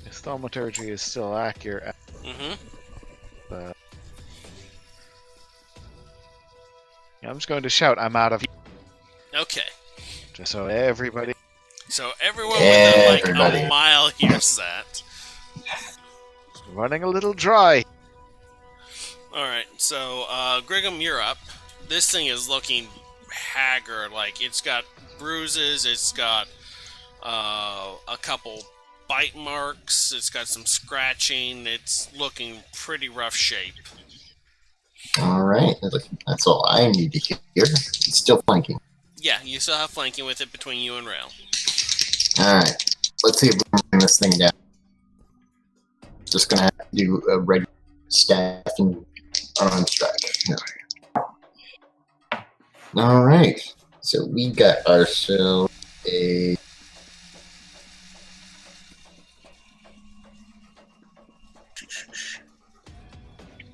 His thaumaturgy is still accurate. Mm-hmm. But... I'm just going to shout, I'm out of... Okay. Just so everybody... So everyone within like Everybody. a mile hears that. Running a little dry. Alright, so Griggum, you're up. This thing is looking haggard. Like, it's got bruises, it's got a couple bite marks, it's got some scratching, it's looking pretty rough shape. Alright, that's all I need to hear. It's still flanking. Yeah, you still have flanking with it between you and Rail. Alright, let's see if we can bring this thing down. Just gonna have to do a regular staff and unarmed strike. Alright, so we got ourselves a...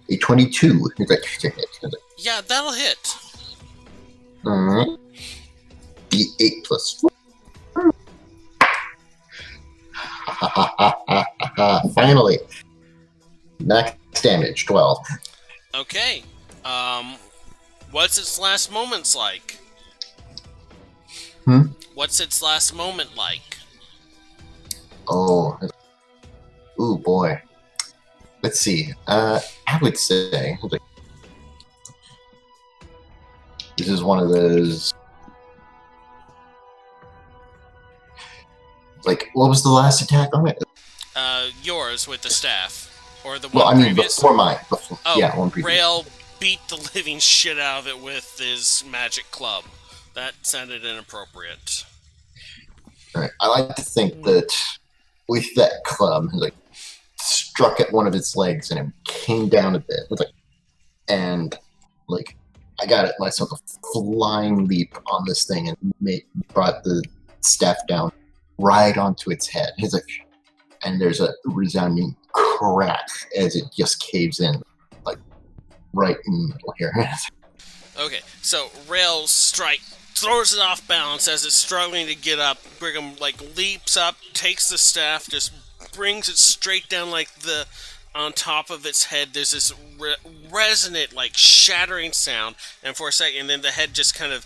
a 22. To hit. Yeah, that'll hit. Alright. D8 plus 4. Finally. Max damage, 12. Okay. What's its last moments like? What's its last moment like? Oh. Ooh, boy. Let's see. I would say... This is one of those... Like, what was the last attack on it? Yours with the staff. Or the one Well, I mean, previous? before mine. Oh, yeah, one previous. Rail beat the living shit out of it with his magic club. That sounded inappropriate. Right. I like to think that with that club, like, struck at one of its legs and it came down a bit. And, like, I got it myself a flying leap on this thing and brought the staff down right onto its head. It's like, and there's a resounding crack as it just caves in, like, right in the middle here. Okay, so Rail's strike throws it off balance as it's struggling to get up. Brigham, like, leaps up, takes the staff, just brings it straight down, like, on top of its head. There's this resonant, like, shattering sound, and for a second, then the head just kind of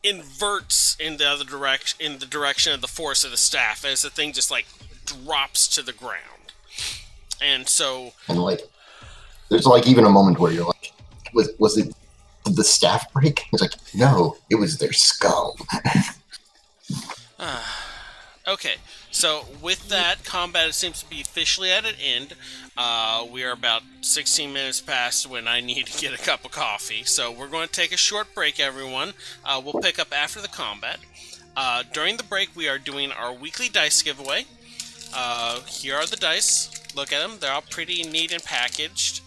inverts in the other direction, in the direction of the force of the staff, as the thing just, like, drops to the ground. And so... And, like, there's, like, even a moment where you're like, was it... Did the staff break? It's like, no, it was their skull. Okay, so with that, combat seems to be officially at an end. We are about 16 minutes past when I need to get a cup of coffee. So we're going to take a short break, everyone. We'll pick up after the combat. During the break, we are doing our weekly dice giveaway. Here are the dice. Look at them. They're all pretty neat and packaged.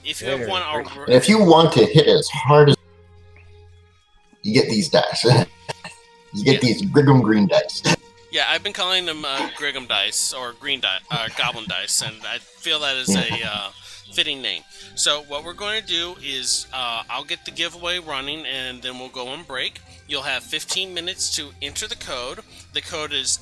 If you have one already... And if you want to hit as hard as... You get these dice. You get these Brigham green dice. Yeah, I've been calling them Griggum dice, or Goblin dice, and I feel that is a fitting name. So what we're going to do is I'll get the giveaway running, and then we'll go on break. You'll have 15 minutes to enter the code. The code is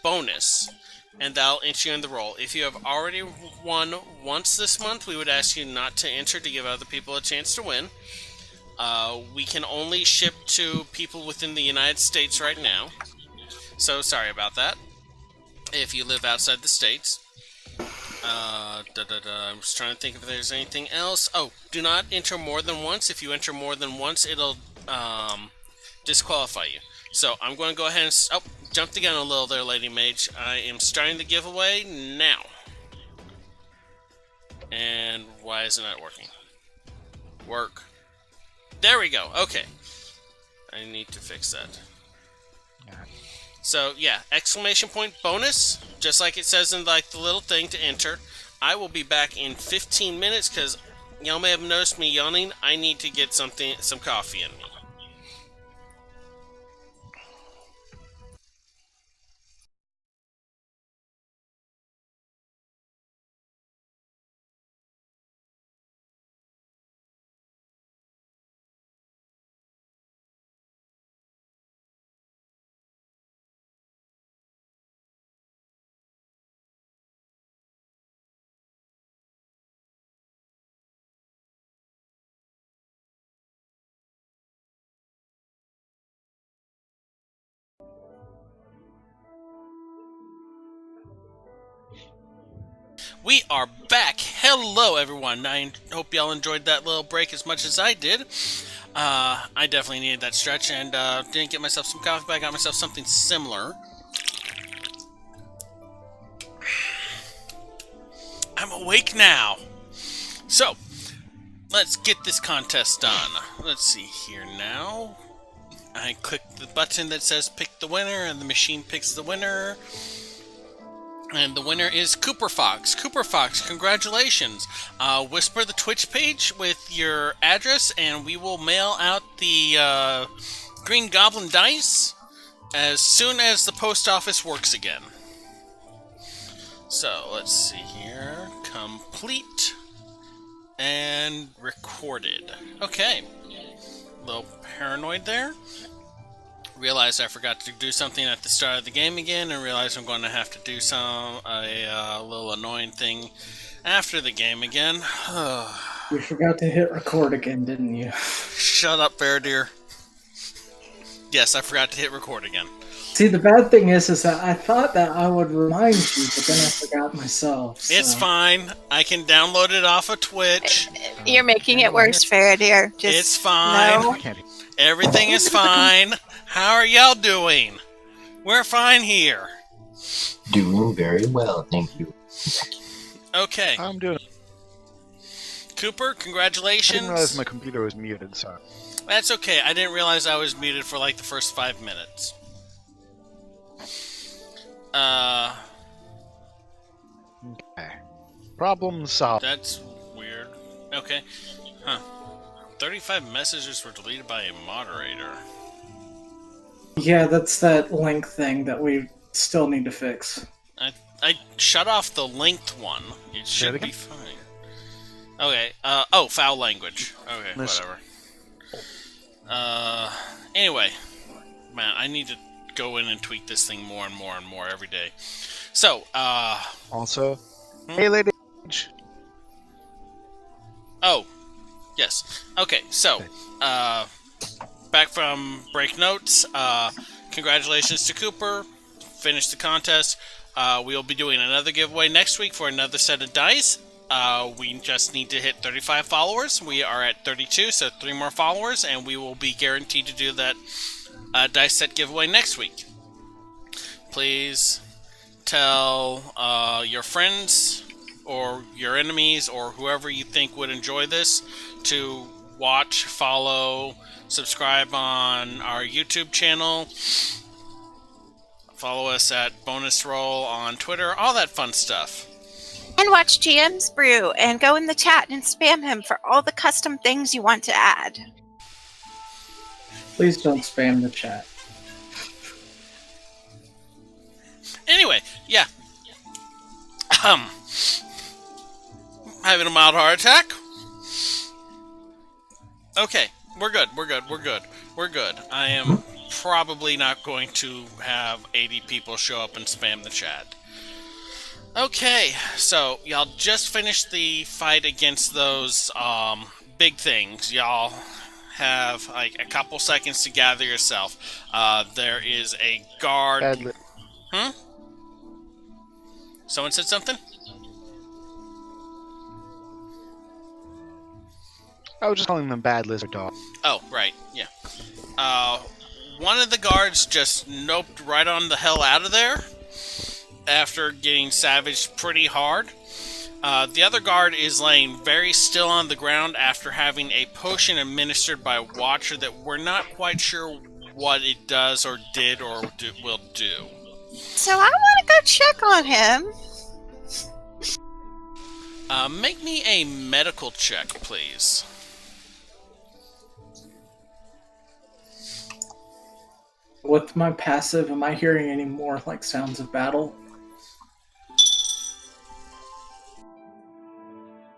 !bonus, and that'll enter you in the roll. If you have already won once this month, we would ask you not to enter to give other people a chance to win. We can only ship to people within the United States right now. So, sorry about that. If you live outside the States. I'm just trying to think if there's anything else. Oh, do not enter more than once. If you enter more than once, it'll disqualify you. So, I'm going to go ahead and... Oh, jumped the gun a little there, Lady Mage. I am starting the giveaway now. And why isn't that working? Work. There we go. Okay. I need to fix that. So, yeah, !bonus, just like it says in, like, the little thing to enter. I will be back in 15 minutes, because y'all may have noticed me yawning. I need to get some coffee in me. We are back. Hello, everyone. I hope y'all enjoyed that little break as much as I did. I definitely needed that stretch, and didn't get myself some coffee, but I got myself something similar. I'm awake now. So, let's get this contest done. Let's see here now. I click the button that says pick the winner, and the machine picks the winner. And the winner is Cooper Fox. Cooper Fox, congratulations. Whisper the Twitch page with your address, and we will mail out the Green Goblin dice as soon as the post office works again. So, let's see here. Complete and recorded. Okay. A little paranoid there. Realized I forgot to do something at the start of the game again, and realized I'm going to have to do a little annoying thing after the game again. You forgot to hit record again, didn't you? Shut up, Bear Deer. Yes, I forgot to hit record again. See, the bad thing is that I thought that I would remind you, but then I forgot myself. So. It's fine. I can download it off of Twitch. You're making it worse, Faraday. Just It's fine. No. Everything is fine. How are y'all doing? We're fine here. Doing very well, thank you. Okay. I'm doing. Cooper, I congratulations. didn't realize my computer was muted. Sorry. That's okay. I didn't realize I was muted for like the first 5 minutes. Okay. Problem solved. That's weird. Okay. Huh. 35 messages were deleted by a moderator. Yeah, that's that link thing that we still need to fix. I shut off the linked one. It Say it should again? be fine. Okay. Foul language. Okay, Listen. whatever. Anyway. Man, I need to go in and tweak this thing more and more and more every day. So, Also, hey, lady. Oh, yes. Okay, so, back from break notes. Congratulations to Cooper. Finished the contest. We'll be doing another giveaway next week for another set of dice. We just need to hit 35 followers. We are at 32, so 3 more followers, and we will be guaranteed to do that dice set giveaway next week. Please tell your friends or your enemies or whoever you think would enjoy this to watch, follow, subscribe on our YouTube channel. Follow us at Bonus Roll on Twitter, all that fun stuff. And watch GM's Brew and go in the chat and spam him for all the custom things you want to add. Please don't spam the chat. Anyway, yeah. Having a mild heart attack. Okay, we're good. I am probably not going to have 80 people show up and spam the chat. Okay, so y'all just finished the fight against those big things. Y'all have like a couple seconds to gather yourself. There is a guard. Someone said something? I was just calling them bad lizard dog. Oh, right, yeah. One of the guards just noped right on the hell out of there after getting savaged pretty hard. The other guard is laying very still on the ground after having a potion administered by a watcher that we're not quite sure what it does or did or will do. So I want to go check on him. Make me a medical check, please. With my passive, am I hearing any more like sounds of battle?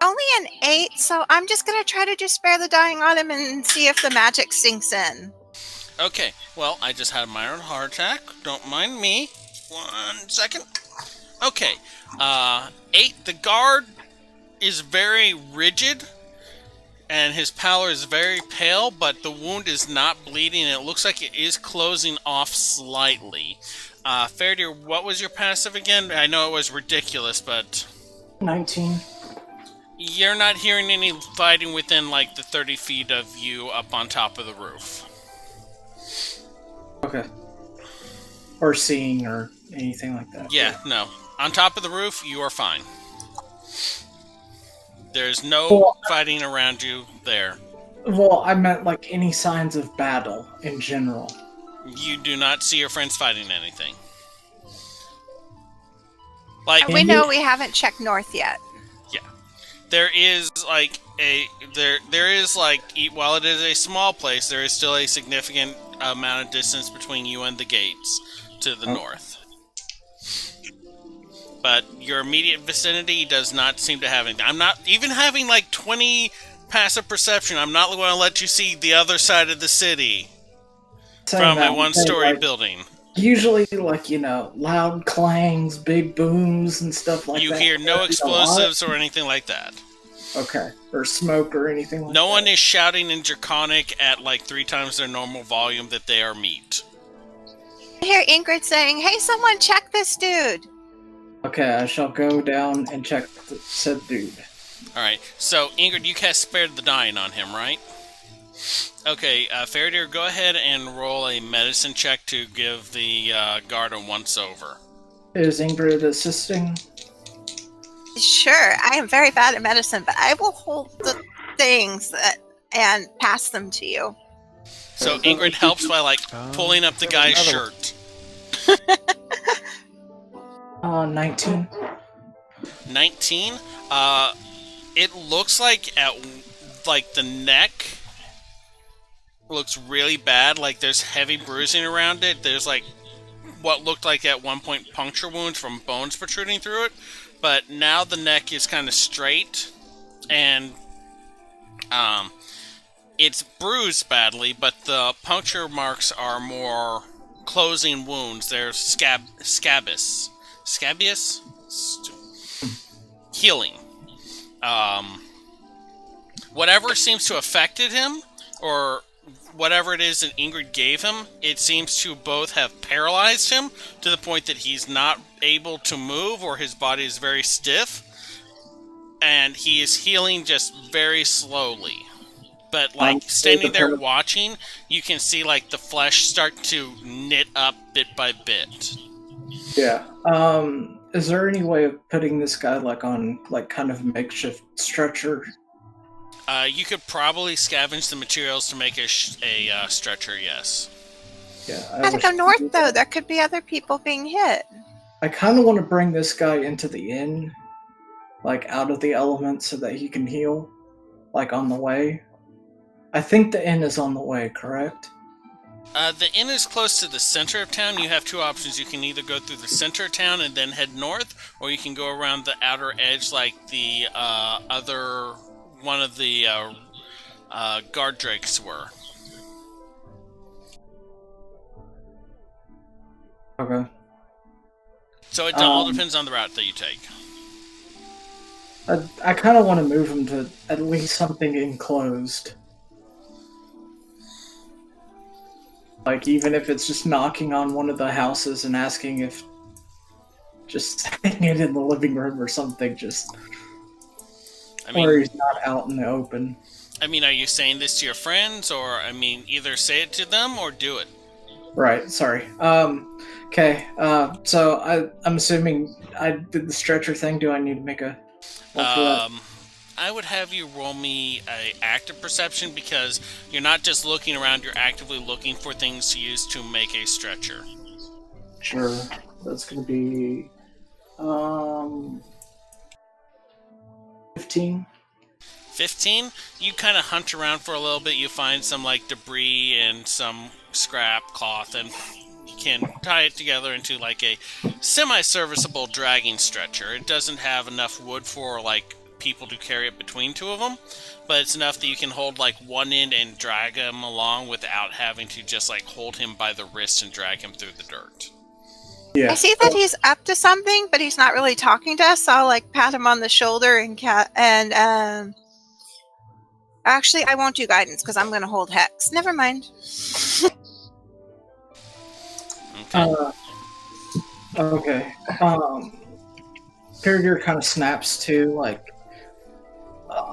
Only an 8, so I'm just going to try to just spare the dying on him and see if the magic sinks in. Okay, well, I just had a minor heart attack. Don't mind me. 1 second. Okay, 8, the guard is very rigid, and his pallor is very pale, but the wound is not bleeding, and it looks like it is closing off slightly. Fairdeer, what was your passive again? I know it was ridiculous, but... 19. You're not hearing any fighting within like the 30 feet of you up on top of the roof. Okay. Or seeing or anything like that. Yeah, no. On top of the roof, you are fine. There's no Well, fighting around you there. well, I meant like any signs of battle in general. You do not see your friends fighting anything. Like, And we know we haven't checked north yet. there is like while it is a small place, there is still a significant amount of distance between you and the gates to the north. But your immediate vicinity does not seem to have anything. I'm not even having like 20 passive perception. I'm not going to let you see the other side of the city from a one-story building. Usually, like, loud clangs, big booms, and stuff like that. You hear no explosives or anything like that. Okay. Or smoke or anything like that. No one is shouting in Draconic at like 3 times their normal volume that they are meat. I hear Ingrid saying, "Hey, someone check this dude." Okay, I shall go down and check said dude. Alright, so Ingrid, you cast Spare the Dying on him, right? Okay, Faraday, go ahead and roll a medicine check to give the guard a once-over. Is Ingrid assisting? Sure, I am very bad at medicine, but I will hold the things and pass them to you. So Ingrid helps by, like, pulling up the guy's shirt. 19. 19? It looks like the neck looks really bad. Like, there's heavy bruising around it. There's, like, what looked like at one point puncture wounds from bones protruding through it. But now the neck is kind of straight. And, it's bruised badly, but the puncture marks are more closing wounds. They're scabious. Healing. Whatever seems to have affected him, or whatever it is that Ingrid gave him, it seems to both have paralyzed him to the point that he's not able to move, or his body is very stiff, and he is healing just very slowly. But, like, standing there watching, you can see, like, the flesh start to knit up bit by bit. Yeah. Is there any way of putting this guy, like, on, like, kind of makeshift stretcher? You could probably scavenge the materials to make a stretcher, yes. Yeah. Gotta go north, though. There could be other people being hit. I kind of want to bring this guy into the inn, like, out of the element so that he can heal, like, on the way. I think the inn is on the way, correct? The inn is close to the center of town. You have 2 options. You can either go through the center of town and then head north, or you can go around the outer edge like the one of the guard drakes were. Okay. So it all depends on the route that you take. I kind of want to move him to at least something enclosed. Like, even if it's just knocking on one of the houses and asking if just setting it in the living room or something, just where he's not out in the open. I mean, are you saying this to your friends, or, I mean, either say it to them or do it? Right, sorry. Okay, so I'm assuming I did the stretcher thing. Do I need to make a roll for that? I would have you roll me a active perception, because you're not just looking around, you're actively looking for things to use to make a stretcher. Sure. That's going to be 15. 15? You kind of hunt around for a little bit, you find some like debris and some scrap cloth, and you can tie it together into like a semi-serviceable dragging stretcher. It doesn't have enough wood for like people to carry it between 2 of them, but it's enough that you can hold like one end and drag him along without having to just like hold him by the wrist and drag him through the dirt. Yeah. I see that he's up to something, but he's not really talking to us. So I'll like pat him on the shoulder and actually, I won't do guidance because I'm going to hold hex. Never mind. Okay. Okay. Carrier kind of snaps to, like,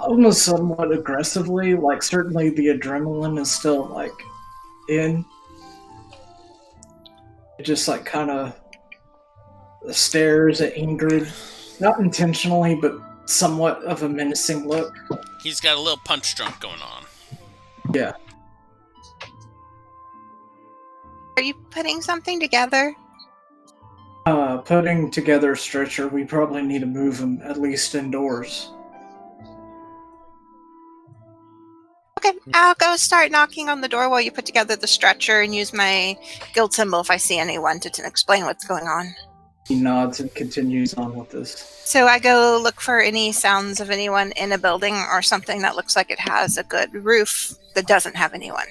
almost somewhat aggressively. Like, certainly the adrenaline is still, like, in. It just, like, kind of stares at Ingrid. Not intentionally, but somewhat of a menacing look. He's got a little punch drunk going on. Yeah. Are you putting something together? Putting together a stretcher, we probably need to move him at least indoors. Okay, I'll go start knocking on the door while you put together the stretcher and use my guild symbol if I see anyone to explain what's going on. He nods and continues on with this. So I go look for any sounds of anyone in a building or something that looks like it has a good roof that doesn't have anyone.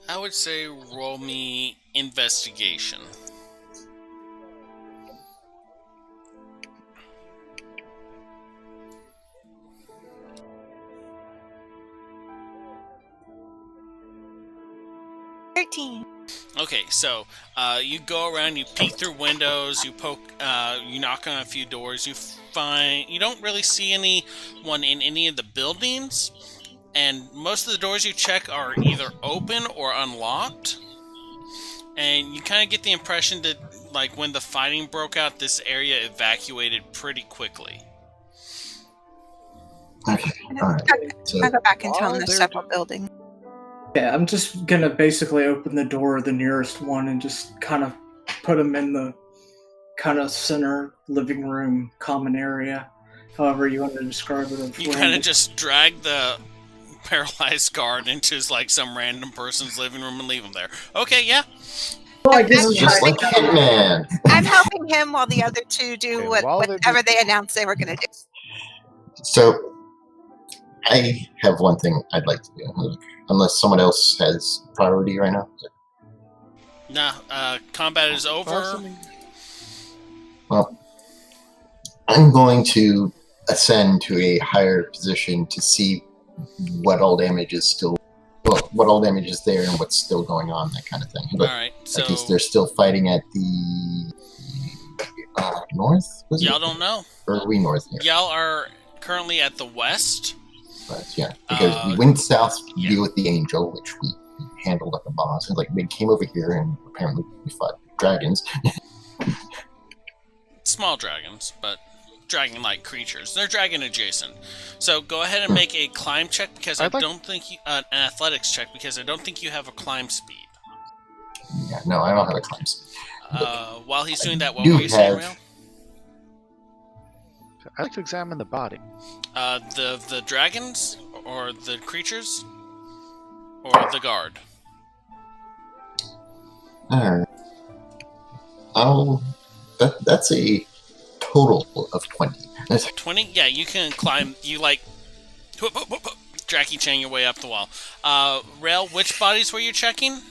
I would say roll me investigation. Okay, so you go around, you peek through windows, you poke, you knock on a few doors, you don't really see anyone in any of the buildings, and most of the doors you check are either open or unlocked, and you kind of get the impression that, like, when the fighting broke out, this area evacuated pretty quickly. Okay, alright. So, I'll go back and tell them there's several buildings. Yeah, I'm just gonna basically open the door of the nearest one and just kind of put him in the kind of center living room common area, however you want to describe it. You kind of just drag the paralyzed guard into like some random person's living room and leave him there. Okay, yeah. Well, I guess it's just like Hitman. I'm helping him while the other two do Okay, whatever they announced they were going to do. So, I have one thing I'd like to do. Unless someone else has priority right now. Nah, combat is over. Well, I'm going to ascend to a higher position to see what all damage is still, what all damage is there and what's still going on, that kind of thing. But Alright, so I guess they're still fighting at the north? y'all don't know. Or are we north here? Y'all are currently at the west. But yeah, because we went south to deal with the angel, which we handled like a boss. And like they came over here and apparently we fought dragons. Small dragons, but dragon-like creatures. They're dragon adjacent. So go ahead and make a climb check because I don't think you an athletics check because I don't think you have a climb speed. Yeah, no, I don't have a climb speed. While he's doing that, what were you saying, Real? I like to examine the body. The dragons or the creatures or the guard. Alright. That's a total of 20. 20? Yeah, you can climb. You like Jackie Chan your way up the wall. Rail, which bodies were you checking?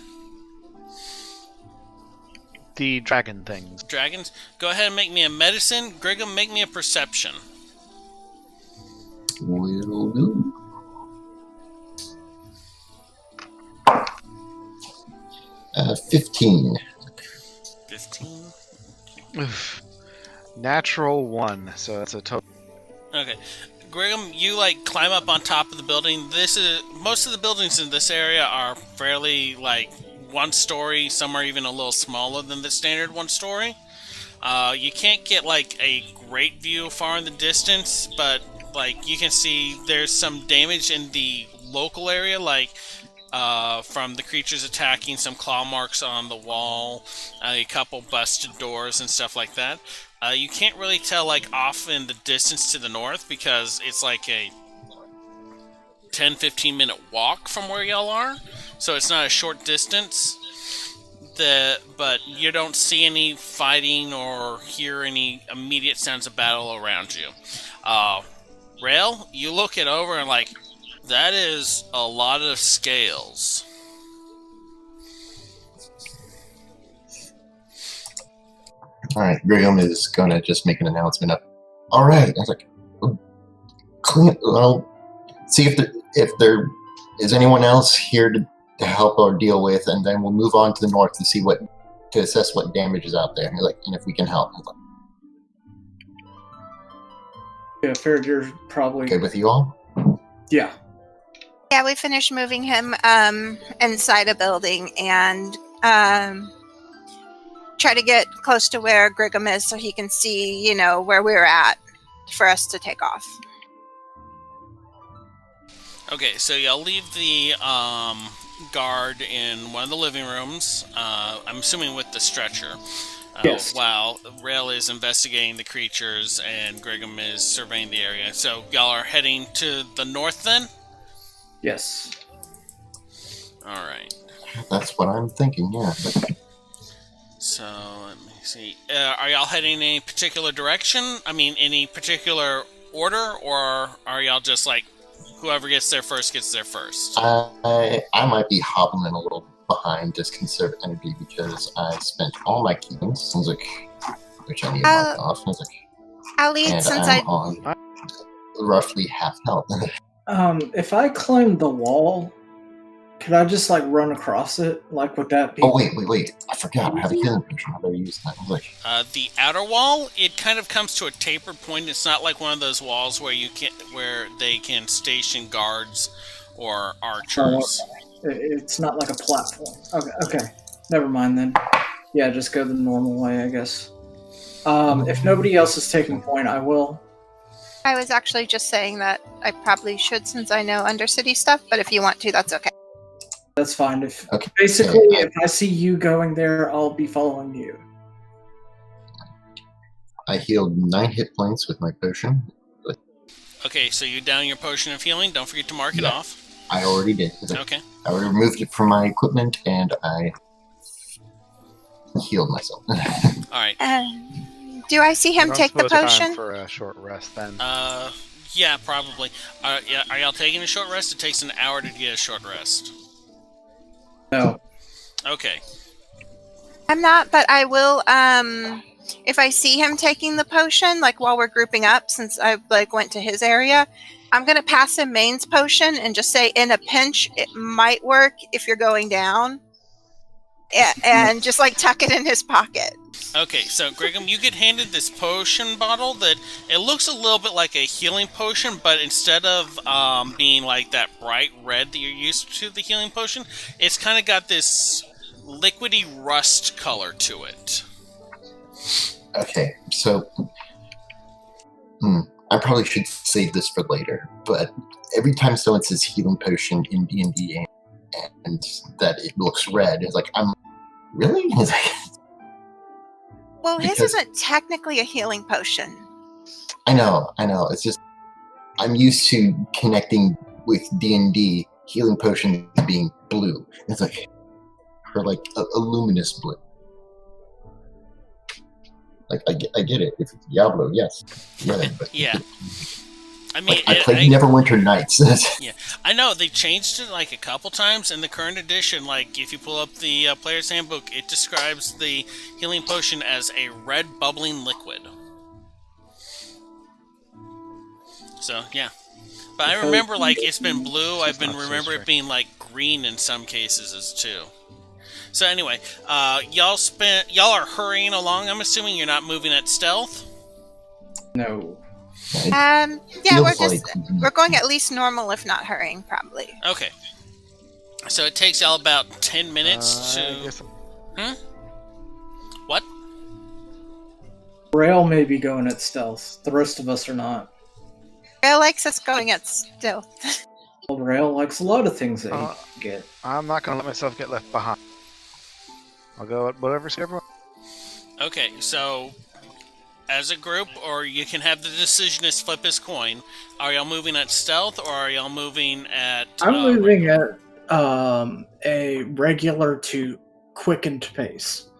The dragon things. Dragons? Go ahead and make me a medicine. Griggum, make me a perception. Will do. Uh, 15. 15. Oof. Natural 1, so that's a total. Okay. Griggum, you like climb up on top of the building. Most of the buildings in this area are fairly like one story. Some are even a little smaller than the standard one story. You can't get like a great view far in the distance, but like you can see there's some damage in the local area, like from the creatures attacking, some claw marks on the wall, a couple busted doors and stuff like that. You can't really tell like off in the distance to the north because it's like a 10-15 minute walk from where y'all are, so it's not a short distance. But you don't see any fighting or hear any immediate sounds of battle around you. Rail, you look it over and like, that is a lot of scales. Alright, Graham is gonna just make an announcement of, alright, I was like, well, see if there is anyone else here to help or deal with, and then we'll move on to the north to assess what damage is out there, and if we can help. Yeah, figured you're probably okay with you all? Yeah. Yeah, we finished moving him inside a building and try to get close to where Grigum is so he can see, where we're at for us to take off. Okay, so y'all leave the guard in one of the living rooms. I'm assuming with the stretcher. Yes. While Rail is investigating the creatures and Grigum is surveying the area. So y'all are heading to the north then? Yes. Alright. That's what I'm thinking, yeah. So, let me see. Are y'all heading in any particular direction? I mean, any particular order? Or are y'all just like, whoever gets there first gets there first? I might be hobbling a little behind, just conserve energy, because I spent all my keepings, which I need to mark off. I'll lead And since I'm on roughly half health. If I climb the wall, could I just run across it? Would that be? Oh wait! I forgot. I have a healing potion. I better use that. The outer wall, it kind of comes to a tapered point. It's not like one of those walls where where they can station guards or archers. It's not like a platform. Okay. Never mind then. Yeah, just go the normal way, I guess. If nobody else is taking point, I will. I was actually just saying that I probably should since I know Undercity stuff, but if you want to, that's okay. That's fine. Okay. Basically, if I see you going there, I'll be following you. I healed 9 hit points with my potion. Okay, so you down your potion of healing. Don't forget to mark it off. I already did. Okay. I already removed it from my equipment, and I healed myself. Alright. Do I see him take the potion? Time for a short rest then. Yeah, probably. Are y'all taking a short rest? It takes an hour to get a short rest. No. Okay. I'm not, but I will, if I see him taking the potion, while we're grouping up, since I, went to his area, I'm going to pass him Maine's potion and just say, in a pinch, it might work if you're going down. And just, tuck it in his pocket. Okay, so Grigum, you get handed this potion bottle that it looks a little bit like a healing potion, but instead of being like that bright red that you're used to the healing potion, it's kind of got this liquidy rust color to it. Okay, so I probably should save this for later, but every time someone says healing potion in D&D and that it looks red, it's I'm really? Well, his isn't technically a healing potion. I know. It's just I'm used to connecting with D&D healing potions being blue. It's a luminous blue. I get it. If it's Diablo, yes, red. But yeah. I mean, I played Neverwinter Nights. Yeah, I know they changed it a couple times in the current edition. If you pull up the player's handbook, it describes the healing potion as a red bubbling liquid. So yeah, but I remember it's been blue. I've been remember it being green in some cases as too. So anyway, y'all are hurrying along. I'm assuming you're not moving at stealth. No. Yeah, we're going at least normal, if not hurrying, probably. Okay. So it takes y'all about 10 minutes to... What? Rail may be going at stealth. The rest of us are not. Rail likes us going at stealth. Well, Rail likes a lot of things that he can get. I'm not going to let myself get left behind. I'll go at whatever's everyone. Okay, so... As a group, or you can have the decisionist flip his coin. Are y'all moving at stealth, or are y'all moving at... I'm moving at a regular to quickened pace.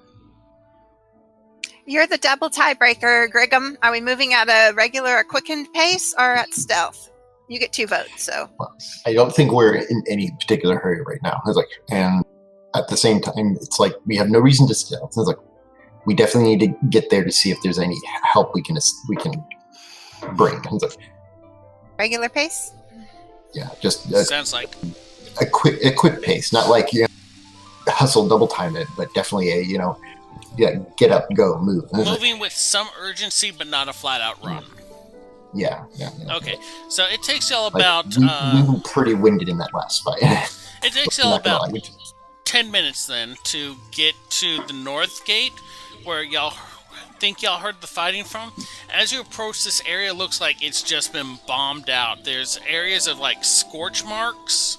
You're the double tiebreaker, Grigum. Are we moving at a regular or quickened pace, or at stealth? You get 2 votes, so... I don't think we're in any particular hurry right now. And at the same time, it's we have no reason to stealth. It's we definitely need to get there to see if there's any help we can bring. Regular pace? Yeah, just sounds like a quick pace, not hustle double time it, but definitely get up, go, move. Moving with some urgency, but not a flat out run. Yeah. Okay, so it takes y'all Like, about we were pretty winded in that last fight. it takes I'm y'all not gonna about lie, 10 minutes then to get to the north gate where y'all think y'all heard the fighting from. As you approach this area, it looks like it's just been bombed out. There's areas of like scorch marks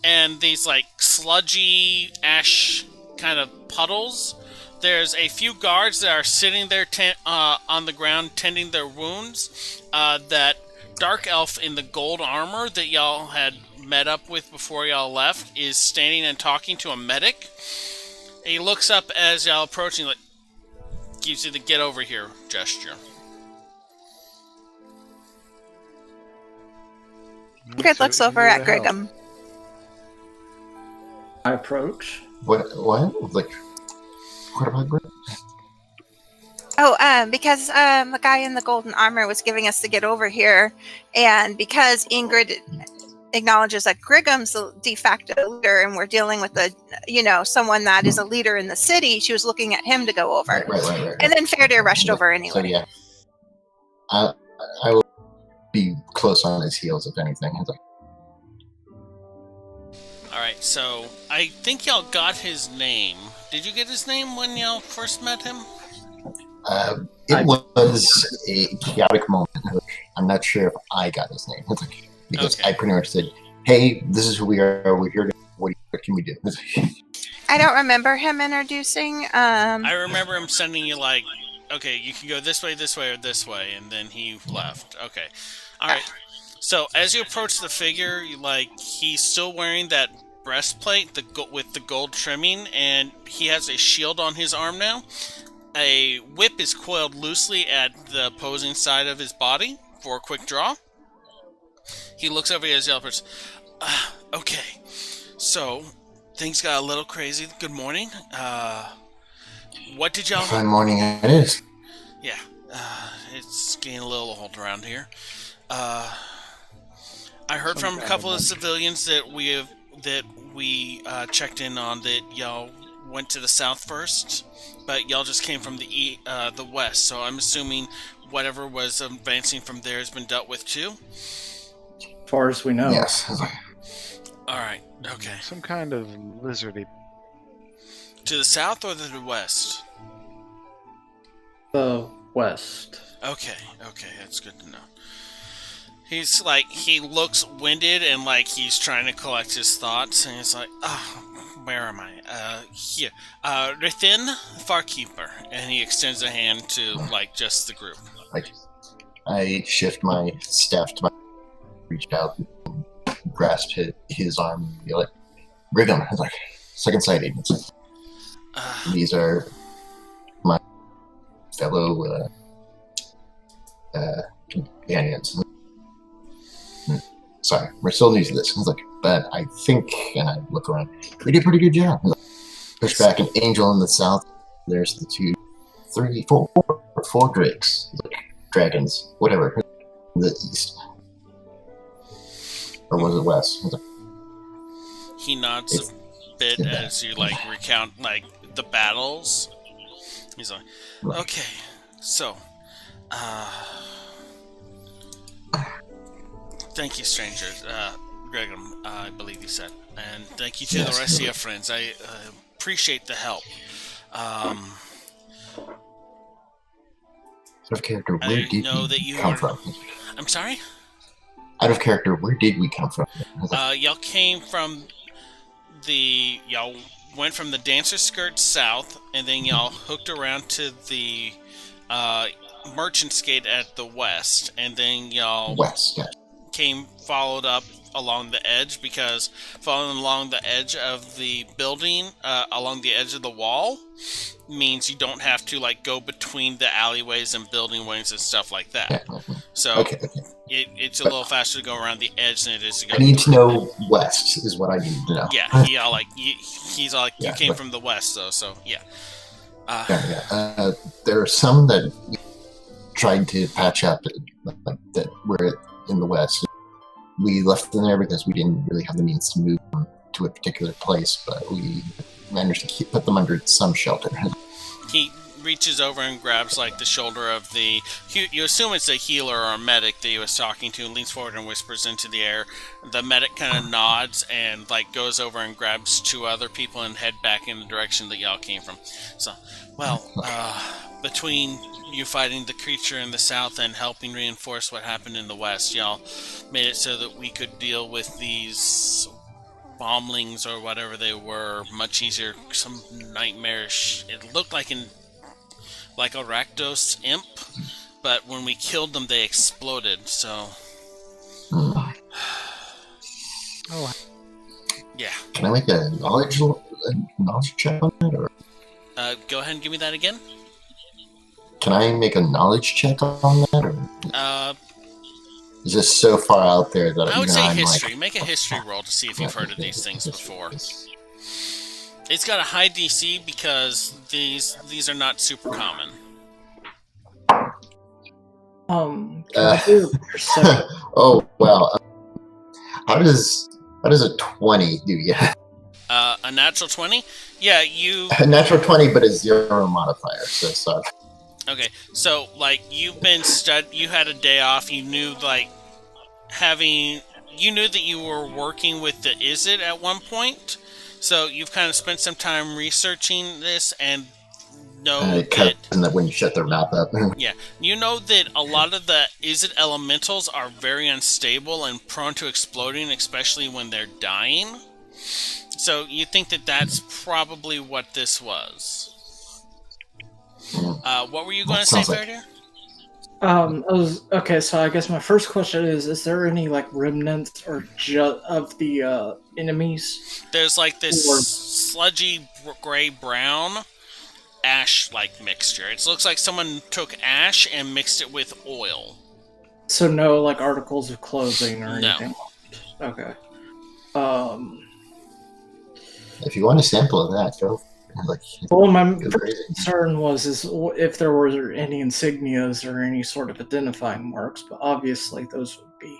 and these like sludgy ash kind of puddles. There's a few guards that are sitting there on the ground tending their wounds. That dark elf in the gold armor that y'all had met up with before y'all left is standing and talking to a medic. He looks up as y'all approaching, like, gives you the get over here gesture. Ingrid looks over at Griggum. I approach. What? Like, what about Greg? Oh, because the guy in the golden armor was giving us to get over here, and because Ingrid acknowledges that Griggum's the de facto leader, and we're dealing with someone that is a leader in the city, she was looking at him to go over. Right. And then Fairdeer rushed over So anyway. yeah, I will be close on his heels if anything. It's like, Alright, so I think y'all got his name. Did you get his name when y'all first met him? it was a chaotic moment. I'm not sure if I got his name. It's like, because Okay. I pretty much said, "Hey, this is who we are. We're here. What can we do?" I don't remember him introducing. I remember him sending you like, okay, you can go this way, or this way, and then he left. Okay, all right. So as you approach the figure, he's still wearing that breastplate with the gold trimming, and he has a shield on his arm now. A whip is coiled loosely at the opposing side of his body for a quick draw. He looks over at his person. Okay, so things got a little crazy. Good morning. What did y'all... Fine morning it is. Yeah, it's getting a little old around here. I heard from a couple of civilians that we checked in on that y'all went to the south first, but y'all just came from the west. So I'm assuming whatever was advancing from there has been dealt with too. As far as we know. Yes. All right. Okay. Some kind of lizardy. To the south or the west? The west. Okay, that's good to know. He's he looks winded and he's trying to collect his thoughts, and he's like, where am I? Here. Within Farkeeper. And he extends a hand to, just the group. I shift my staff to my... reach out and grasp his arm and be like, "Brigham," it's like, "Second sight agents. These are my fellow companions." Sorry, we're still new to this. It's like, but I think, and I look around, we did a pretty good job. Push back an angel in the south. There's the 2, 3, 4 drakes, dragons, whatever, in the east. Or was it west? He nods a bit as you recount the battles. He's like, okay, so thank you, strangers. Gregum, I believe you said, and thank you to the rest of your friends. I appreciate the help. Out of character, where did we come from? I'm sorry? Out of character, where did we come from? Y'all came from y'all went from the Dancer Skirt south, and then y'all hooked around to the Merchant's Gate at the west, and then y'all followed up along the edge, because following along the edge of the building, along the edge of the wall, means you don't have to go between the alleyways and building wings and stuff like that. So it's a little faster to go around the edge than it is to go. I need to know west is what I need to know. Yeah, he's all you came from the west though, so yeah. There are some that we tried to patch up that were in the west. We left them there because we didn't really have the means to move them to a particular place, but we managed to put them under some shelter. He reaches over and grabs like the shoulder of the. You assume it's a healer or a medic that he was talking to, and leans forward and whispers into the air. The medic kind of nods and like goes over and grabs 2 other people and head back in the direction that y'all came from. So, well, between you fighting the creature in the south and helping reinforce what happened in the west, y'all made it so that we could deal with these bomblings or whatever they were much easier. Some nightmarish. It looked like a Rakdos imp, but when we killed them, they exploded. So, Oh, yeah. Can I make a knowledge check on that, or Go ahead and give me that again. can I make a knowledge check on that, or is this so far out there that I would say I'm history. like, Make a history roll to see if you've heard of these things before. It's got a high DC because these are not super common. Can I do a perception? Oh wow! How does a 20 do? Yeah, A natural 20? Yeah, you... a natural 20, but a 0 modifier. So Okay, so, like, you've been you had a day off, you knew, like, you knew that you were working with the Izzet at one point, so you've kind of spent some time researching this and know that when you shut their mouth up. Yeah, you know that a lot of the Izzet elementals are very unstable and prone to exploding, especially when they're dying. So you think that that's probably what this was. What were you going to say, Faraday? Okay, so I guess my first question is there any, like, remnants or of the, enemies? There's, like, this sludgy gray-brown ash-like mixture. It looks like someone took ash and mixed it with oil. So no, like, articles of clothing or No. anything? Okay. If you want a sample of that, go. Like, Well, my go first crazy. concern was if there were any insignias or any sort of identifying marks, but obviously those would be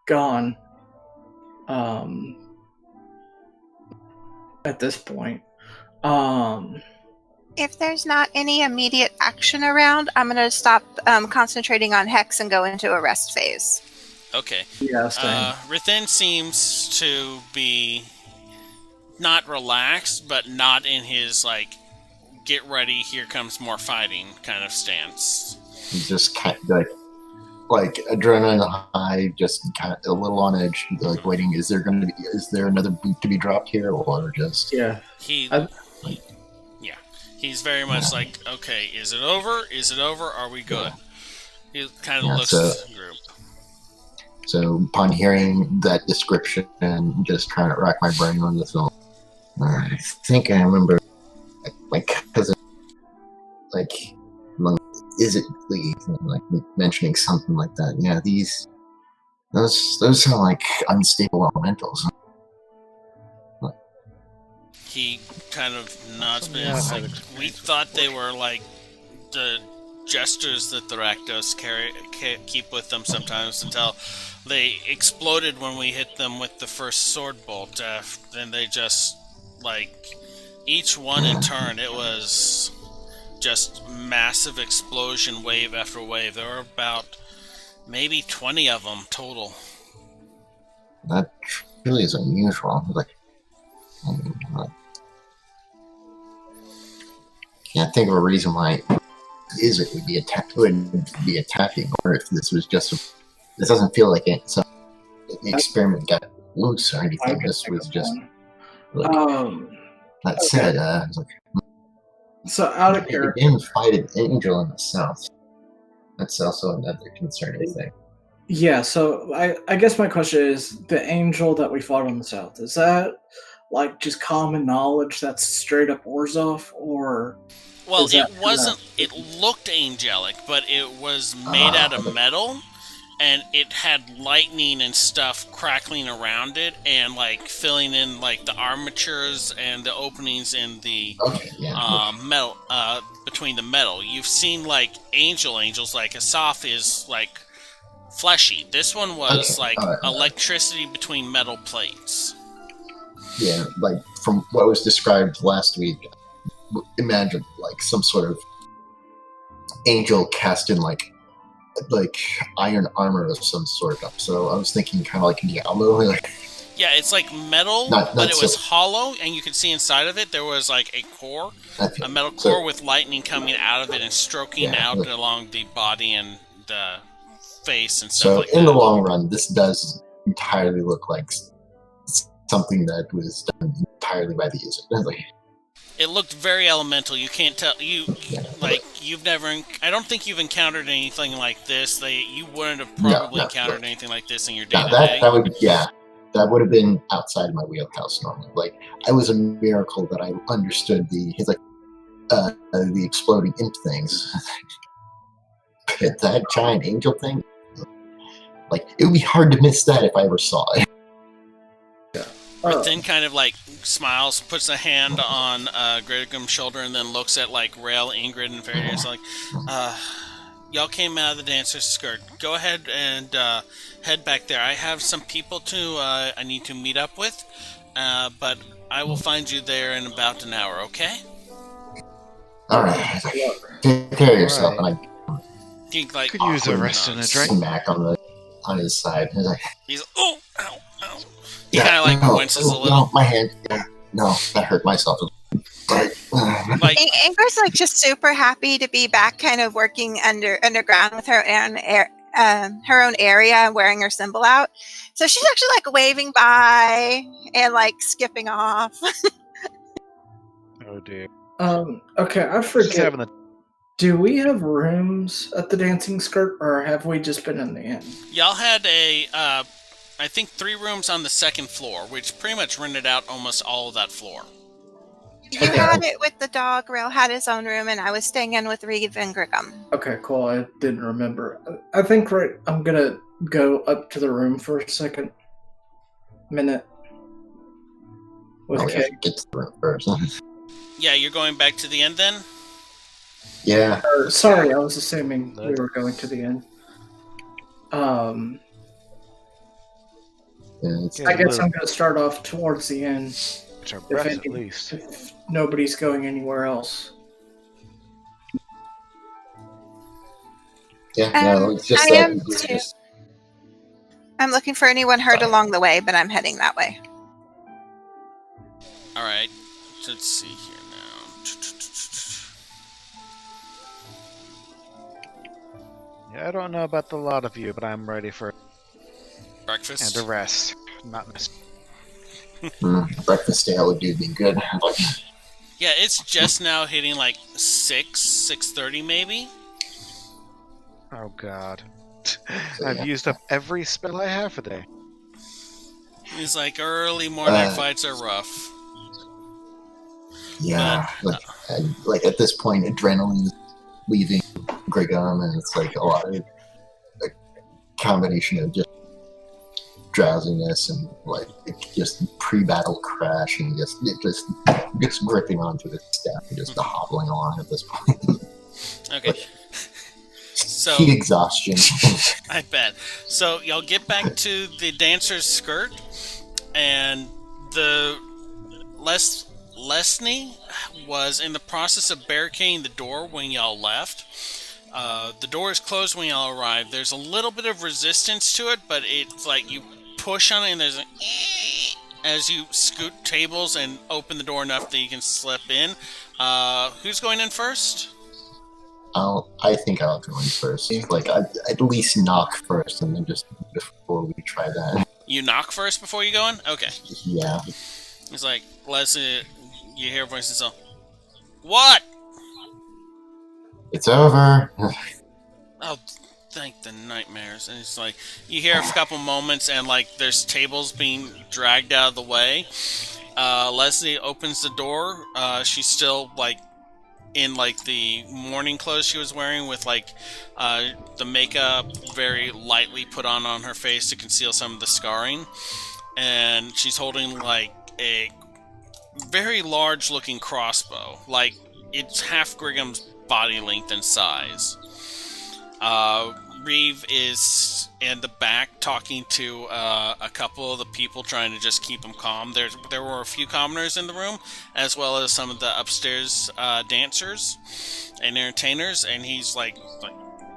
gone at this point. If there's not any immediate action around, I'm going to stop concentrating on Hex and go into a rest phase. Okay. Yeah, same. Rithin seems to be not relaxed, but not in his, like, get ready, here comes more fighting kind of stance. He's just kind of like adrenaline high, just kind of a little on edge, like waiting. Is there another boot to be dropped here, or just Yeah. He's very much like, okay, is it over? Is it over? Are we good? He kind of looks so- at the group. So upon hearing that description and just trying to rack my brain on this film, I think I remember my cousin, like, is it like mentioning something like that? Yeah, those sound like unstable elementals. He kind of nods, but Yeah, it's I've like, had we thought they were like the gestures that the Rakdos keep with them sometimes until they exploded when we hit them with the first sword bolt. Then they just, like, each one in turn, it was just massive explosion, wave after wave. There were about maybe 20 of them total. That really is unusual. Like, can't think of a reason why it would be attacking, or if this was just this doesn't feel like it. So the experiment got loose or anything. This was just like, that said. I was like, So out of they character, didn't fight an angel in the south. That's also another concerning thing. yeah. So I guess my question is, the angel that we fought on the south, is that like just common knowledge that's straight up Orzhov, or? Well, Is that it wasn't. It looked angelic, but it was made out of metal, and it had lightning and stuff crackling around it, and like filling in like the armatures and the openings in the metal between the metal. You've seen like angels, like Asaph is like fleshy. This one was electricity between metal plates. Yeah, like from what was described last week. Imagine like some sort of angel cast in like iron armor of some sort. So I was thinking kind of like Diablo. Like, Yeah, it's like metal, Not but it was so- hollow, and you could see inside of it there was like a core, okay. a metal So- core with lightning coming out of it and stroking Yeah, out look. along the body and the face and stuff So like in that. the long run, this does entirely look like something that was done entirely by the user. Like, It looked very elemental. You can't tell yeah, like you've never. I don't think you've encountered anything like this. You wouldn't have No, probably no, encountered look. anything like this in your day no, to day. that would have been outside my wheelhouse normally. Like, it was a miracle that I understood the exploding imp things. But that giant angel thing, like, it would be hard to miss that if I ever saw it. But then kind of like smiles, puts a hand on Grigum's shoulder, and then looks at like Rail, Ingrid, and Faraday. Like, y'all came out of the dancer's skirt. Go ahead and head back there. I have some people I need to meet up with, but I will find you there in about an hour. Okay? All right, take care of yourself. Right. And I He like Could use a awkward rest and a nods. drink. smack on his side. He's like, He's oh, ow, ow. He kind of like winces a little. No, my hand. Yeah, no, that hurt myself. Like, Like Ingrid's like just super happy to be back, kind of working underground with her own area, wearing her symbol out. So she's actually like waving by and like skipping off. Oh dear. Okay, I Just forget. having a Do we have rooms at the Dancing Skirt, or have we just been in the inn? y'all had I think 3 rooms on the second floor, which pretty much rented out almost all of that floor. You Okay. had it with the dog. Rail had his own room, and I was staying in with Reeve and Grigum. Okay, cool. I didn't remember. I think I'm gonna go up to the room for a minute. With we have Kay. to get to the room first. Yeah, you're going back to the end then? Yeah. Sorry, I was assuming we were going to the inn. Yeah, it's, I guess I'm gonna start off towards the inn catch our breath at any- least. if nobody's going anywhere else. yeah, no, it's just I that. am it's too. just- I'm looking for anyone hurt along the way, but I'm heading that way. Alright, let's see here now. Yeah, I don't know about the lot of you, but I'm ready for Breakfast? and a rest. Not breakfast ale would do be good. Like, Yeah, it's just now hitting like 6:30 maybe. Oh god. So, I've yeah. used up every spell I have for the day. It's like early morning Uh, fights are rough. Yeah, like at this point, adrenaline is leaving Grigum, and it's like a lot of a combination of just drowsiness and like just pre-battle crash and just gripping onto the staff and just hobbling along at this point. Okay. So Heat exhaustion. I bet. So y'all get back to the dancer's skirt, and the Lesney was in the process of barricading the door when y'all left. The door is closed when y'all arrive. There's a little bit of resistance to it, but it's like you push on it and there's as you scoot tables and open the door enough that you can slip in. Who's going in first? I think I'll go in first. Like, I'd at least knock first, and then just before we try that. You knock first before you go in? Okay. Yeah. It's like, Leslie, you hear a voice and so, what? It's over. Oh, thank the nightmares. And it's like, you hear a couple moments and like there's tables being dragged out of the way. Leslie opens the door. She's still like in like the morning clothes she was wearing with like the makeup very lightly put on her face to conceal some of the scarring. And she's holding like a very large looking crossbow. Like it's half Grigum's body length and size. Reeve is in the back talking to a couple of the people, trying to just keep them calm. There were a few commoners in the room, as well as some of the upstairs dancers and entertainers, and he's like,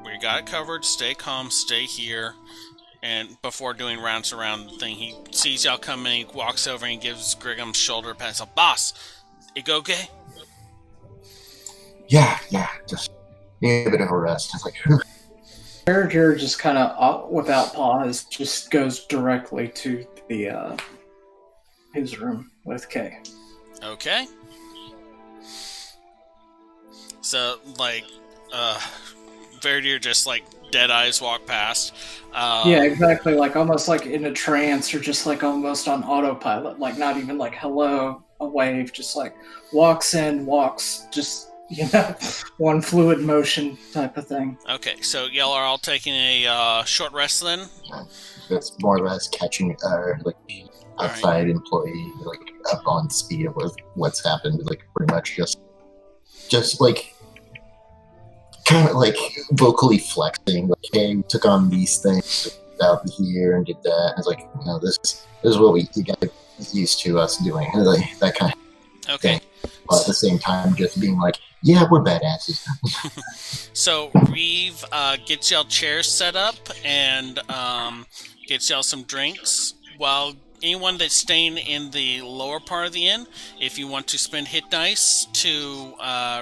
we got it covered, stay calm, stay here. And before doing rounds around the thing, he sees y'all coming, he walks over and gives Grigham's shoulder a pat. So, boss, it go okay? Yeah, just need a bit of a rest. It's like, whew. Farkeep just kind of, without pause, just goes directly to the his room with Kay. Okay. So, like, Verdier just, like, dead eyes walk past. Yeah, exactly. Like, almost like in a trance, or just like almost on autopilot. Like, not even like hello, a wave. Just like walks in, walks, just, one fluid motion type of thing. Okay, so y'all are all taking a short rest then? That's more or less catching outside employee up on speed with what's happened. Like pretty much just like kind of like vocally flexing. Like, hey, we took on these things out here and did that. And it's like, this is what you got used to us doing. Like, that kind of okay. thing. But at the same time, just being like, yeah, we're badasses. So Reeve gets y'all chairs set up and gets y'all some drinks. While anyone that's staying in the lower part of the inn, if you want to spend hit dice to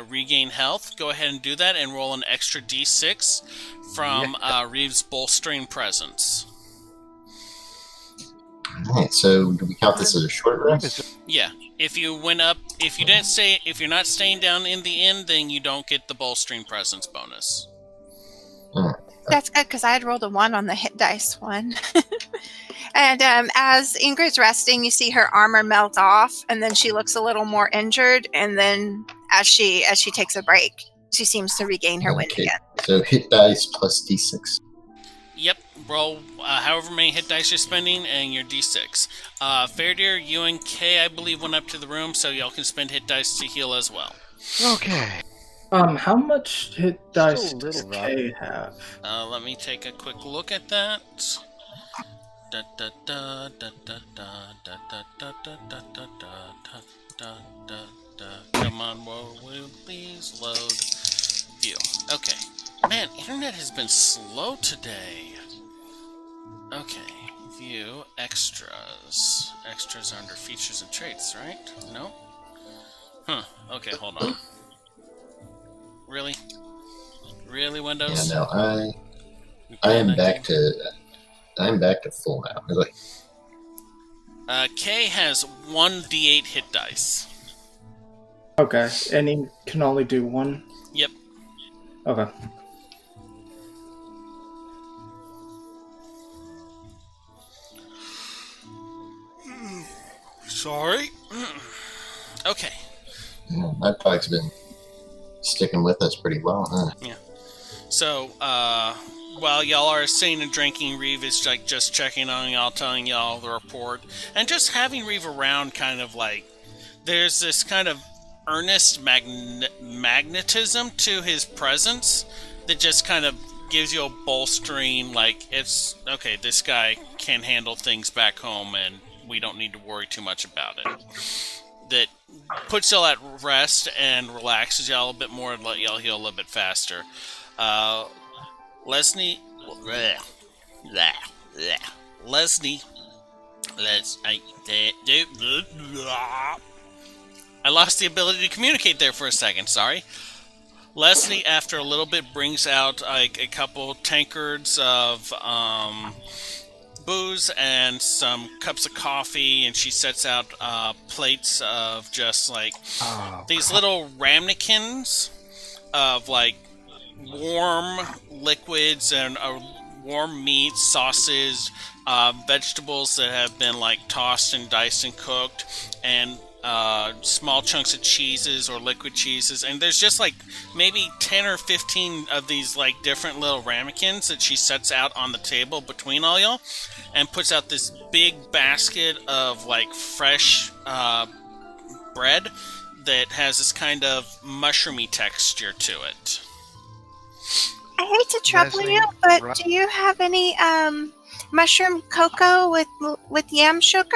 regain health, go ahead and do that and roll an extra d6 from Reeve's bolstering presence. Alright, so do we count this as a short rest? Yeah. If you're not staying down in the inn, then you don't get the bolstering presence bonus. That's good, because I had rolled a 1 on the hit dice one. And as Ingrid's resting, you see her armor melt off, and then she looks a little more injured, and then as she takes a break, she seems to regain her wind again. So hit dice plus d6. Yep, roll however many hit dice you're spending and your d6. Farkeep, you and Kay, I believe, went up to the room, so y'all can spend hit dice to heal as well. Okay. How much hit dice Still a does little Kay have? Let me take a quick look at that. Da da da da da da da da da da da da da da da. Come on, will please load view. Okay. Man, internet has been slow today. Okay, view extras. Extras are under features and traits, right? No? Huh. Okay, hold on. Really? Really, Windows? Yeah, no, I am back to full now. It's like, K has 1d8 hit dice. Okay, and he can only do one? Yep. Okay. Sorry. Okay. yeah, that dog's been sticking with us pretty well, huh? Yeah. So, while y'all are sitting and drinking, Reeve is like just checking on y'all, telling y'all the report, and just having Reeve around. Kind of like there's this kind of earnest magnetism to his presence that just kind of gives you a bolstering. Like, it's okay. This guy can handle things back home, and we don't need to worry too much about it. That puts y'all at rest and relaxes y'all a bit more and let y'all heal a little bit faster. Leslie, I lost the ability to communicate there for a second, sorry. Leslie, after a little bit, brings out like a couple tankards of booze and some cups of coffee, and she sets out plates of just like these little ramekins of like warm liquids and warm meat, sauces, vegetables that have been like tossed and diced and cooked, and small chunks of cheeses or liquid cheeses. And there's just like maybe 10 or 15 of these like different little ramekins that she sets out on the table between all y'all, and puts out this big basket of like fresh bread that has this kind of mushroomy texture to it. I hate to trouble Leslie, you, but right- do you have any mushroom cocoa with yam sugar?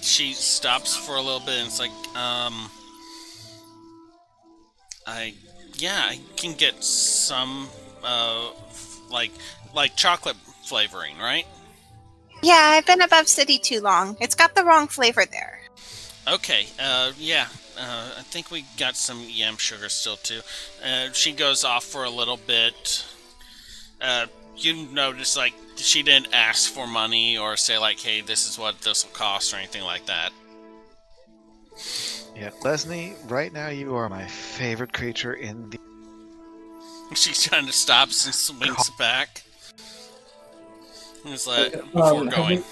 She stops for a little bit and it's like, I can get some, like chocolate flavoring, right? Yeah, I've been above city too long. It's got the wrong flavor there. Okay, yeah. I think we got some yam sugar still too. She goes off for a little bit. You notice, like, she didn't ask for money or say, like, hey, this is what this will cost or anything like that. Yeah, Leslie, right now you are my favorite creature in the... She kind of stops and swings back. It's like, before going.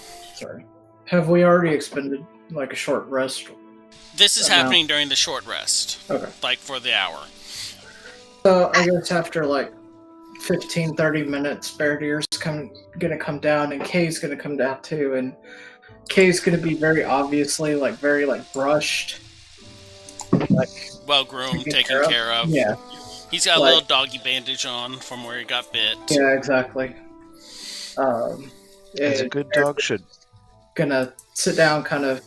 Have we already expended, like, a short rest? This is happening during the short rest. Okay. Like, for the hour. So, I guess after, like, 15, 30 minutes, Beardeer's gonna come down, and Kay's gonna come down too, and Kay's gonna be very obviously, like, very, like, brushed. Like, well groomed, taken care of. Yeah. He's got a little doggy bandage on from where he got bit. Yeah, exactly. As a good dog should. Gonna sit down, kind of.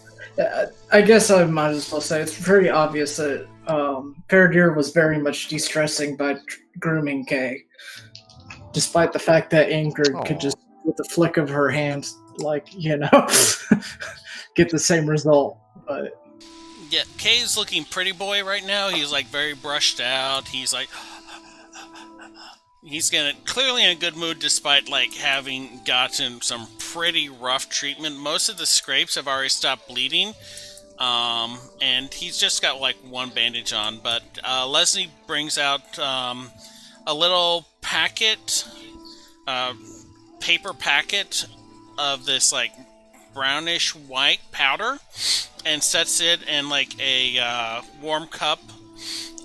I guess I might as well say it's very obvious that Beardeer was very much de-stressing by grooming Kay, despite the fact that Ingrid could just, with the flick of her hands, like, you know, get the same result. But yeah, Kay's looking pretty boy right now. He's like very brushed out. He's like, he's clearly in a good mood despite like having gotten some pretty rough treatment. Most of the scrapes have already stopped bleeding. And he's just got like one bandage on, but Leslie brings out a little packet, paper packet of this like brownish white powder, and sets it in like a warm cup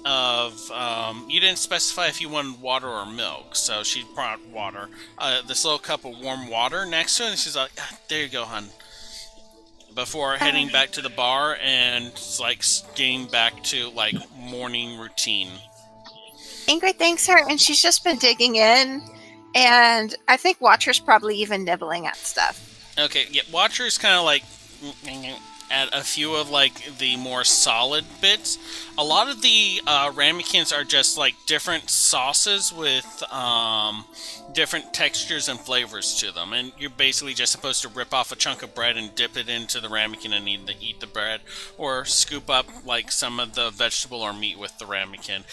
of, you didn't specify if you wanted water or milk, so she brought water. This little cup of warm water next to it, and she's like, there you go, hon. Before heading back to the bar and like getting back to like morning routine. Ingrid thanks her, and she's just been digging in, and I think Watcher's probably even nibbling at stuff. Okay, yeah, Watcher's kind of like at a few of like the more solid bits. A lot of the ramekins are just like different sauces with different textures and flavors to them, and you're basically just supposed to rip off a chunk of bread and dip it into the ramekin and eat the bread, or scoop up like some of the vegetable or meat with the ramekin.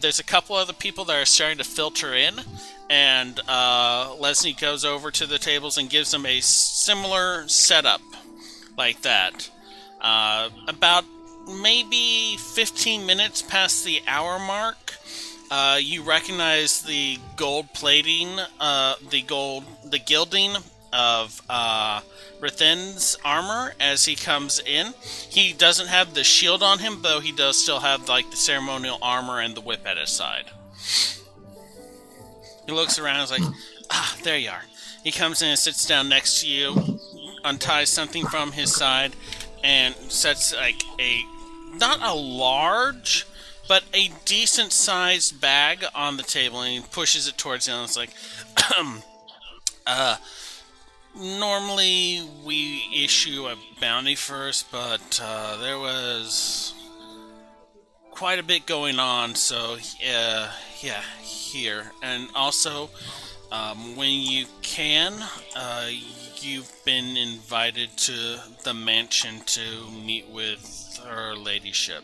There's a couple other people that are starting to filter in, and Leslie goes over to the tables and gives them a similar setup like that. About maybe 15 minutes past the hour mark, you recognize the gold plating, the gilding of Rathen's armor as he comes in. He doesn't have the shield on him, though he does still have like the ceremonial armor and the whip at his side. He looks around and is like, there you are. He comes in and sits down next to you, unties something from his side, and sets like not a large, but a decent sized bag on the table, and he pushes it towards him and it's like, normally we issue a bounty first, but there was quite a bit going on, so yeah, here. And also, when you can, you've been invited to the mansion to meet with her ladyship.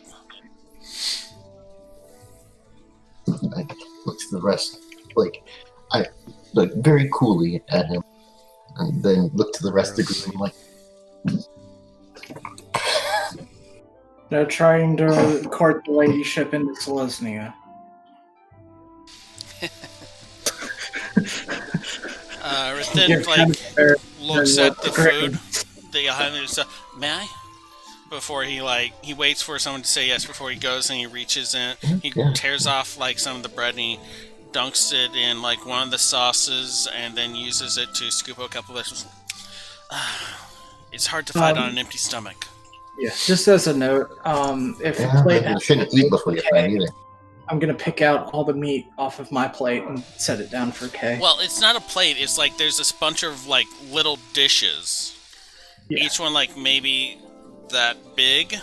I look to the rest, I look very coolly at him, and then look to the rest of the group and they're trying to court the ladyship into Selesnya. Rathen, looks at the food. May I? Before he waits for someone to say yes before he goes, and he reaches in, he tears off like some of the bread and he dunks it in like one of the sauces, and then uses it to scoop a couple of. It's hard to fight on an empty stomach. Yeah, just as a note, if the plate you shouldn't eat before you fight either. I'm gonna pick out all the meat off of my plate and set it down for Kay. Well, it's not a plate. It's like there's this bunch of like little dishes. Yeah. Each one like maybe that big.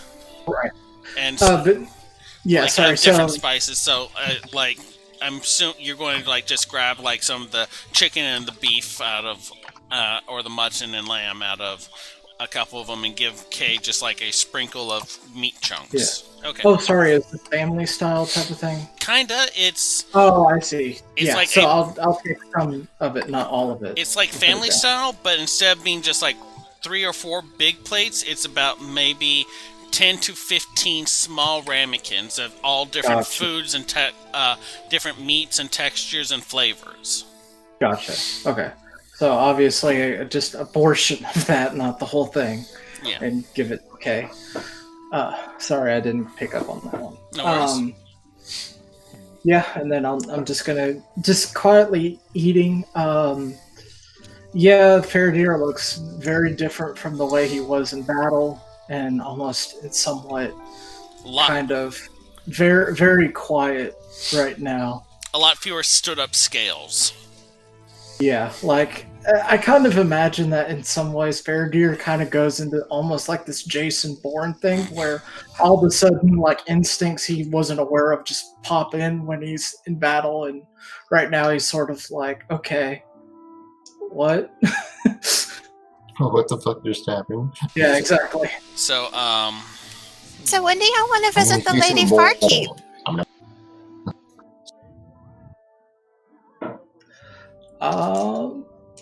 Right. And But yeah, like sorry. have different spices. So like I'm assuming you're going to like just grab like some of the chicken and the beef out of, or the mutton and lamb out of a couple of them, and give Kay just like a sprinkle of meat chunks. Yeah. Okay. Oh, sorry. Is it family style type of thing? Kinda. It's I see. It's yeah. like So a- I'll take some of it, not all of it. it's like and put it family down. style, but instead of being just like 3 or 4 big plates, it's about maybe 10 to 15 small ramekins of all different Gotcha. foods and different meats and textures and flavors. Gotcha. Okay. So obviously, just a portion of that, not the whole thing, Yeah. and give it okay. Sorry, I didn't pick up on that one. No worries. Yeah, and then I'm just gonna quietly eating. Yeah, Faradir looks very different from the way he was in battle, and almost it's somewhat kind of very very quiet right now. A lot fewer stood up scales. Yeah, like I kind of imagine that in some ways Faradir kind of goes into almost like this Jason Bourne thing where all of a sudden like instincts he wasn't aware of just pop in when he's in battle, and right now he's sort of like, okay, what? What the fuck just happened? Yeah, exactly. So, So when do y'all want to visit the You Lady should roll. Farkeep?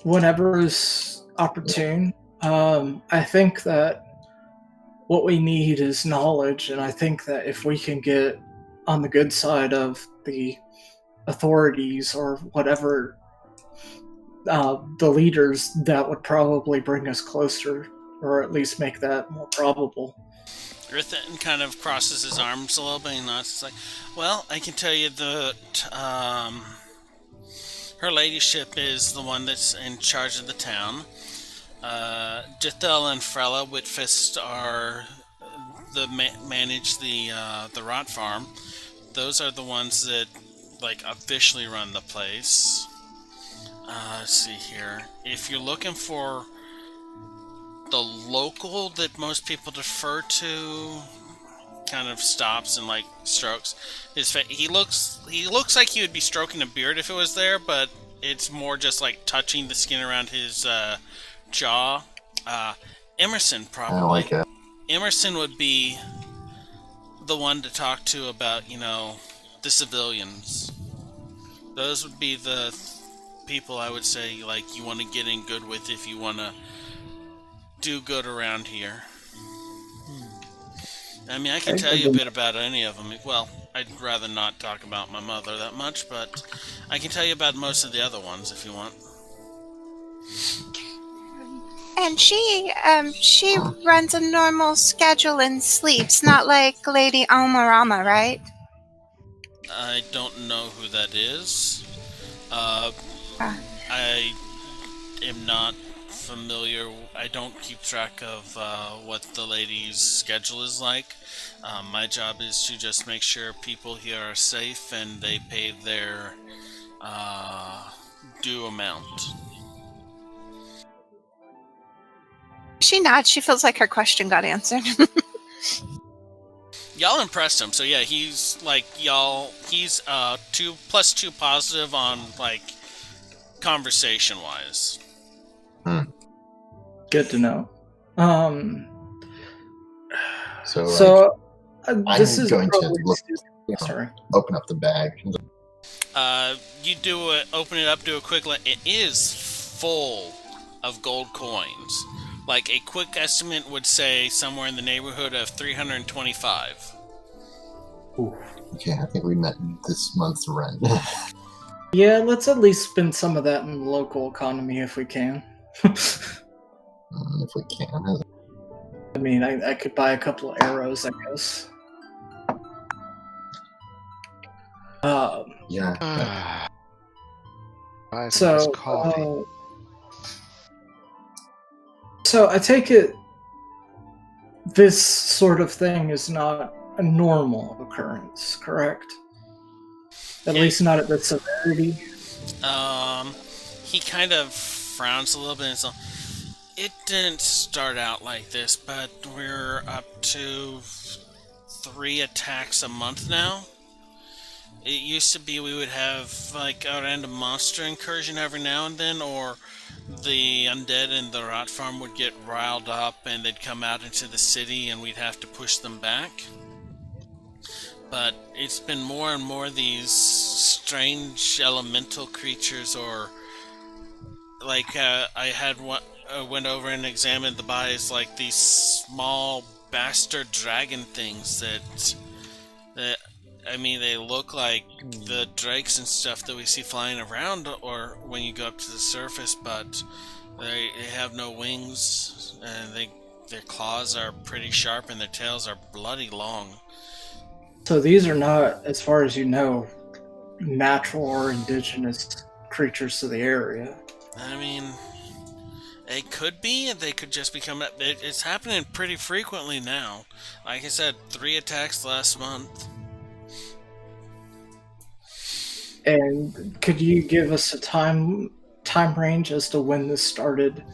Whenever is opportune. I think that what we need is knowledge, and I think that if we can get on the good side of the authorities or whatever, the leaders, that would probably bring us closer, or at least make that more probable. Rithan kind of crosses his arms a little bit and nods. It's like, well, I can tell you that her ladyship is the one that's in charge of the town. Jethel and Frella Whitfist are manage the rot farm. Those are the ones that like officially run the place. Let's see here. If you're looking for the local that most people defer to, kind of stops and like strokes his face. He looks like he would be stroking a beard if it was there, but it's more just like touching the skin around his jaw. Emerson probably. I don't like it. Emerson would be the one to talk to about, the civilians. Those would be the people I would say like you want to get in good with if you want to do good around here. I mean, I can tell you a bit about any of them. Well, I'd rather not talk about my mother that much, but I can tell you about most of the other ones if you want. And she runs a normal schedule and sleeps, not like Lady Almarama, right? I don't know who that is. I am not familiar. I don't keep track of what the lady's schedule is like. My job is to just make sure people here are safe and they pay their due amount. She nods. She feels like her question got answered. Y'all impressed him, so yeah, he's like y'all. He's 2+2 positive on like conversation wise. Good to know. So this I'm is going to probably look, sorry. open up the bag. You open it up, do a quick. It is full of gold coins. Like a quick estimate would say somewhere in the neighborhood of 325. Ooh. Okay, I think we met this month's rent. Yeah, let's at least spend some of that in the local economy if we can. If we can. I mean, I could buy a couple of arrows, I guess. Buy some So, coffee. so I take it this sort of thing is not a normal occurrence, correct? At least not at the severity. He kind of frowns a little bit and says, it didn't start out like this, but we're up to 3 attacks a month now. It used to be we would have like a random monster incursion every now and then, or the undead in the rot farm would get riled up and they'd come out into the city and we'd have to push them back. But it's been more and more these strange elemental creatures, or like I had one, went over and examined the bodies, like these small bastard dragon things that I mean, they look like the drakes and stuff that we see flying around, or when you go up to the surface, but they have no wings, and their claws are pretty sharp, and their tails are bloody long. So these are not, as far as you know, natural or indigenous creatures to the area. I mean, they could be, and they could just become. It's happening pretty frequently now. Like I said, 3 attacks last month. And could you give us a time range as to when this started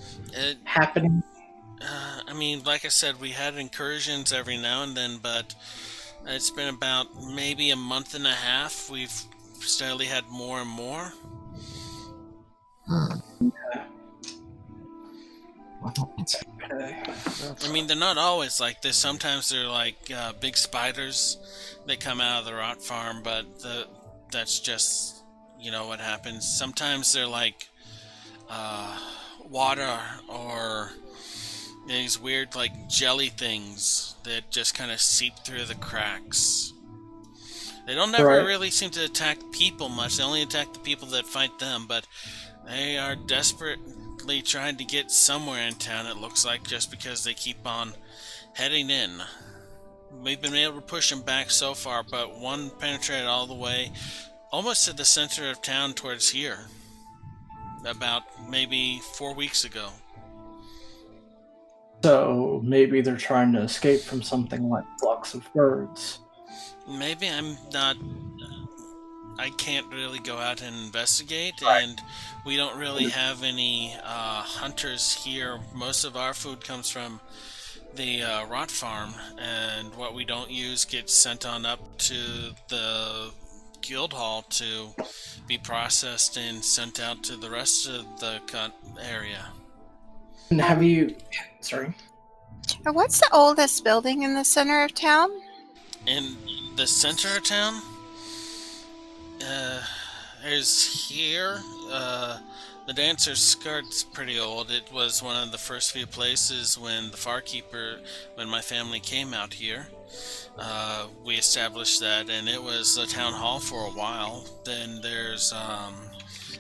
happening? I mean, like I said, we had incursions every now and then, but it's been about maybe a month and a half. We've steadily had more and more. Yeah. Okay. I mean, they're not always like this. Sometimes they're like big spiders that come out of the rot farm, but that's just, what happens. Sometimes they're like water, or these weird like jelly things that just kind of seep through the cracks. They don't never really seem to attack people much. They only attack the people that fight them, but they are desperately trying to get somewhere in town, it looks like, just because they keep on heading in. We've been able to push them back so far, but one penetrated all the way almost to the center of town towards here, about maybe 4 weeks ago. So maybe they're trying to escape from something like flocks of birds. Maybe. I can't really go out and investigate, Right. and we don't really have any hunters here. Most of our food comes from the rot farm, and what we don't use gets sent on up to the guild hall to be processed and sent out to the rest of the area. And have you... Sorry? What's the oldest building in the center of town? In the center of town, there's here, the Dancer's Skirt's pretty old. It was one of the first few places when the Farkeeper, when my family came out here. We established that, and it was a town hall for a while. Then there's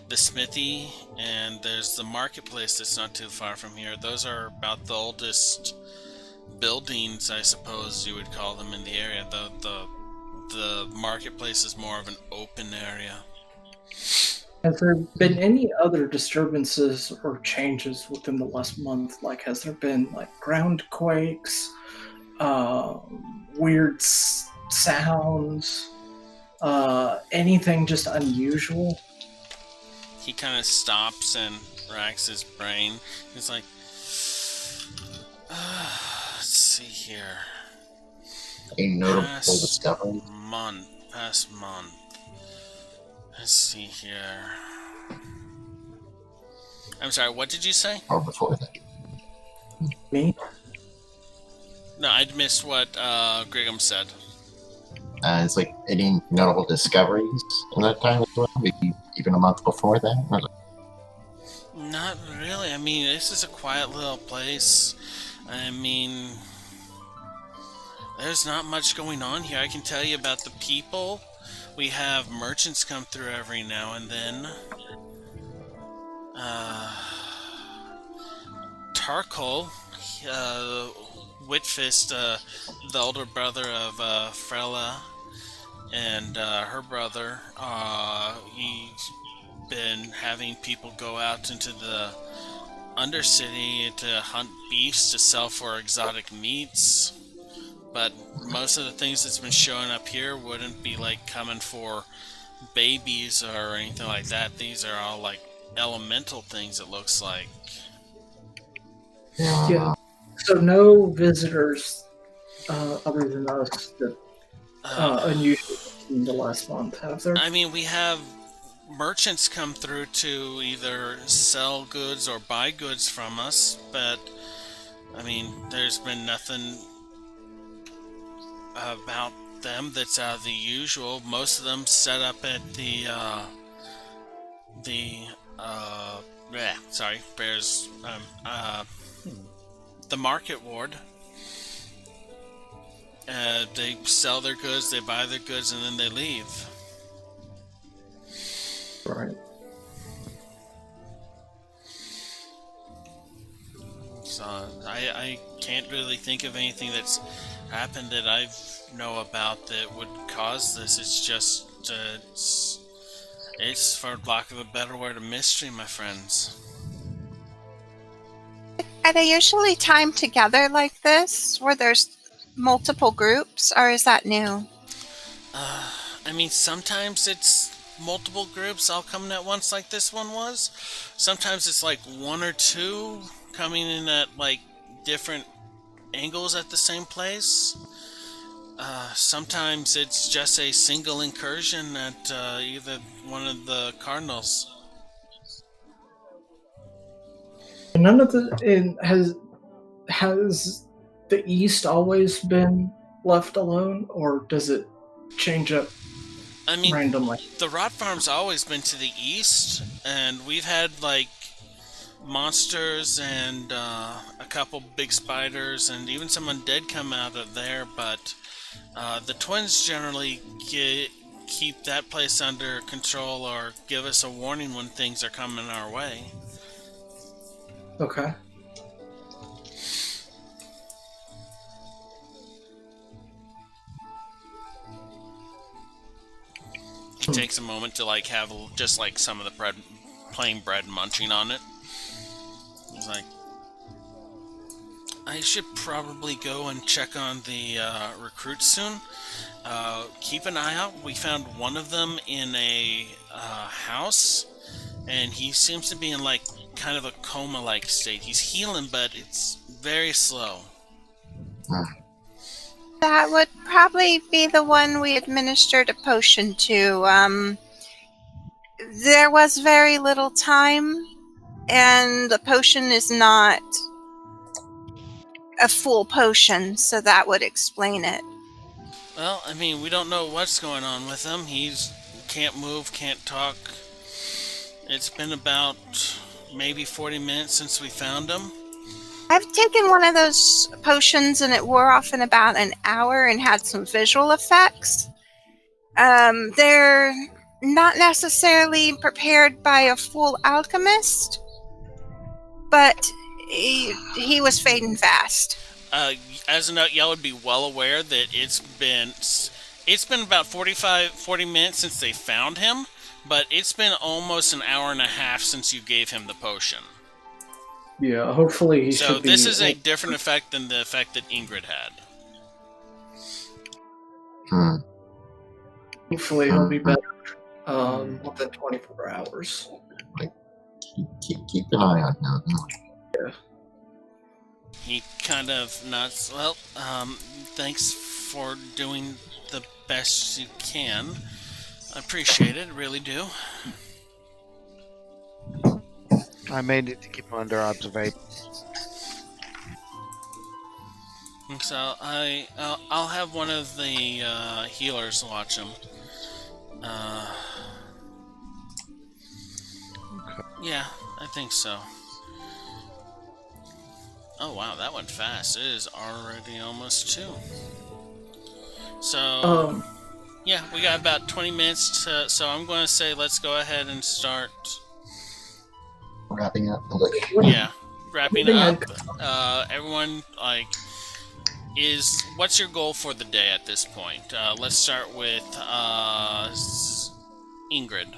the smithy, and there's the marketplace that's not too far from here. Those are about the oldest buildings, I suppose you would call them, in the area. The marketplace is more of an open area. Has there been any other disturbances or changes within the last month? Like, has there been, like, ground quakes, weird sounds, anything just unusual? He kind of stops and racks his brain. He's like, let's see here. A notable discovery. Past month. Let's see here. I'm sorry, what did you say? Or before that. Me? No, I missed what Grigum said. It's like any notable discoveries in that time as well? Maybe even a month before that? Or like, Not really. I mean, this is a quiet little place. I mean, there's not much going on here. I can tell you about the people. We have merchants come through every now and then. Tarkol, Whitfist, the older brother of Frella, and her brother, he's been having people go out into the Undercity to hunt beasts to sell for exotic meats. But most of the things that's been showing up here wouldn't be like coming for babies or anything like that. These are all like elemental things, it looks like. Yeah. So no visitors other than us that unusual in the last month, have there? I mean, we have merchants come through to either sell goods or buy goods from us, but I mean, there's been nothing about them that's out of the usual. Most of them set up at the market ward. They sell their goods, they buy their goods, and then they leave. Right. So I can't really think of anything that's happened that I know about that would cause this. It's just it's for lack of a better word, a mystery, my friends. Are they usually timed together like this, where there's multiple groups, or is that new? I mean, sometimes it's multiple groups all coming at once like this one was. Sometimes it's like one or two coming in at like different angles at the same place. Sometimes it's just a single incursion at either one of the cardinals. And none of the has the East always been left alone, or does it change up I mean, randomly? the rot farm's always been to the east, and we've had like monsters and a couple big spiders and even some undead come out of there, but the twins generally keep that place under control or give us a warning when things are coming our way. Okay. It takes a moment to like have just like some of the bread, plain bread, munching on it. It's like, I should probably go and check on the recruits soon. Keep an eye out. We found one of them in a house, and he seems to be in like kind of a coma-like state. He's healing, but it's very slow. That would probably be the one we administered a potion to. There was very little time, and the potion is not a full potion, so that would explain it. Well, I mean, we don't know what's going on with him. He's can't move, can't talk. It's been about maybe 40 minutes since we found him. I've taken one of those potions and it wore off in about an hour and had some visual effects. They're not necessarily prepared by a full alchemist, but he was fading fast. As a note, y'all would be well aware that it's been about 40 minutes since they found him, but it's been almost an hour and a half since you gave him the potion. Yeah, hopefully he So should be... this is a different effect than the effect that Ingrid had. Hopefully he'll be better within 24 hours. Keep an eye on him. Yeah. He kind of nods. Well, thanks for doing the best you can. I appreciate it, really do. I may need to keep him under observation. So I'll have one of the healers watch him. Yeah, I think so. Oh wow, that went fast. It is already almost 2. So yeah, we got about 20 minutes to. So I'm going to say let's go ahead and start. Wrapping up. Yeah, wrapping up. Everyone, like, what's your goal for the day at this point? Let's start with Ingrid.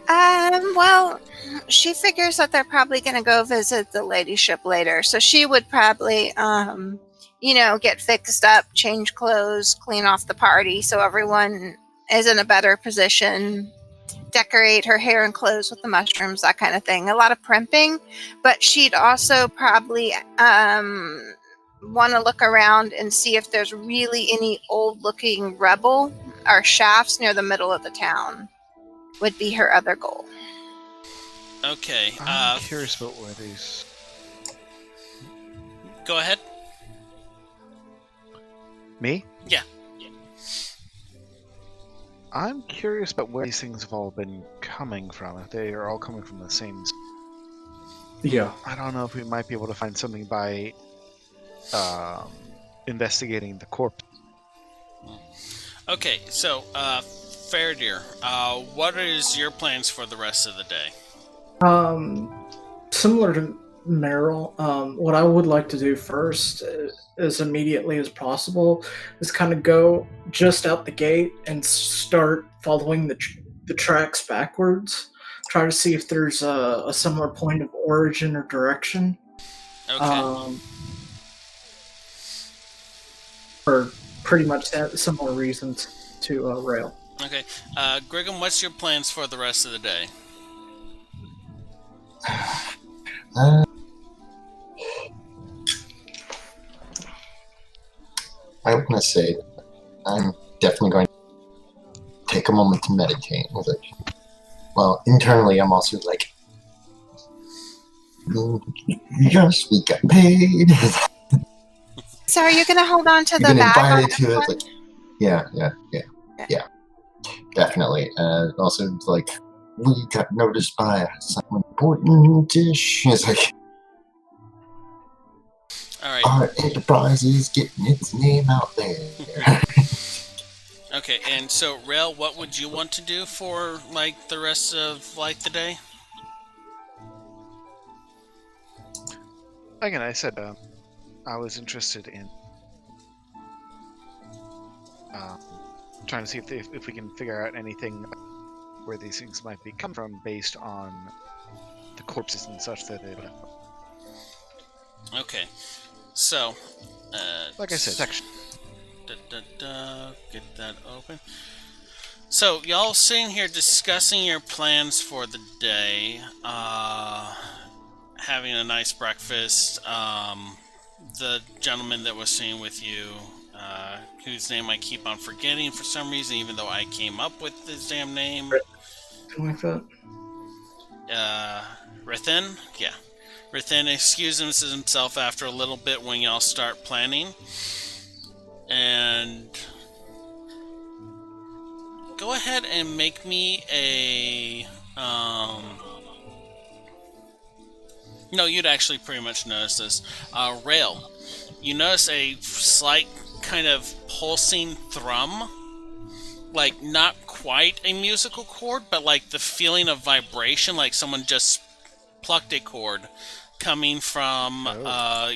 Well, she figures that they're probably going to go visit the ladyship later, so she would probably get fixed up, change clothes, clean off the party so everyone is in a better position, decorate her hair and clothes with the mushrooms, that kind of thing. A lot of primping, but she'd also probably want to look around and see if there's really any old-looking rubble or shafts near the middle of the town. Would be her other goal. Okay. I'm curious about where these... Go ahead. Me? Yeah. I'm curious about where these things have all been coming from. If they are all coming from the same... Yeah. I don't know if we might be able to find something by investigating the corpse. Okay, so, Fairdeer, what is your plans for the rest of the day? Similar to Meryl, what I would like to do first, as immediately as possible, is kind of go just out the gate and start following the tracks backwards. Try to see if there's a similar point of origin or direction. Okay. For pretty much similar reasons to Rail. Okay. Griggum, what's your plans for the rest of the day? I want to say I'm definitely going to take a moment to meditate. Well, internally, I'm also like, yes, we got paid. So are you going to hold on to You've the been bag? on invited this to it. one? Like, yeah, definitely. Also, like, we got noticed by some important dish. It's like, All right. our enterprise is getting its name out there. Okay, and so, Rail, what would you want to do for, like, the rest of, like, the day? Again, I said I was interested in trying to see if we can figure out anything where these things might be come from based on the corpses and such that they left. Okay, so, Like I said, section. Get that open. So, y'all sitting here discussing your plans for the day, having a nice breakfast. The gentleman that was sitting with you, whose name I keep on forgetting for some reason, even though I came up with his damn name. Something like that. Rithin? Yeah. Rithin excuses himself after a little bit when y'all start planning. And go ahead and make me a no, you'd actually pretty much notice this. Rail, you notice a slight kind of pulsing thrum, like not quite a musical chord, but like the feeling of vibration, like someone just plucked a chord coming from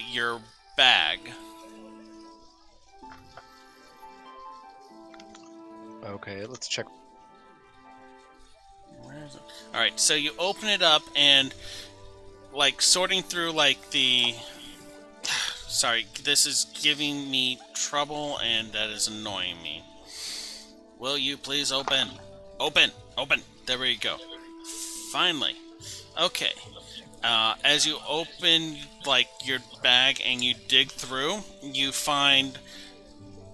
your bag. Okay, let's check. Where is it? Alright, so you open it up and like sorting through like the... Sorry, this is giving me trouble and that is annoying me. Will you please open? Open! Open! There we go. Finally. Okay. As you open like your bag and you dig through, you find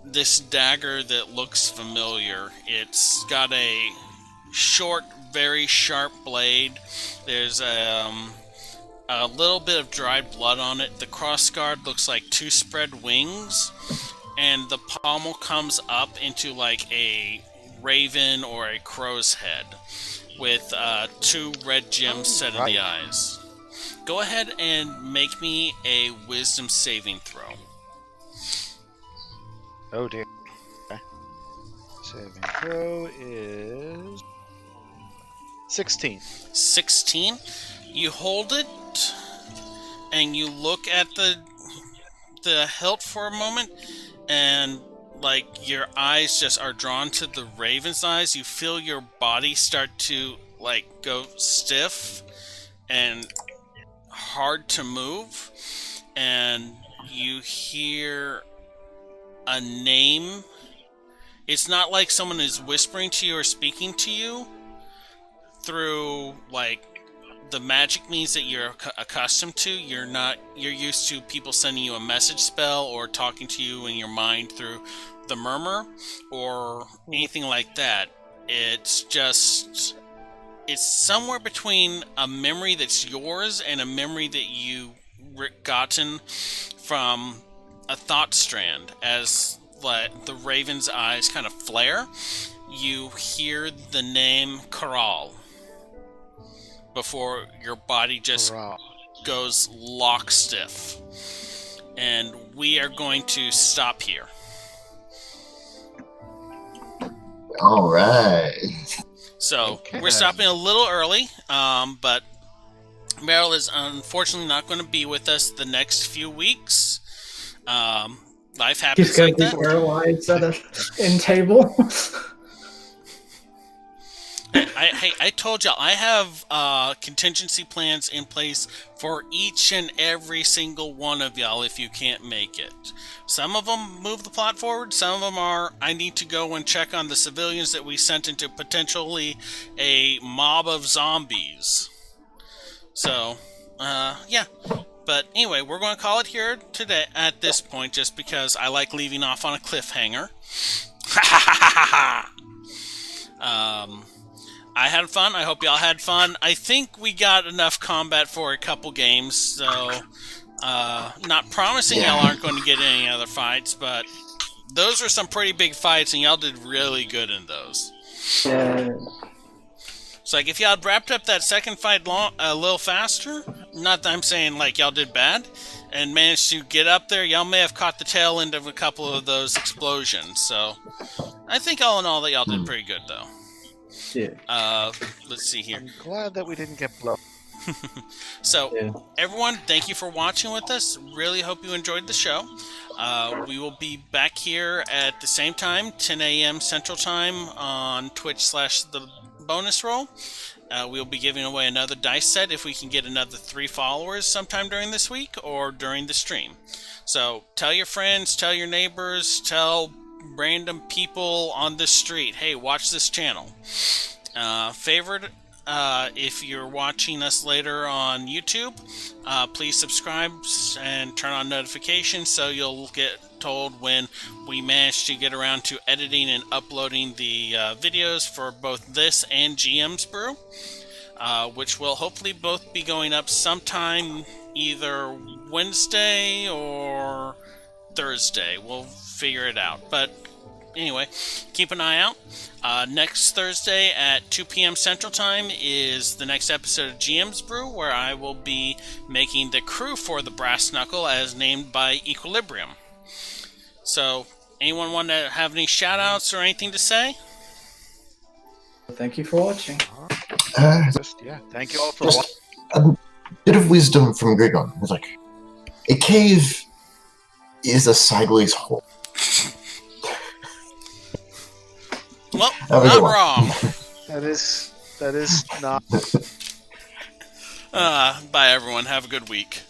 this dagger that looks familiar. It's got a short, very sharp blade. There's a little bit of dried blood on it. The crossguard looks like two spread wings, and the pommel comes up into like a raven or a crow's head with two red gems set in the eyes. Go ahead and make me a wisdom saving throw. Oh dear. Okay. Saving throw is 16. 16. You hold it and you look at the hilt for a moment, and like your eyes just are drawn to the raven's eyes. You feel your body start to like go stiff and hard to move, and you hear a name. It's not like someone is whispering to you or speaking to you through, like, the magic means that you're accustomed to. You're used to people sending you a message spell or talking to you in your mind through the murmur or anything like that. It's somewhere between a memory that's yours and a memory that you gotten from a thought strand. As the raven's eyes kind of flare, you hear the name Karal before your body just goes lock stiff. And we are going to stop here. All right. So we're stopping a little early, but Meryl is unfortunately not going to be with us the next few weeks. Life happens. He's going to be paralyzed at an end table. I told y'all I have contingency plans in place for each and every single one of y'all if you can't make it. Some of them move the plot forward. Some of them are, I need to go and check on the civilians that we sent into potentially a mob of zombies. So, yeah. But anyway, we're going to call it here today at this point just because I like leaving off on a cliffhanger. I had fun. I hope y'all had fun. I think we got enough combat for a couple games, so not promising y'all aren't going to get any other fights, but those were some pretty big fights, and y'all did really good in those. Yeah. So, like, if y'all had wrapped up that second fight a little faster, not that I'm saying, like, y'all did bad, and managed to get up there, y'all may have caught the tail end of a couple of those explosions, so I think all in all that y'all did pretty good, though. Yeah. Let's see here. I'm glad that we didn't get blown. So, everyone, thank you for watching with us. Really hope you enjoyed the show. We will be back here at the same time, 10 a.m. Central Time on Twitch/The Bonus Roll. We'll be giving away another dice set if we can get another 3 followers sometime during this week or during the stream. So, tell your friends, tell your neighbors, tell random people on the street, hey, watch this channel. Favorite, if you're watching us later on YouTube, please subscribe and turn on notifications so you'll get told when we manage to get around to editing and uploading the videos for both this and GM's Brew, which will hopefully both be going up sometime either Wednesday or Thursday. We'll figure it out. But anyway, keep an eye out. Next Thursday at 2 p.m. Central Time is the next episode of GM's Brew, where I will be making the crew for the Brass Knuckle as named by Equilibrium. So, anyone want to have any shout-outs or anything to say? Thank you for watching. Thank you all for watching. A bit of wisdom from Grigon. It's like, a cave is a sideways hole. Well, not wrong. That is not. Bye, everyone. Have a good week.